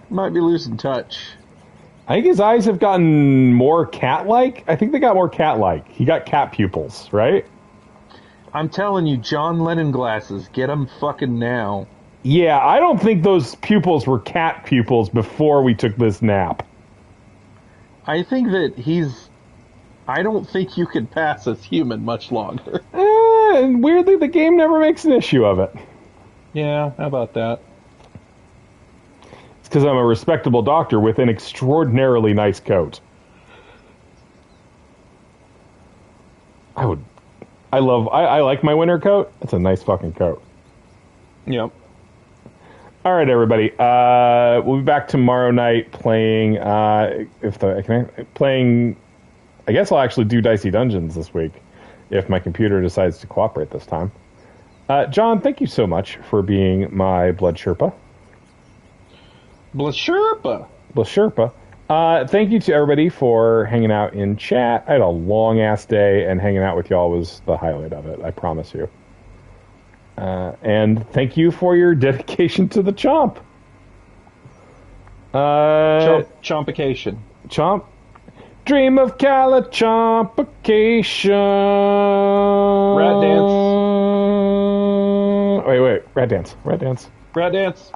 Might be losing touch. I think his eyes have gotten more cat-like. I think they got more cat-like. He got cat pupils, right? I'm telling you, John Lennon glasses. Get them fucking now. Yeah, I don't think those pupils were cat pupils before we took this nap. I think that I don't think you could pass as human much longer. And weirdly, the game never makes an issue of it. Yeah, how about that? It's because I'm a respectable doctor with an extraordinarily nice coat. I like my winter coat. It's a nice fucking coat. Yep. All right, everybody. We'll be back tomorrow night playing. Playing. I guess I'll actually do Dicey Dungeons this week if my computer decides to cooperate this time. John, thank you so much for being my Blood Sherpa. Blood Sherpa. Blood Sherpa. Thank you to everybody for hanging out in chat. I had a long-ass day, and hanging out with y'all was the highlight of it, I promise you. And thank you for your dedication to the chomp. Chompication. Chomp. Dream of Cala Chompication. Rat dance. Wait. Rat dance. Rat dance. Rat dance.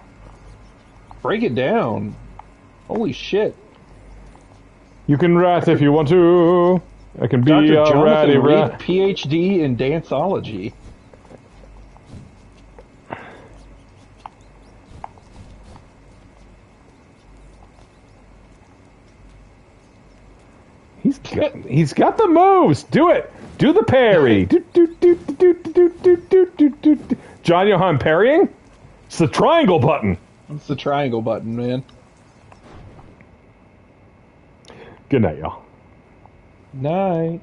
Break it down. Holy shit. You can rat if you want to. I can be Dr. a ratty Jonathan Reed, rat. PhD in danceology. He's got the moves. Do it. Do the parry. John Johan parrying? It's the triangle button. It's the triangle button, man. Good night, y'all. Night.